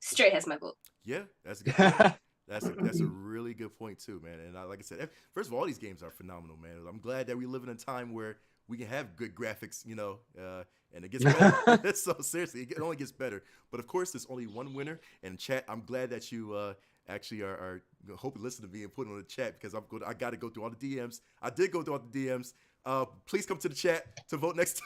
Straight has my vote. Yeah, that's a good point. That's a really good point too, man. And like I said, first of all these games are phenomenal, man. I'm glad that we live in a time where we can have good graphics, you know, and it gets better. So seriously, it only gets better. But of course, there's only one winner. And chat, I'm glad that you actually are hoping to listen to me and put it on the chat, because I got to go through all the DMs. I did go through all the DMs. Please come to the chat to vote next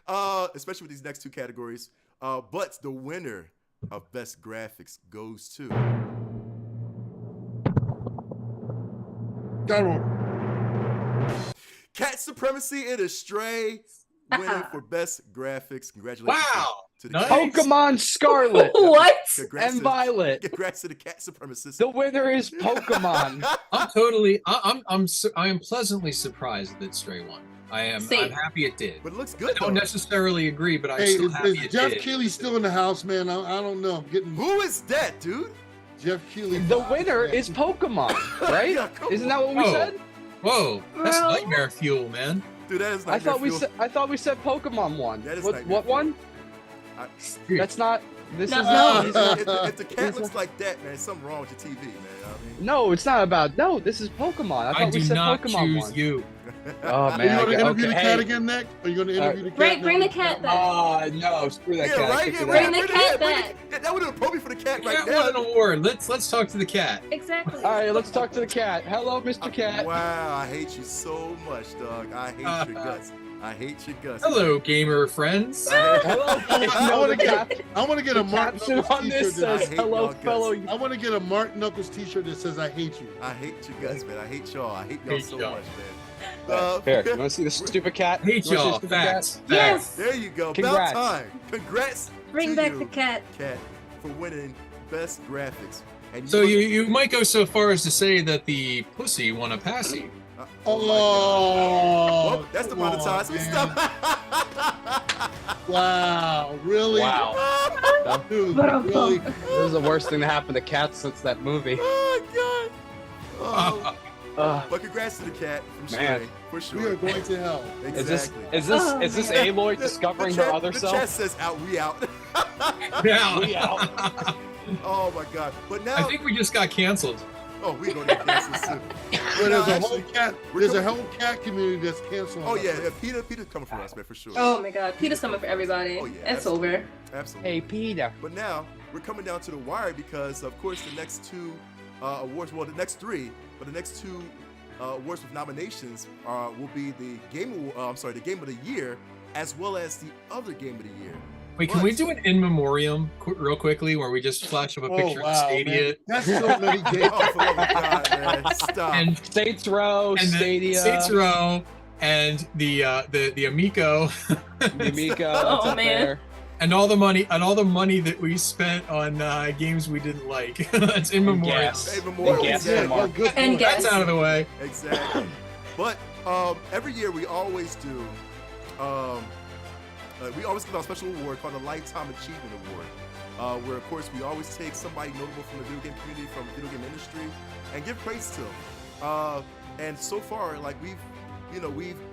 time, especially with these next two categories. But the winner of best graphics goes to Cat Supremacy in a Stray, winning for best graphics. Congratulations to the Nice. Pokemon Scarlet. What? And Violet. Congrats to the Cat Supremacists. The winner is Pokemon. I am pleasantly surprised that Stray won. I'm happy it did. But it looks good. I don't necessarily agree, but I'm still happy it Jeff did. Keighley still in the house, man? I don't know. I'm getting. Who is that, dude? Jeff Keighley. The winner is Pokemon, right? Yeah, Isn't that what we said? Whoa, that's Bro. nightmare fuel, man. Dude, that is I thought we fuel. said Pokemon won. That is What nightmare one? That's not. This No. is not. These are- If the cat looks like that, man, there's something wrong with your TV, man. I mean, no, it's not about. No, this is Pokemon. I I thought we do said not Pokemon choose won. you. Oh Are man. you going to interview the cat hey. again next? Are you going to interview the cat? Right, bring the next? cat back. No, screw that yeah, cat. right. Get Yeah, to Bring that. the cat back. Yeah, that would have been appropriate for the cat Cat right won an now. award. Let's talk to the cat. Exactly. All right, let's talk to the cat. Hello, Mr. Cat. Wow, I hate you so much, dog. I hate your guts. I hate your guts. Hello, gamer friends. Hello. I want to get a The Mark caption Knuckles on t-shirt this that says, hate "Hello, y'all guts. fellow." I want to get a Mark Knuckles t-shirt that says I hate you. I hate your guts, man. I hate y'all. I hate y'all Hate so y'all. much, man. Here, you want to see the stupid cat? Hate You wanna see y'all. the stupid cat? Facts. Yes. There you go. Congrats. About time. Congrats. Bring to back you, the cat. Cat, for winning best graphics. And So you might go so far as to say that the pussy won a passy. Oh, my God. Oh, Well, that's the amount of time. So we stop. Wow, really? Wow. Dude, But really? This is the worst thing to happen to cats since that movie. Oh, God. Oh. But congrats to the cat from Man. Stray, for sure. We are going to hell. Exactly. Is this Oh, Aloy discovering her other the self? chat says out, we out. Yeah. We out. Oh my God! But now, I think we just got canceled. oh, we're going to cancel soon. But there's a Actually, whole cat. we're There's a coming- whole cat community that's canceling. Oh us. yeah, Peter's coming for us, man, for sure. Oh my God, Peter's coming for everybody. Oh, yeah, It's absolutely. over. Absolutely. Hey, Peter. But now we're coming down to the wire because, of course, the next two awards, well, the next three, but the next two awards with nominations will be the game of the year, as well as the other game of the year. Wait, can we do an in memoriam real quickly where we just flash up a picture of Stadia Man. That's so many games. Oh, for the love of God, man, stop. and Saints Row, and Stadia, the Saints Row and the Amico the Amico. Oh, that's up man. there. and all the money that we spent on games we didn't like. That's in memoriam. Gas. Hey, Memorial, And gas exactly. mark. Good And point. gas. That's out of the way. Exactly. But every year we always do. We always give out a special award called the Lifetime Achievement Award, where of course we always take somebody notable from the video game community, from the video game industry, and give praise to them. And so far, like we've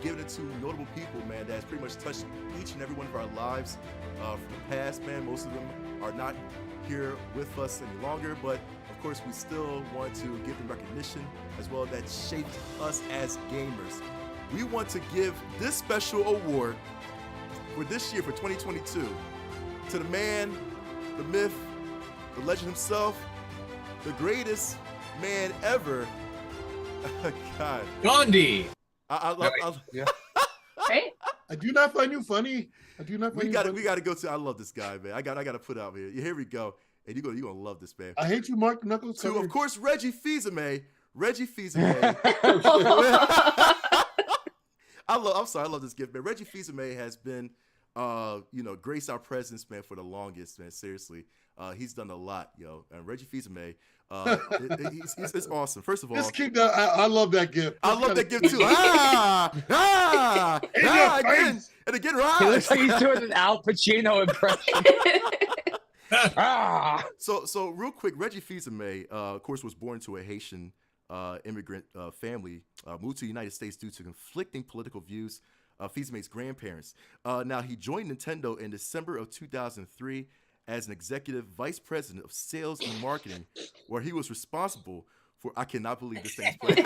given it to notable people, man, that has pretty much touched each and every one of our lives from the past, man. Most of them are not here with us any longer, but of course we still want to give them recognition as well that shaped us as gamers. We want to give this special award for this year, for 2022, to the man, the myth, the legend himself, the greatest man ever. God. Gandhi. Right? I do not find you funny. I do not find We you funny. gotta go to. I love this guy, man. I gotta put out here. Here we go, and you're gonna love this, man. I hate you, Mark Knuckles. To of course Reggie Fils-Aimé. Reggie Fils-Aimé. I love this gift, man. Reggie Fils-Aimé has been, graced our presence, man, for the longest, man. Seriously, he's done a lot, yo. And Reggie Fils-Aimé, it's awesome. First of all, Just keep that. I love that gift. I love that gift too. Again, and again, He right. looks like he's doing an Al Pacino impression. So real quick, Reggie Fils-Aimé, of course, was born to a Haitian immigrant family, moved to the United States due to conflicting political views. Fils-Aimé's grandparents. Now, he joined Nintendo in December of 2003 as an executive vice president of sales and marketing, where he was responsible for, I cannot believe this thing's playing.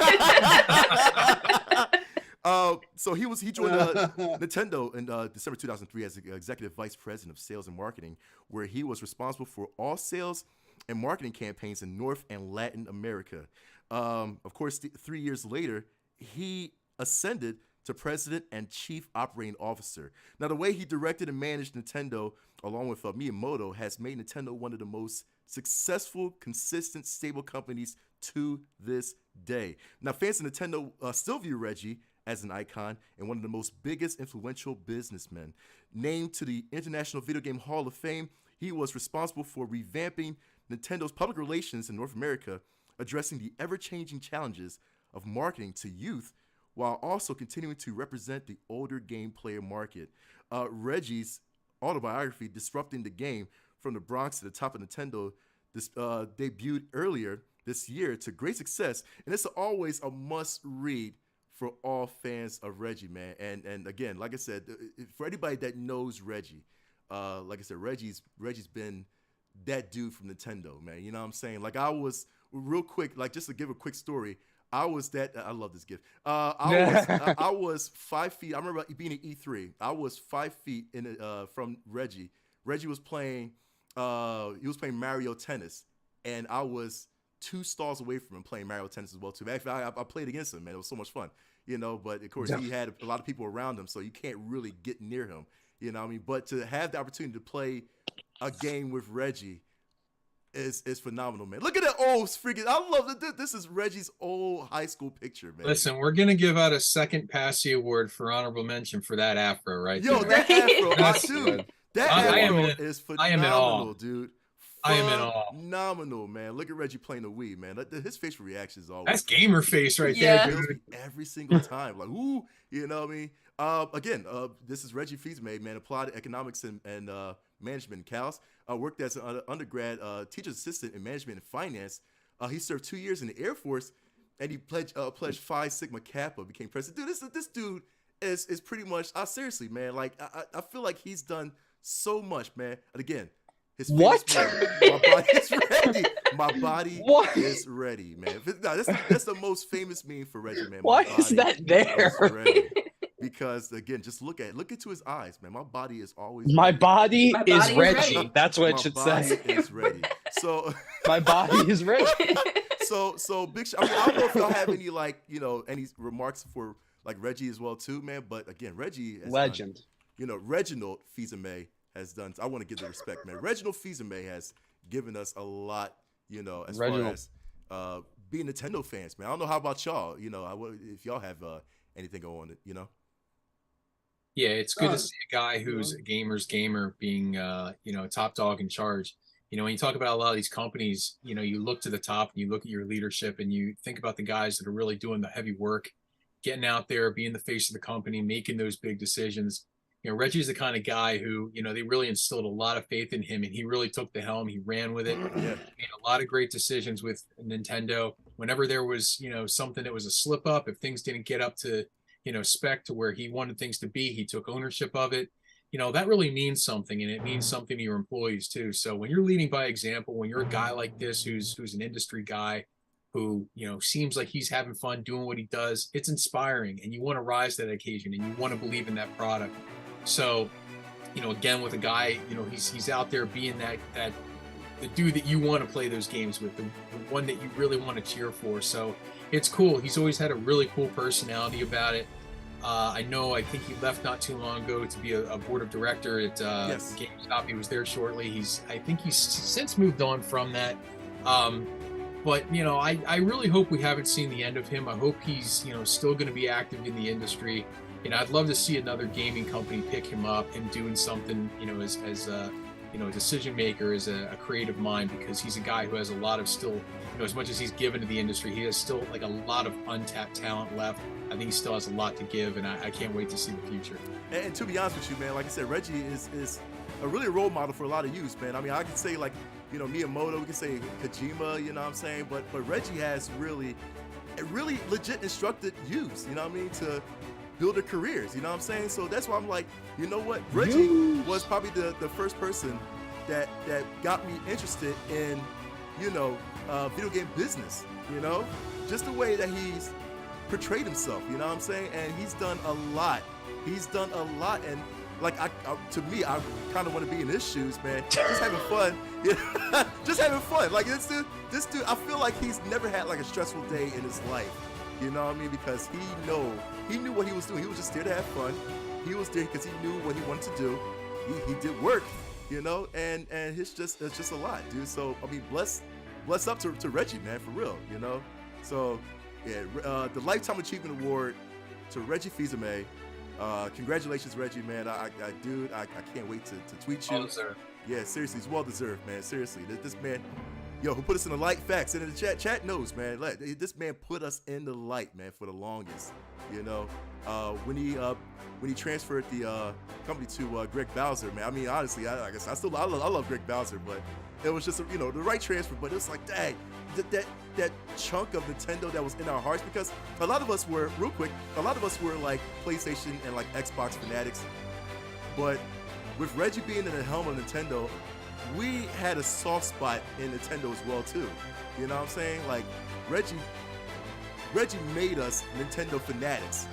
So he joined Nintendo in December 2003 as executive vice president of sales and marketing, where he was responsible for all sales and marketing campaigns in North and Latin America. Of course, 3 years later, he ascended to president and chief operating officer. Now, the way he directed and managed Nintendo, along with Miyamoto, has made Nintendo one of the most successful, consistent, stable companies to this day. Now, fans of Nintendo still view Reggie as an icon and one of the most biggest influential businessmen. Named to the International Video Game Hall of Fame, he was responsible for revamping Nintendo's public relations in North America, addressing the ever-changing challenges of marketing to youth, while also continuing to represent the older game player market. Reggie's autobiography, Disrupting the Game, From the Bronx to the Top of Nintendo, debuted earlier this year to great success, and it's always a must-read for all fans of Reggie, man. And again, like I said, for anybody that knows Reggie, like I said, Reggie's been that dude from Nintendo, man. You know what I'm saying? Like, I was, real quick, like, just to give a quick story, I love this gift. I was 5 feet. I remember being at E3. I was 5 feet from Reggie. Reggie was playing. He was playing Mario Tennis, and I was 2 stalls away from him playing Mario Tennis as well too. Actually, I played against him, man. It was so much fun, you know. But of course, he had a lot of people around him, so you can't really get near him. You know what I mean? But to have the opportunity to play a game with Reggie is phenomenal, man. Look at that old freaking. I love that. This is Reggie's old high school picture, man. Listen, we're gonna give out a second Passy award for honorable mention for that afro, right? Yo, there. that afro, dude. That afro is phenomenal, I am in awe. Dude. I am in awe. Phenomenal, man. Look at Reggie playing the Wii, man. His facial reaction is always. That's gamer face right there, dude. Every single time, like, ooh, you know what I mean? Again, this is Reggie Fils-Aimé, man. Applied economics and management in Cal. Worked as an undergrad teacher's assistant in management and finance. He served 2 years in the Air Force, and he pledged Phi Sigma Kappa, became president. Dude, this dude is pretty much. Seriously, man. Like, I feel like he's done so much, man. And again, his what? My body is ready. My body is ready, man. That's the most famous meme for Reggie, man. Why is that there? Because again, just look into his eyes, man. My body is always. My body is Reggie. Ready. That's what it should say. My body is ready. So my body is ready. So big. I mean, I don't know if y'all have any any remarks for like Reggie as well too, man. But again, Reggie is legend. Reginald Fils-Aimé has done. I want to give the respect, man. Reginald Fils-Aimé has given us a lot, as far as being Nintendo fans, man. I don't know how about y'all. If y'all have anything on it, Yeah, it's good to see a guy who's a gamer's gamer being, a top dog in charge. When you talk about a lot of these companies, you look to the top and you look at your leadership and you think about the guys that are really doing the heavy work, getting out there, being the face of the company, making those big decisions. Reggie's the kind of guy who, they really instilled a lot of faith in him, and he really took the helm. He ran with it. Made a lot of great decisions with Nintendo. Whenever there was, something that was a slip up, if things didn't get up to, spec to where he wanted things to be, he took ownership of it. That really means something, and it means something to your employees too. So when you're leading by example, when you're a guy like this, who's an industry guy, who, seems like he's having fun doing what he does, it's inspiring, and you want to rise to that occasion, and you want to believe in that product. So, again, with a guy, he's out there being the dude that you want to play those games with, the one that you really want to cheer for. So it's cool. He's always had a really cool personality about it. I think he left not too long ago to be a board of director at GameStop. He was there shortly. I think he's since moved on from that. But, I really hope we haven't seen the end of him. I hope he's, still going to be active in the industry. I'd love to see another gaming company pick him up and doing something, as a decision maker, as a creative mind, because he's a guy who has a lot of still, as much as he's given to the industry, he has still like a lot of untapped talent left. I think he still has a lot to give, and I can't wait to see the future. And to be honest with you, man, like I said, Reggie is a really role model for a lot of youth, man. I mean, I could say like, you know, Miyamoto, we could say Kojima, you know what I'm saying? But Reggie has really legit instructed youths, you know what I mean, to build their careers, you know what I'm saying? So that's why I'm like, you know what? Reggie was probably the first person that got me interested in, you know, video game business, you know? Just the way that he's portrayed himself, you know what I'm saying? And he's done a lot. And like, to me, I kind of want to be in his shoes, man. Just having fun. Yeah. Just having fun. Like, this dude, I feel like he's never had like a stressful day in his life. You know what I mean? Because he knew what he was doing. He was just there to have fun. He was there because he knew what he wanted to do. He did work, you know, and it's just a lot, dude. So, I mean, bless up to Reggie, man, for real, you know? So, yeah, the Lifetime Achievement Award to Reggie Fils-Aimé. Congratulations, Reggie, man. I can't wait to tweet you. Well deserved. Yeah, seriously, it's well deserved, man. Seriously, this man, who put us in the light. Facts, and in the chat knows, man. This man put us in the light, man, for the longest. You know, when he transferred the company to Greg Bowser, man. I mean, honestly, I guess I love Greg Bowser, but it was just the right transfer. But it's like, dang, that chunk of Nintendo that was in our hearts, because a lot of us were like PlayStation and like Xbox fanatics, but with Reggie being in the helm of Nintendo, we had a soft spot in Nintendo as well too. You know what I'm saying? Like Reggie made us Nintendo fanatics.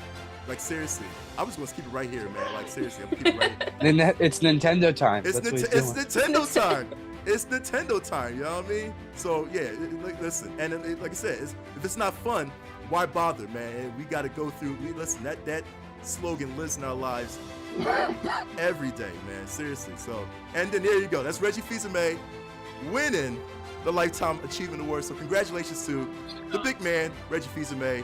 Like seriously, I was gonna keep it right here, man. Like seriously, I'm gonna keep it right here. It's Nintendo time. It's Nintendo time. It's Nintendo time, you know what I mean? So yeah, listen, and like I said, if it's not fun, why bother, man? And we got to go through. Listen, that slogan lives in our lives every day, man. Seriously. So, and then there you go. That's Reggie Fils-Aimé winning the Lifetime Achievement Award. So congratulations to the big man, Reggie Fils-Aimé.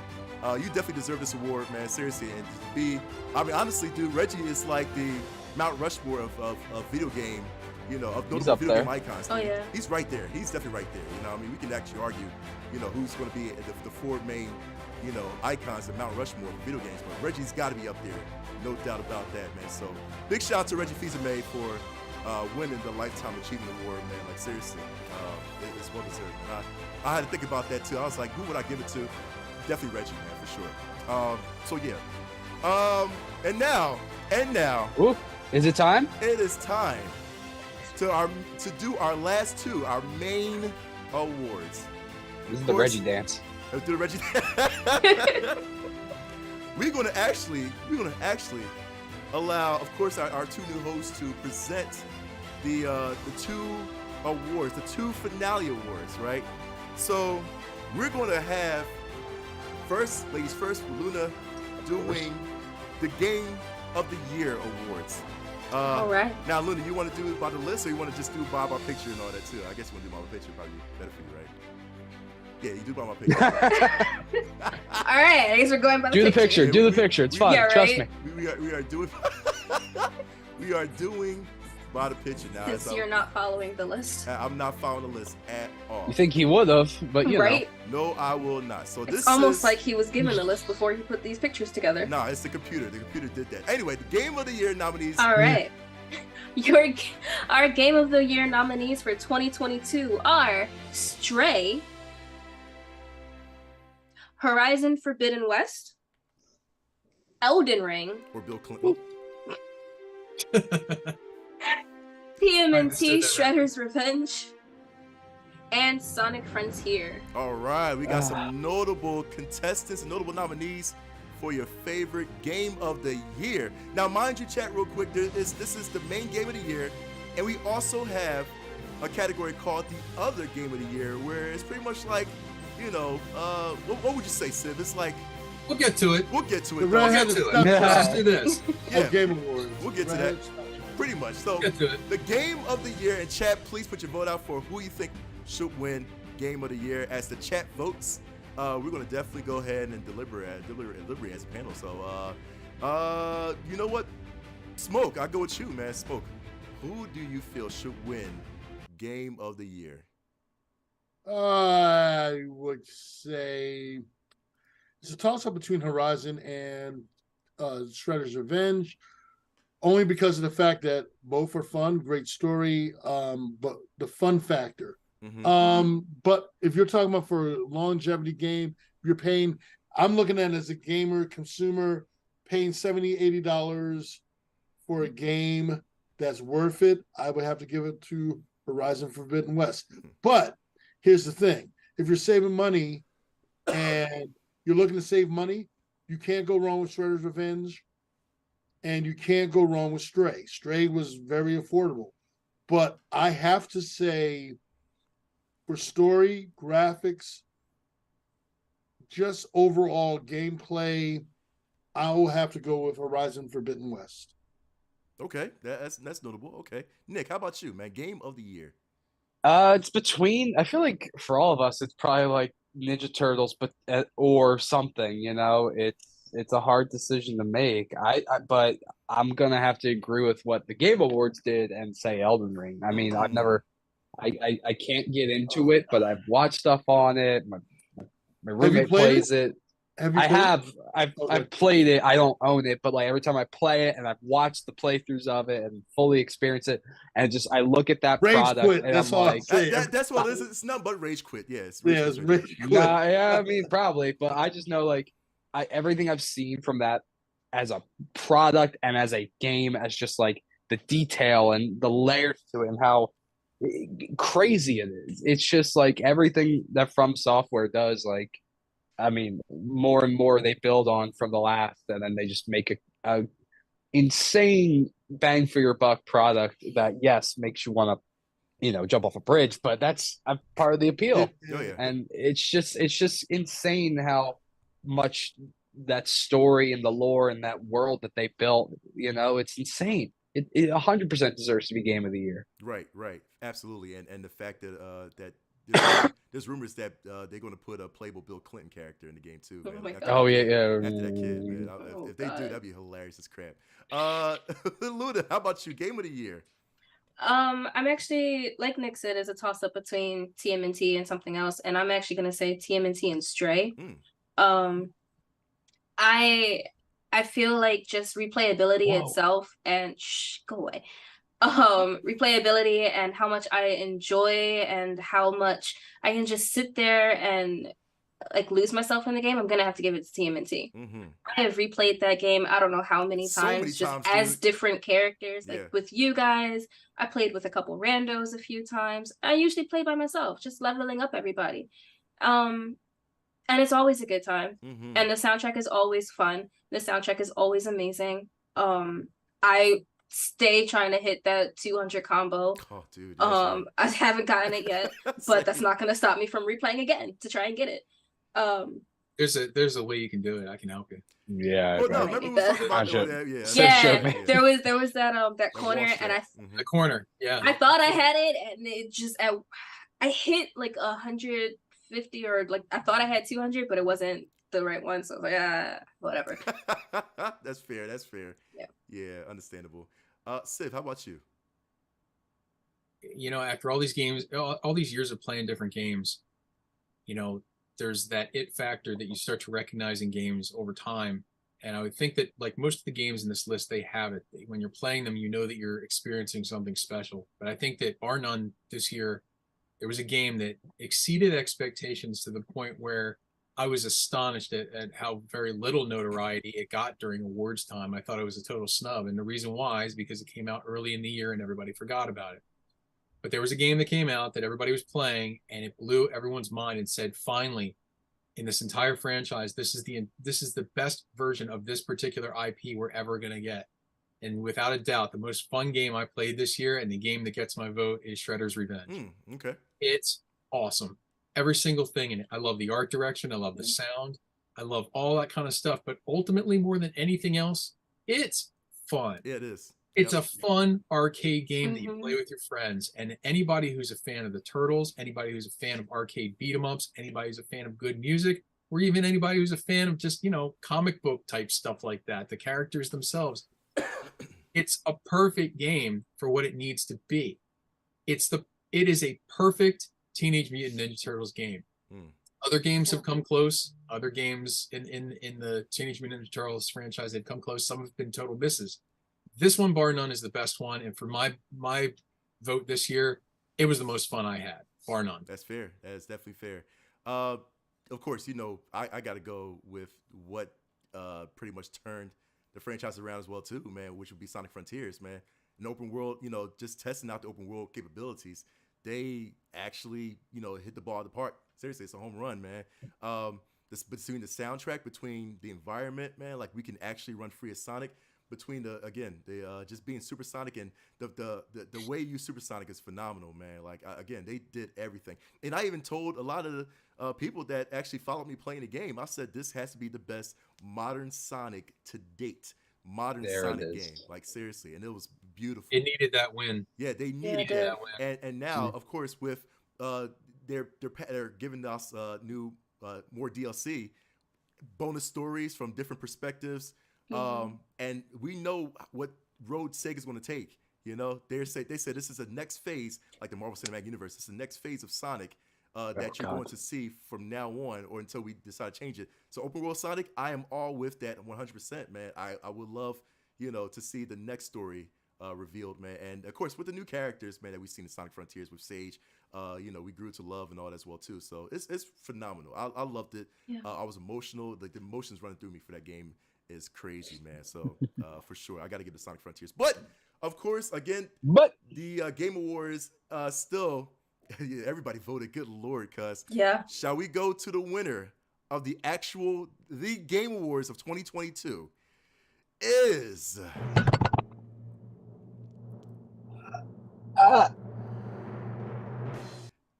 You definitely deserve this award, man. Seriously, and honestly, dude, Reggie is like the Mount Rushmore of video game. You know, of notable video game icons. Oh, yeah. He's right there. He's definitely right there. You know, I mean, we can actually argue, you know, who's going to be the four main, you know, icons of Mount Rushmore for video games. But Reggie's got to be up there. No doubt about that, man. So, big shout out to Reggie Fils-Aimé for winning the Lifetime Achievement Award, man. Like, seriously, it's well deserved. And I had to think about that, too. I was like, who would I give it to? Definitely Reggie, man, for sure. So, yeah. And now. Ooh, is it time? It is time to do our last two, our main awards. This is the Reggie dance. Do the Reggie dance. We're gonna actually allow, of course, our two new hosts to present the two awards, the two finale awards, right? So we're gonna have ladies first, Luna doing the Game of the Year awards. All right. Now, Luna, you want to do it by the list, or you want to just do by my picture and all that too? I guess you want to do by my picture, probably better for you, right? Yeah, you do by my picture. All right, I guess we're going by the picture. Yeah, do the picture. It's fun. Yeah, Trust right? me. We are doing we are doing by the picture now. Since you're not following the list. I'm not following the list at all. You think he would have, but you right? know. No, I will not. So it's almost like he was given the list before he put these pictures together. No, it's the computer. The computer did that. Anyway, the Game of the Year nominees. All right. Our Game of the Year nominees for 2022 are Stray, Horizon Forbidden West, Elden Ring, or Bill Clinton. TMNT Shredder's Revenge, and Sonic Frontier. All right, we got some notable contestants and notable nominees for your favorite Game of the Year. Now, mind you, chat real quick, this is the main Game of the Year, and we also have a category called the Other Game of the Year, where it's pretty much like, you know, what would you say, Siv? It's like, we'll get to it. We'll get to it. We'll get to it. Let's do this. Yeah, Game Awards. We'll get to that. Pretty much. So, the Game of the Year, and chat, please put your vote out for who you think should win Game of the Year. As the chat votes, we're going to definitely go ahead and deliberate as a panel. So, you know what? Smoke, I'll go with you, man. Smoke, who do you feel should win Game of the Year? I would say it's a toss-up between Horizon and Shredder's Revenge. only because of the fact that both are fun, great story, but the fun factor. But if you're talking about for a longevity game, you're paying, I'm looking at it as a gamer, consumer, paying $70, $80 for a game that's worth it. I would have to give it to Horizon Forbidden West. But here's the thing. If you're saving money and you're looking to save money, you can't go wrong with Shredder's Revenge, and you can't go wrong with Stray. Stray was very affordable. But I have to say, for story, graphics, just overall gameplay, I will have to go with Horizon Forbidden West. Okay, that's notable. Okay, Nick, how about you, man? Game of the year. It's between. I feel like for all of us, it's probably like Ninja Turtles, but or something. You know, it's a hard decision to make. But I'm gonna have to agree with what the Game Awards did and say Elden Ring. I mean, I've never. I can't get into it, but I've watched stuff on it. My roommate plays it. I've played it. I don't own it, but like every time I play it and I've watched the playthroughs of it and fully experienced it, and just I look at that product and that's I'm like, that's what it is. It's not but rage quit. Yes, rage quit. Nah, yeah, I mean probably, but I just know like everything I've seen from that as a product and as a game, as just like the detail and the layers to it and how crazy it is. It's just like everything that From Software does, like. I mean, more and more they build on from the last, and then they just make a insane bang for your buck product that, yes, makes you want to, jump off a bridge, but that's a part of the appeal. Oh, yeah. And it's just insane how much that story and the lore and that world that they built, it's insane. It 100% deserves to be Game of the Year. Right, absolutely, and the fact that that there's rumors that they're going to put a playable Bill Clinton character in the game too. Man. After that kid, man. If they do, that'd be hilarious as crap. Luda, how about you? Game of the Year. I'm actually, like Nick said, it's a toss up between TMNT and something else, and I'm actually gonna say TMNT and Stray. I feel like just replayability itself and go away. Replayability and how much I enjoy and how much I can just sit there and like lose myself in the game. I'm gonna have to give it to TMNT. I have replayed that game I don't know how many times, as different characters. Like with you guys, I played with a couple randos a few times. I usually play by myself, just leveling up everybody. And it's always a good time. And the soundtrack is always fun. The soundtrack is always amazing. I stay trying to hit that 200 combo. Oh, dude. I haven't gotten it yet, but that's not going to stop me from replaying again to try and get it. There's a way you can do it. I can help you. Yeah. Well, no, remember we were talking about that. There was that corner, and the corner. Yeah. I thought I had it, and it just I hit like 150 or like I thought I had 200, but it wasn't the right one, so I was like, whatever. That's fair. Yeah, understandable. Siv, how about you? After all these games, all these years of playing different games, there's that it factor that you start to recognize in games over time. And I would think that like most of the games in this list, they have it. When you're playing them, you know that you're experiencing something special. But I think that bar none this year, there was a game that exceeded expectations to the point where I was astonished at how very little notoriety it got during awards time. I thought it was a total snub. And the reason why is because it came out early in the year and everybody forgot about it. But there was a game that came out that everybody was playing and it blew everyone's mind and said, finally, in this entire franchise, this is the best version of this particular IP we're ever going to get. And without a doubt, the most fun game I played this year and the game that gets my vote is Shredder's Revenge. Okay. It's awesome. Every single thing in it. I love the art direction. I love the sound. I love all that kind of stuff. But ultimately, more than anything else, it's fun. Yeah, it is. It's a fun arcade game that you play with your friends. And anybody who's a fan of the Turtles, anybody who's a fan of arcade beat-em-ups, anybody who's a fan of good music, or even anybody who's a fan of just, comic book type stuff like that, the characters themselves, it's a perfect game for what it needs to be. It is a perfect Teenage Mutant Ninja Turtles game. Other games have come close. Other games in the Teenage Mutant Ninja Turtles franchise have come close. Some have been total misses. this one, bar none, is the best one. And for my vote this year, it was the most fun I had, bar none. That's fair. That is definitely fair. Of course, I got to go with what pretty much turned the franchise around as well too, man, which would be Sonic Frontiers, man. An open world, just testing out the open world capabilities. They actually, hit the ball at the park. Seriously, it's a home run, man. Between the soundtrack, between the environment, man, like we can actually run free as Sonic. Between the just being supersonic and the way you use supersonic is phenomenal, man. Like again, they did everything, and I even told a lot of the people that actually followed me playing the game. I said this has to be the best modern Sonic to date. Sonic game, like seriously, and it was beautiful. It needed that win. Yeah, they needed that win. And now, of course, with they're giving us new more DLC, bonus stories from different perspectives. And we know what road Sega's going to take. They said this is the next phase, like the Marvel Cinematic Universe. It's the next phase of Sonic that you're going to see from now on, or until we decide to change it. So open world Sonic, I am all with that 100%, man. I would love, to see the next story revealed, man. And of course, with the new characters, man, that we've seen in Sonic Frontiers with Sage, we grew to love and all that as well too. So it's phenomenal. I loved it. Yeah. I was emotional. Like the emotions running through me for that game is crazy, man. So for sure, I got to give it to Sonic Frontiers. But of course, again, the Game Awards still, everybody voted. Good Lord, cuz. Yeah. Shall we go to the winner of the Game Awards of 2022? Is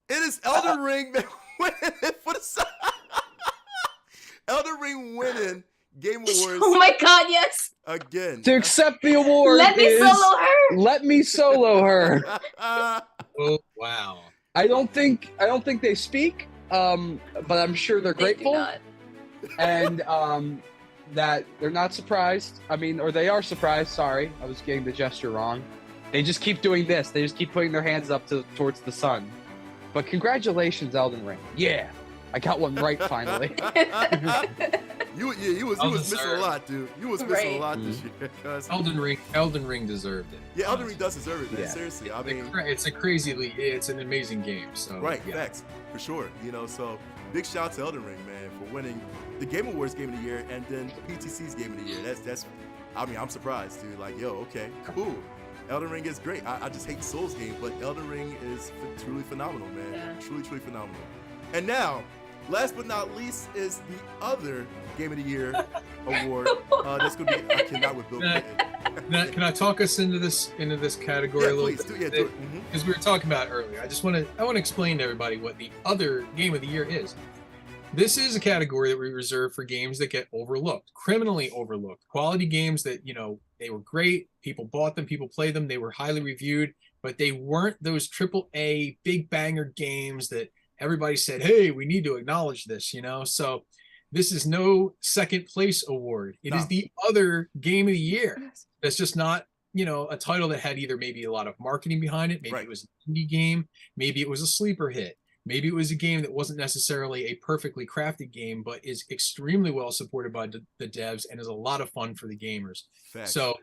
it is Elden Ring winning for the Elden Ring winning Game Awards. Oh my God, yes. Again. To accept the award. Let me solo her. Let me solo her. Oh wow. I don't think they speak, but I'm sure they're grateful. And that they're not surprised. I mean, or they are surprised, sorry. I was getting the gesture wrong. They just keep doing this. They just keep putting their hands up towards the sun. But congratulations, Elden Ring. Yeah. I got one right finally. You was missing a lot, dude. You was missing a lot this year. Elden Ring deserved it. Yeah, Elden Ring does deserve it, man. Yeah. Seriously, I mean, it's an amazing game. So right, facts for sure. So big shout out to Elden Ring, man, for winning the Game Awards Game of the Year and then PTC's Game of the Year. That's. I mean, I'm surprised, dude. Like, yo, okay, cool. Elden Ring is great. I just hate Souls game, but Elden Ring is truly phenomenal, man. Yeah. Truly phenomenal. And now, last but not least, is the other Game of the Year award. That's gonna be I cannot with Bill Clinton. Can I talk us into this category a little bit? Do it. Because we were talking about it earlier. I want to explain to everybody what the other Game of the Year is. This is a category that we reserve for games that get overlooked, criminally overlooked. Quality games that, they were great. People bought them. People played them. They were highly reviewed, but they weren't those AAA big banger games that everybody said, hey, we need to acknowledge this, So this is no second place award. It is the other Game of the Year. That's just not, a title that had either maybe a lot of marketing behind it. Maybe it was an indie game. Maybe it was a sleeper hit. Maybe it was a game that wasn't necessarily a perfectly crafted game, but is extremely well supported by the devs and is a lot of fun for the gamers. Facts. So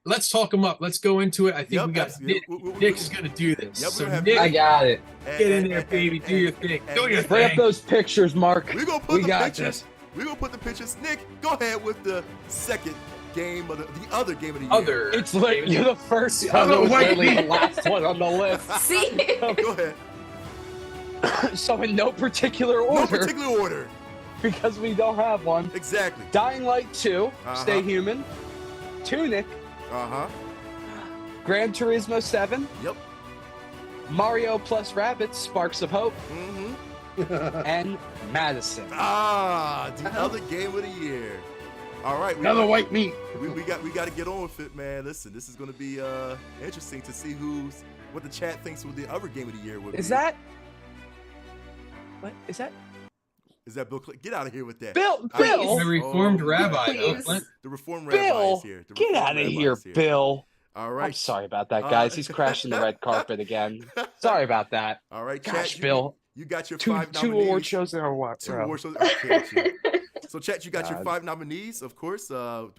let's talk them up. Let's go into it. I think we got Nick. Nick is going to do this. Yep, so Nick, I got it. Get in there, baby. Do your thing. Bring up those pictures, Mark. We're going to put the pictures. We're going to put the pictures. Nick, go ahead with the second game of the other Game of the Year. It's like you're the first one. It was literally the last one on the list. See? Go ahead. So in no particular order. Because we don't have one. Exactly. Dying Light 2, Stay Human. Tunic. Gran Turismo 7. Yep. Mario plus Rabbids, Sparks of Hope. And Madison. The other Game of the Year. All right. Another white meat. We got to get on with it, man. Listen, this is going to be interesting to see what the chat thinks with the other Game of the Year would be. Is that? What is that? Is that Bill Clinton? Get out of here with that. Bill. The Reformed Rabbi. The Reformed Rabbi is here. Get out of here, Bill. All right. I'm sorry about that, guys. He's crashing the red carpet again. Sorry about that. All right, Gosh, chat, Bill. You got your 5 nominees. 2 award shows in a what? 2 award shows. Okay, so, chat, you got your 5 nominees, of course,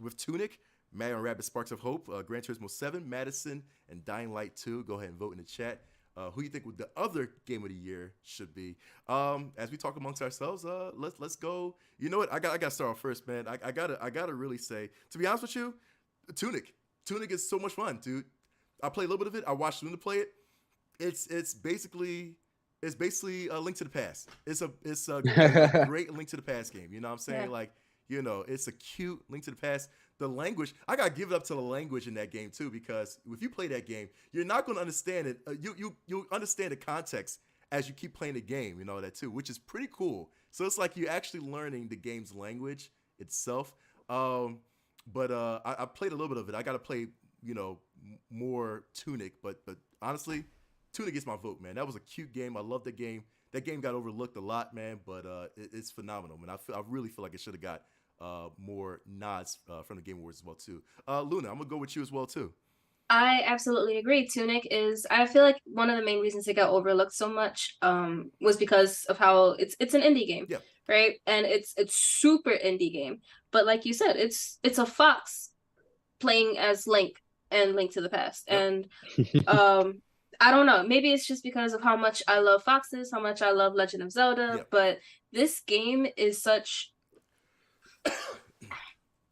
with Tunic, Mario and Rabbids Sparks of Hope, Gran Turismo 7, Madison, and Dying Light 2. Go ahead and vote in the chat. Who you think the other game of the year should be? As we talk amongst ourselves, let's go. You know what? I got to start off first, man. I gotta really say, to be honest with you, Tunic. Tunic is so much fun, dude. I played a little bit of it. I watched Luna play it. It's basically a Link to the Past. It's a great Link to the Past game. You know what I'm saying? Yeah. Like, you know, it's a cute Link to the Past. The language, I gotta give it up to the language in that game too, because if you play that game, you're not gonna understand it. You understand the context as you keep playing the game, you know that too, which is pretty cool. So it's like you're actually learning the game's language itself. But I played a little bit of it. I gotta play, you know, more Tunic, but honestly, Tunic gets my vote, man. That was a cute game. I love the game. That game got overlooked a lot, man, but it's phenomenal, man. I really feel like it should have got more nods from the Game Awards as well too. Luna, I'm gonna go with you as well too. I absolutely agree. Tunic is, I feel like one of the main reasons it got overlooked so much was because of how it's an indie game, Yeah. right? And it's super indie game. But like you said, it's a fox playing as Link and Link to the Past. Yep. And I don't know, maybe it's just because of how much I love foxes, how much I love Legend of Zelda, Yep. but this game is such,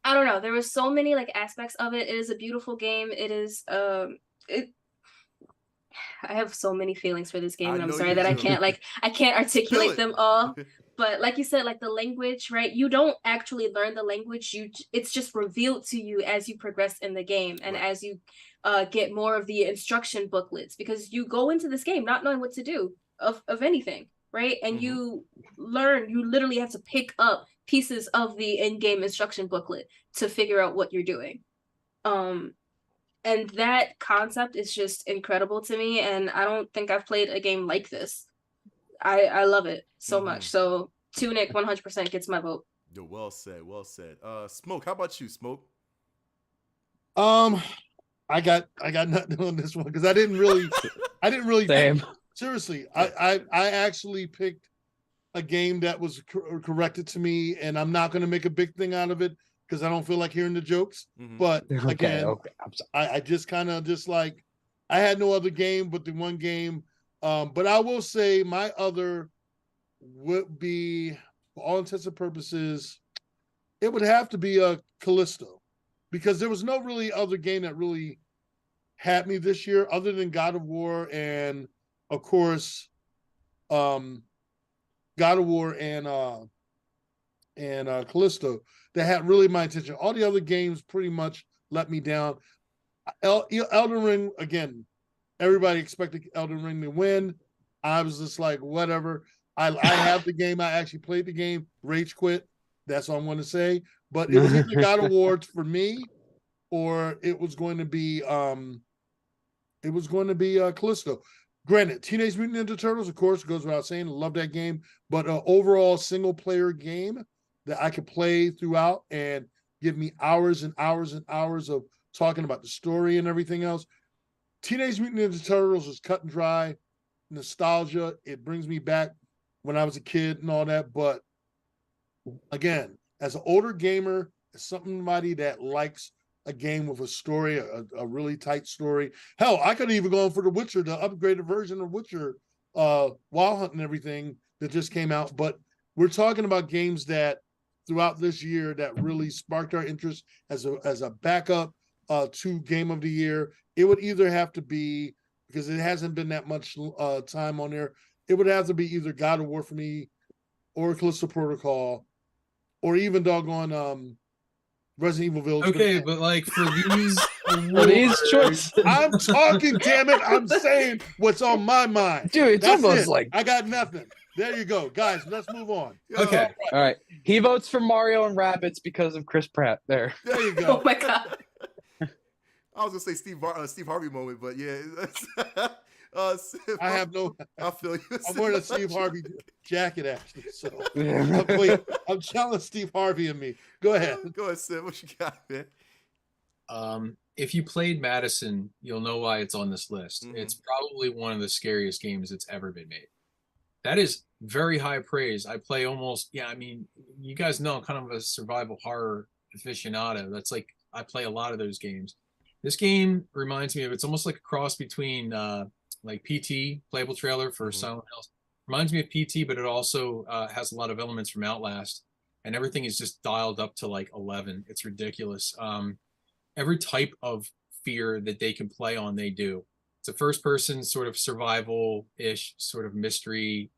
I don't know, there were so many like aspects of it. It is a beautiful game. It is I have so many feelings for this game, and I'm sorry that I can't articulate them all. But like you said, like the language, right? You don't actually learn the language. It's just revealed to you as you progress in the game, and Right. as you get more of the instruction booklets, because you go into this game not knowing what to do of anything, right? And you literally have to pick up pieces of the in-game instruction booklet to figure out what you're doing. And that concept is just incredible to me, and I don't think I've played a game like this. I love it so much. So Tunic 100% gets my vote. Yo, well said, well said. Smoke, how about you, Smoke? I got nothing on this one because I didn't really Same. Seriously, I actually picked a game that was corrected to me, and I'm not going to make a big thing out of it because I don't feel like hearing the jokes. But again, I just kind of just like, I had no other game but the one game. But I will say my other would be, for all intents and purposes, it would have to be a Callisto, because there was no really other game that really had me this year other than God of War and, of course, God of War and Callisto that had really my attention. All the other games pretty much let me down. Elden Ring, again, everybody expected Elden Ring to win. I was just like, whatever. I have the game. I actually played the game. Rage quit. That's all I'm going to say. But it was either God of War for me, or it was going to be Callisto. Granted, Teenage Mutant Ninja Turtles, of course, goes without saying. I love that game. But an overall single-player game that I could play throughout and give me hours and hours and hours of talking about the story and everything else. Teenage Mutant Ninja Turtles is cut and dry, nostalgia. It brings me back when I was a kid and all that. But again, as an older gamer, as somebody that likes a game with a story, a really tight story. Hell, I could even go for The Witcher, the upgraded version of Witcher, Wild Hunt and everything that just came out. But we're talking about games that throughout this year that really sparked our interest as a backup to Game of the Year. It would either have to be, because it hasn't been that much time on there, it would have to be either God of War for me, or Callisto Protocol, or even doggone Resident Evil Village. Okay, but like for these choices, I'm talking, damn it. I'm saying what's on my mind. Dude, it's That's almost it. like, I got nothing. There you go. Guys, let's move on. Okay. all right. He votes for Mario and Rabbids because of Chris Pratt. There. There you Oh go. my god. I was gonna say Steve Harvey moment, but yeah. I have no. I feel you. I'm wearing a Steve Harvey jacket, actually. So I'm challenging Steve Harvey and me. Go ahead. Go ahead, Sid. What you got, man? If you played Madison, you'll know why it's on this list. It's probably one of the scariest games that's ever been made. That is very high praise. I play almost, I mean, you guys know I'm kind of a survival horror aficionado. That's like I play a lot of those games. This game reminds me of, it's almost like a cross between like PT, playable trailer for Silent Hills. Reminds me of PT, but it also has a lot of elements from Outlast, and everything is just dialed up to like 11. It's ridiculous. Every type of fear that they can play on, they do. It's a first-person sort of survival-ish sort of mystery.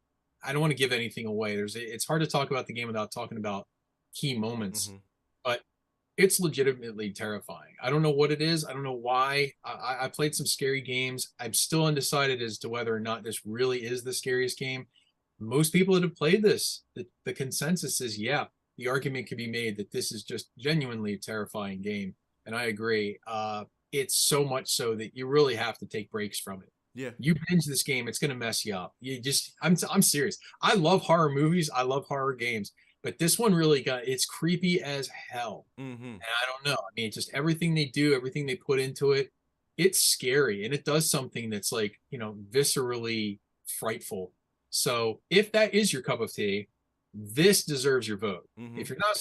I don't want to give anything away. It's hard to talk about the game without talking about key moments, but it's legitimately terrifying. I don't know what it is. I don't know why. I played some scary games. I'm still undecided as to whether or not this really is the scariest game. Most people that have played this, the consensus is, yeah, the argument could be made that this is just genuinely a terrifying game. And I agree. It's so much so that you really have to take breaks from it. Yeah. You binge this game, it's going to mess you up. I'm serious. I love horror movies. I love horror games. But this one really it's creepy as hell. And I don't know. I mean, just everything they do, everything they put into it, it's scary. And it does something that's like, viscerally frightful. So if that is your cup of tea, this deserves your vote. If you're not a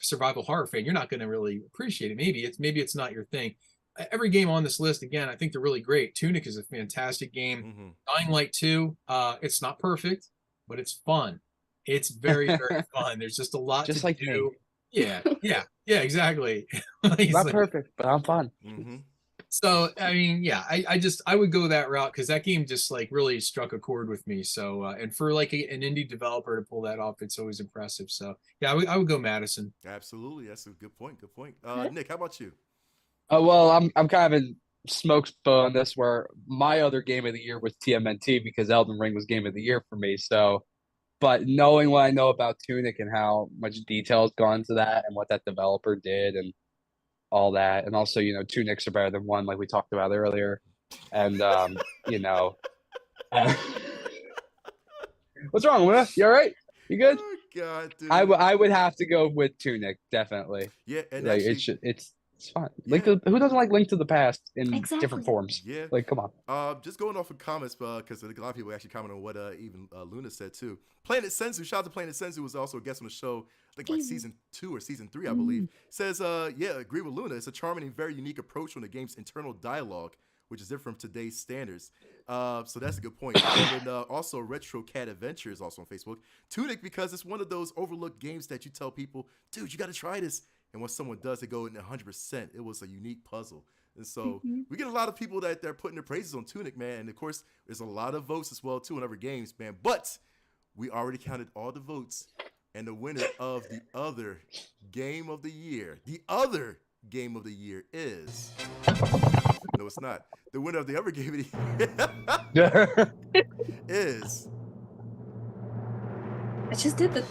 survival horror fan, you're not going to really appreciate it. Maybe it's not your thing. Every game on this list, again, I think they're really great. Tunic is a fantastic game. Dying Light 2, it's not perfect, but it's fun. It's very, very fun. There's just a lot just to like do. Me. Yeah, exactly. Not perfect, but I'm fun. So, I mean, yeah, I would go that route because that game just like really struck a chord with me. So, and for like an indie developer to pull that off, it's always impressive. So, yeah, I would go Madison. Absolutely. That's a good point. Good point. Nick, how about you? Well, I'm kind of in smoke's on this where my other game of the year was TMNT because Elden Ring was game of the year for me. So, but knowing what I know about Tunic and how much detail has gone into that and what that developer did and all that, and also, two Nicks are better than one, like we talked about earlier. And, what's wrong, Luna? You all right? You good? Oh, God, dude. I would have to go with Tunic, definitely. Yeah, and like, actually, it's fun. Yeah. Who doesn't like Link to the Past in different forms? Yeah. Like, come on. Just going off of comments, because a lot of people actually comment on what even Luna said too. Planet Senzu, shout out to Planet Senzu, was also a guest on the show, I think like season 2 or season 3, I believe. Says, yeah, agree with Luna. It's a charming and very unique approach on the game's internal dialogue, which is different from today's standards. So that's a good point. And then also Retro Cat Adventure is also on Facebook. Tunic, because it's one of those overlooked games that you tell people, dude, you got to try this. And when someone does, they go in 100%. It was a unique puzzle. And so we get a lot of people that they're putting their praises on Tunic, man. And of course, there's a lot of votes as well, too, in other games, man. But we already counted all the votes. And the winner of the other game of the year, is... No, it's not. The winner of the other game of the year is... I just did the...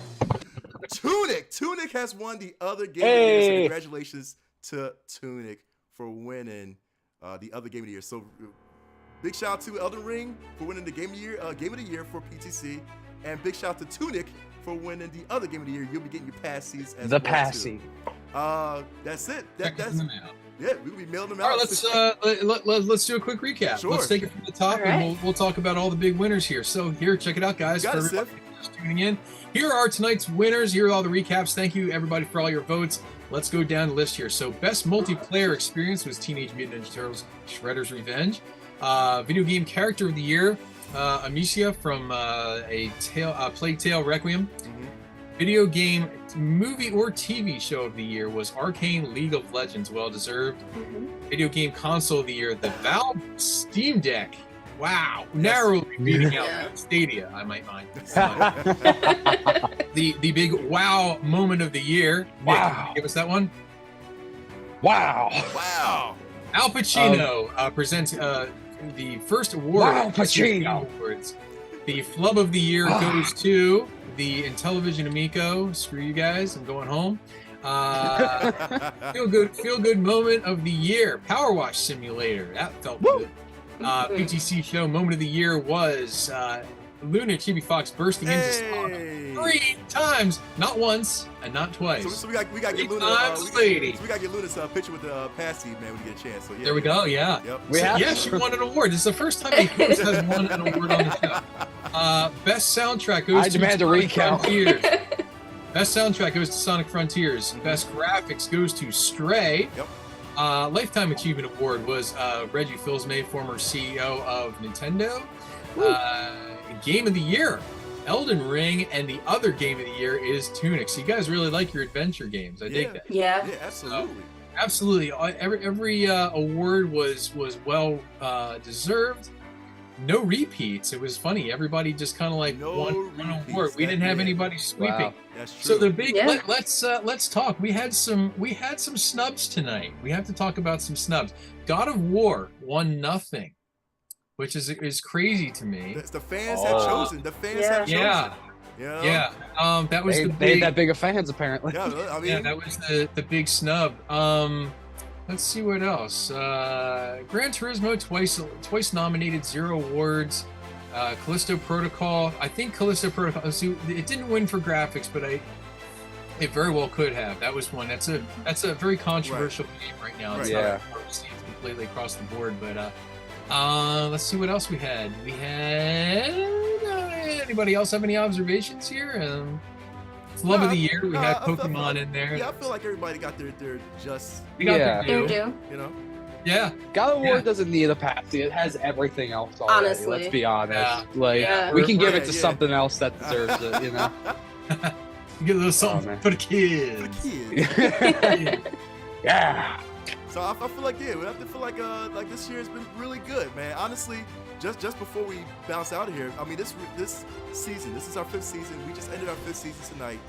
Tunic. Tunic has won the other game of the year. So congratulations to Tunic for winning the other game of the year. So big shout out to Elden Ring for winning the game of the year for PTC, and big shout out to Tunic for winning the other game of the year. You'll be getting your Passies as the well, Passie. That's it. That's yeah. We'll be mailing them out. All right, let's do a quick recap. Sure. Let's take it from the top, and we'll talk about all the big winners here. So here, check it out, guys. Got for it, everybody just tuning in, here are tonight's winners. Here are all the recaps. Thank you, everybody, for all your votes. Let's go down the list here. So best multiplayer experience was Teenage Mutant Ninja Turtles: Shredder's Revenge. Video game character of the year, Amicia from Plague Tale Requiem. Video game movie or TV show of the year was Arcane League of Legends, well deserved. Video game console of the year, the Valve Steam Deck. Wow, narrowly beating out Stadia, I might mind. The big wow moment of the year. Wow. Nick, give us that one. Wow. Al Pacino presents the first award. Wow, Pacino. Awards. The flub of the year goes to the Intellivision Amico. Screw you guys, I'm going home. Feel good moment of the year, Power Wash Simulator. That felt good. PTC show moment of the year was Luna Chibi Fox bursting into song 3 times, not once and not twice. So we got to get Luna. Lady. So we got to get Luna's picture with the Passy, man, when you get a chance. So yeah. There we go. Yeah. Yep. She won an award. This is the first time a host has won an award on the show. Best soundtrack goes I demand a recount. Best soundtrack goes to Sonic Frontiers. Best graphics goes to Stray. Yep. Lifetime Achievement Award was Reggie Fils-May, former CEO of Nintendo. Game of the Year, Elden Ring, and the other Game of the Year is Tunic. So you guys really like your adventure games. I dig that. Yeah. Yeah, absolutely. Absolutely. Every award was well deserved. No repeats. It was funny. Everybody just kind of like won award. We didn't have anybody sweeping. Wow. That's true. So the big let's talk. We had some snubs tonight. We have to talk about some snubs. God of War won nothing, which is crazy to me. The fans have chosen. The fans have chosen. Yeah. That was they ain't that big of fans apparently. Yeah, I mean, that was the big snub. Let's see what else. Gran Turismo twice nominated, 0 awards. Callisto Protocol. I think Callisto Protocol. See, it didn't win for graphics, but it very well could have. That was one. That's a very controversial game right now. It's not received completely across the board. But let's see what else we had. We had. Anybody else have any observations here? Love of the Year. We had Pokemon in there. Yeah, I feel like everybody got their just. We got their They due. do. You know. Yeah. God of War doesn't need a Patsy. It has everything else already. Honestly. Let's be honest. Yeah. We can give it to something else that deserves it. You know. You get a little something for the kids. For the kids. Yeah. So I feel like we have to feel like this year has been really good, man. Honestly, just before we bounce out of here, I mean this season, this is our 5th season. We just ended our 5th season tonight.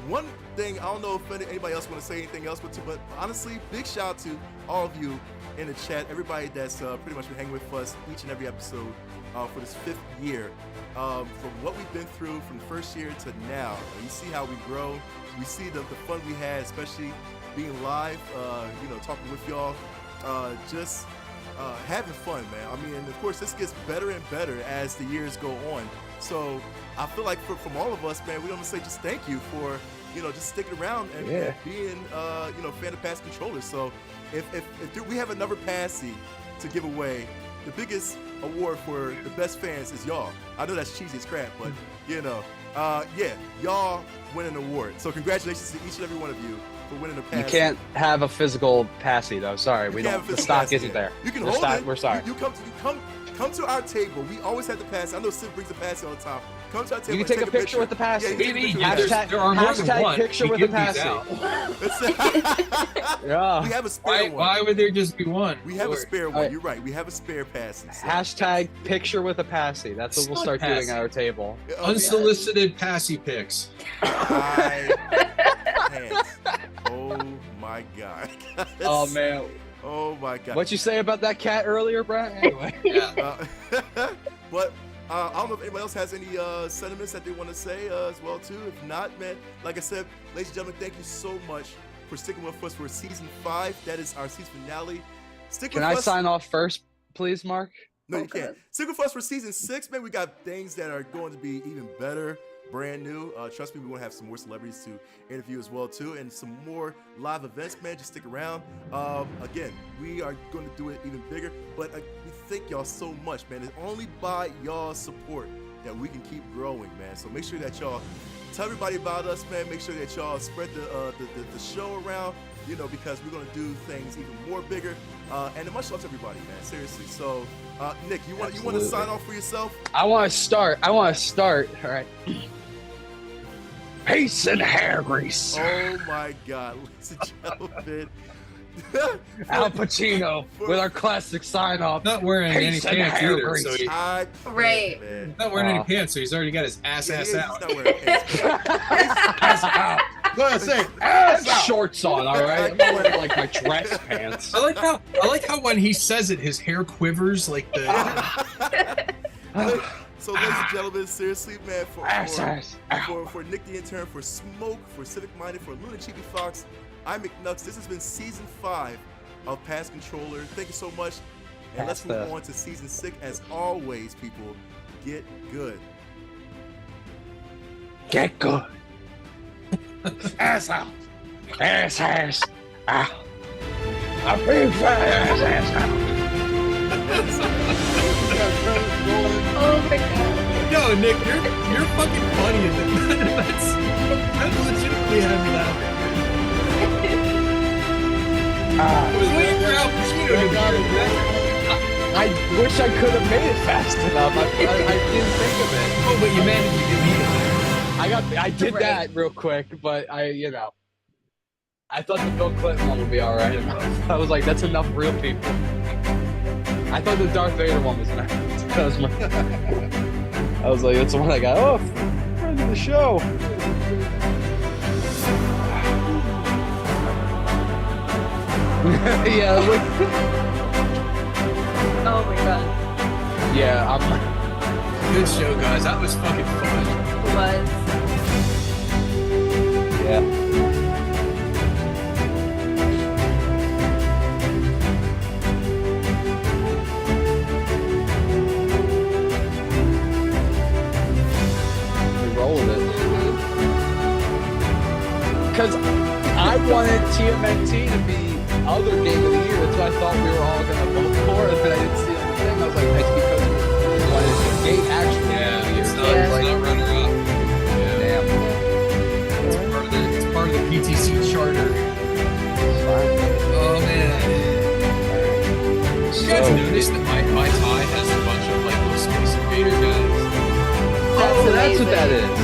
One thing, I don't know if anybody else want to say anything else, but honestly, big shout out to all of you in the chat, everybody that's pretty much been hanging with us each and every episode for this 5th year. From what we've been through from the first year to now, you see how we grow. We see the fun we had, especially being live, talking with y'all, just having fun, man. I mean, and of course, this gets better and better as the years go on. So I feel like from all of us, man, we want to say just thank you for, just sticking around and being, fan of Pass Controllers. So if we have another Passy to give away, the biggest award for the best fans is y'all. I know that's cheesy as crap, but y'all win an award. So congratulations to each and every one of you for winning a Passy. You can't have a physical Passy though. Sorry, we don't. The stock isn't there. You can hold it. We're sorry. You come to our table. We always have the Passy. I know Sid brings the Passy all the time. Come to our table. You can take a picture with the Passy. There are more than one. Picture with the Passy. Yeah. We have a spare one. Why would there just be one? We have a spare one. You're right. We have a spare Passy. So. Hashtag picture with a Passy. That's what we'll start doing at our table. Unsolicited Passy pics. Oh my God. Oh man. Oh my God. What'd you say about that cat earlier, Brad? Anyway. But I don't know if anybody else has any sentiments that they want to say as well too. If not, man, like I said, ladies and gentlemen, thank you so much for sticking with us for season 5. That is our season finale. Can I sign off first, please, Mark? No, you can't. Stick with us for season 6, man. We got things that are going to be even better, brand new. Trust me, we want to have some more celebrities to interview as well too, and some more live events, man. Just stick around. Again, we are going to do it even bigger, but we thank y'all so much, man. It's only by y'all's support that we can keep growing, man. So make sure that y'all tell everybody about us, man. Make sure that y'all spread the show around, because we're going to do things even more bigger. And much love to everybody, man. Seriously. So, Nick, you want to sign off for yourself? I want to start. All right. Peace and hair grease. Oh my God, ladies and gentlemen. Al Pacino with our classic sign off. Not wearing any pants either. So Right. Not wearing any pants, so he's already got his ass out. He's not wearing pants. Ass out. Go ahead, say Ass out. Shorts on, all right. I'm not wearing like my dress pants. I like how when he says it, his hair quivers like the. So, ladies and gentlemen, seriously, man, for Nick the Intern, for Smoke, for Civic Minded, for Luna Chibi Fox, I'm McNux. This has been season 5 of Pass Controller. Thank you so much. And let's move on to season 6. As always, people, get good. Get good. Ass out. Ass out. A big fat ass out. Oh my God. Yo, Nick, you're fucking funny in this. I'm legitimately happy that. I was waiting for Al Pacino to get it. I wish I could have made it fast enough. I didn't think of it. Oh, but you managed to immediately. I did that real quick, but I thought the Bill Clinton one would be all right. I was like, that's enough real people. I thought the Darth Vader one was nice. I was like, that's the one I got. Oh, friend of the show. Yeah. Oh my god. Yeah, Good show, guys. That was fucking fun. It was. Yeah. Rolling it. Because I wanted TMNT to be other game of the year. That's why I thought we were all going to vote for it, but I didn't see anything. I was like, it's because we wanted the game action game of the year. It's not runner up. Yeah. Damn. It's part of the PTC charter. Oh man. You guys noticed that my tie has a bunch of like those Space Invader guys? Oh, that's what that is.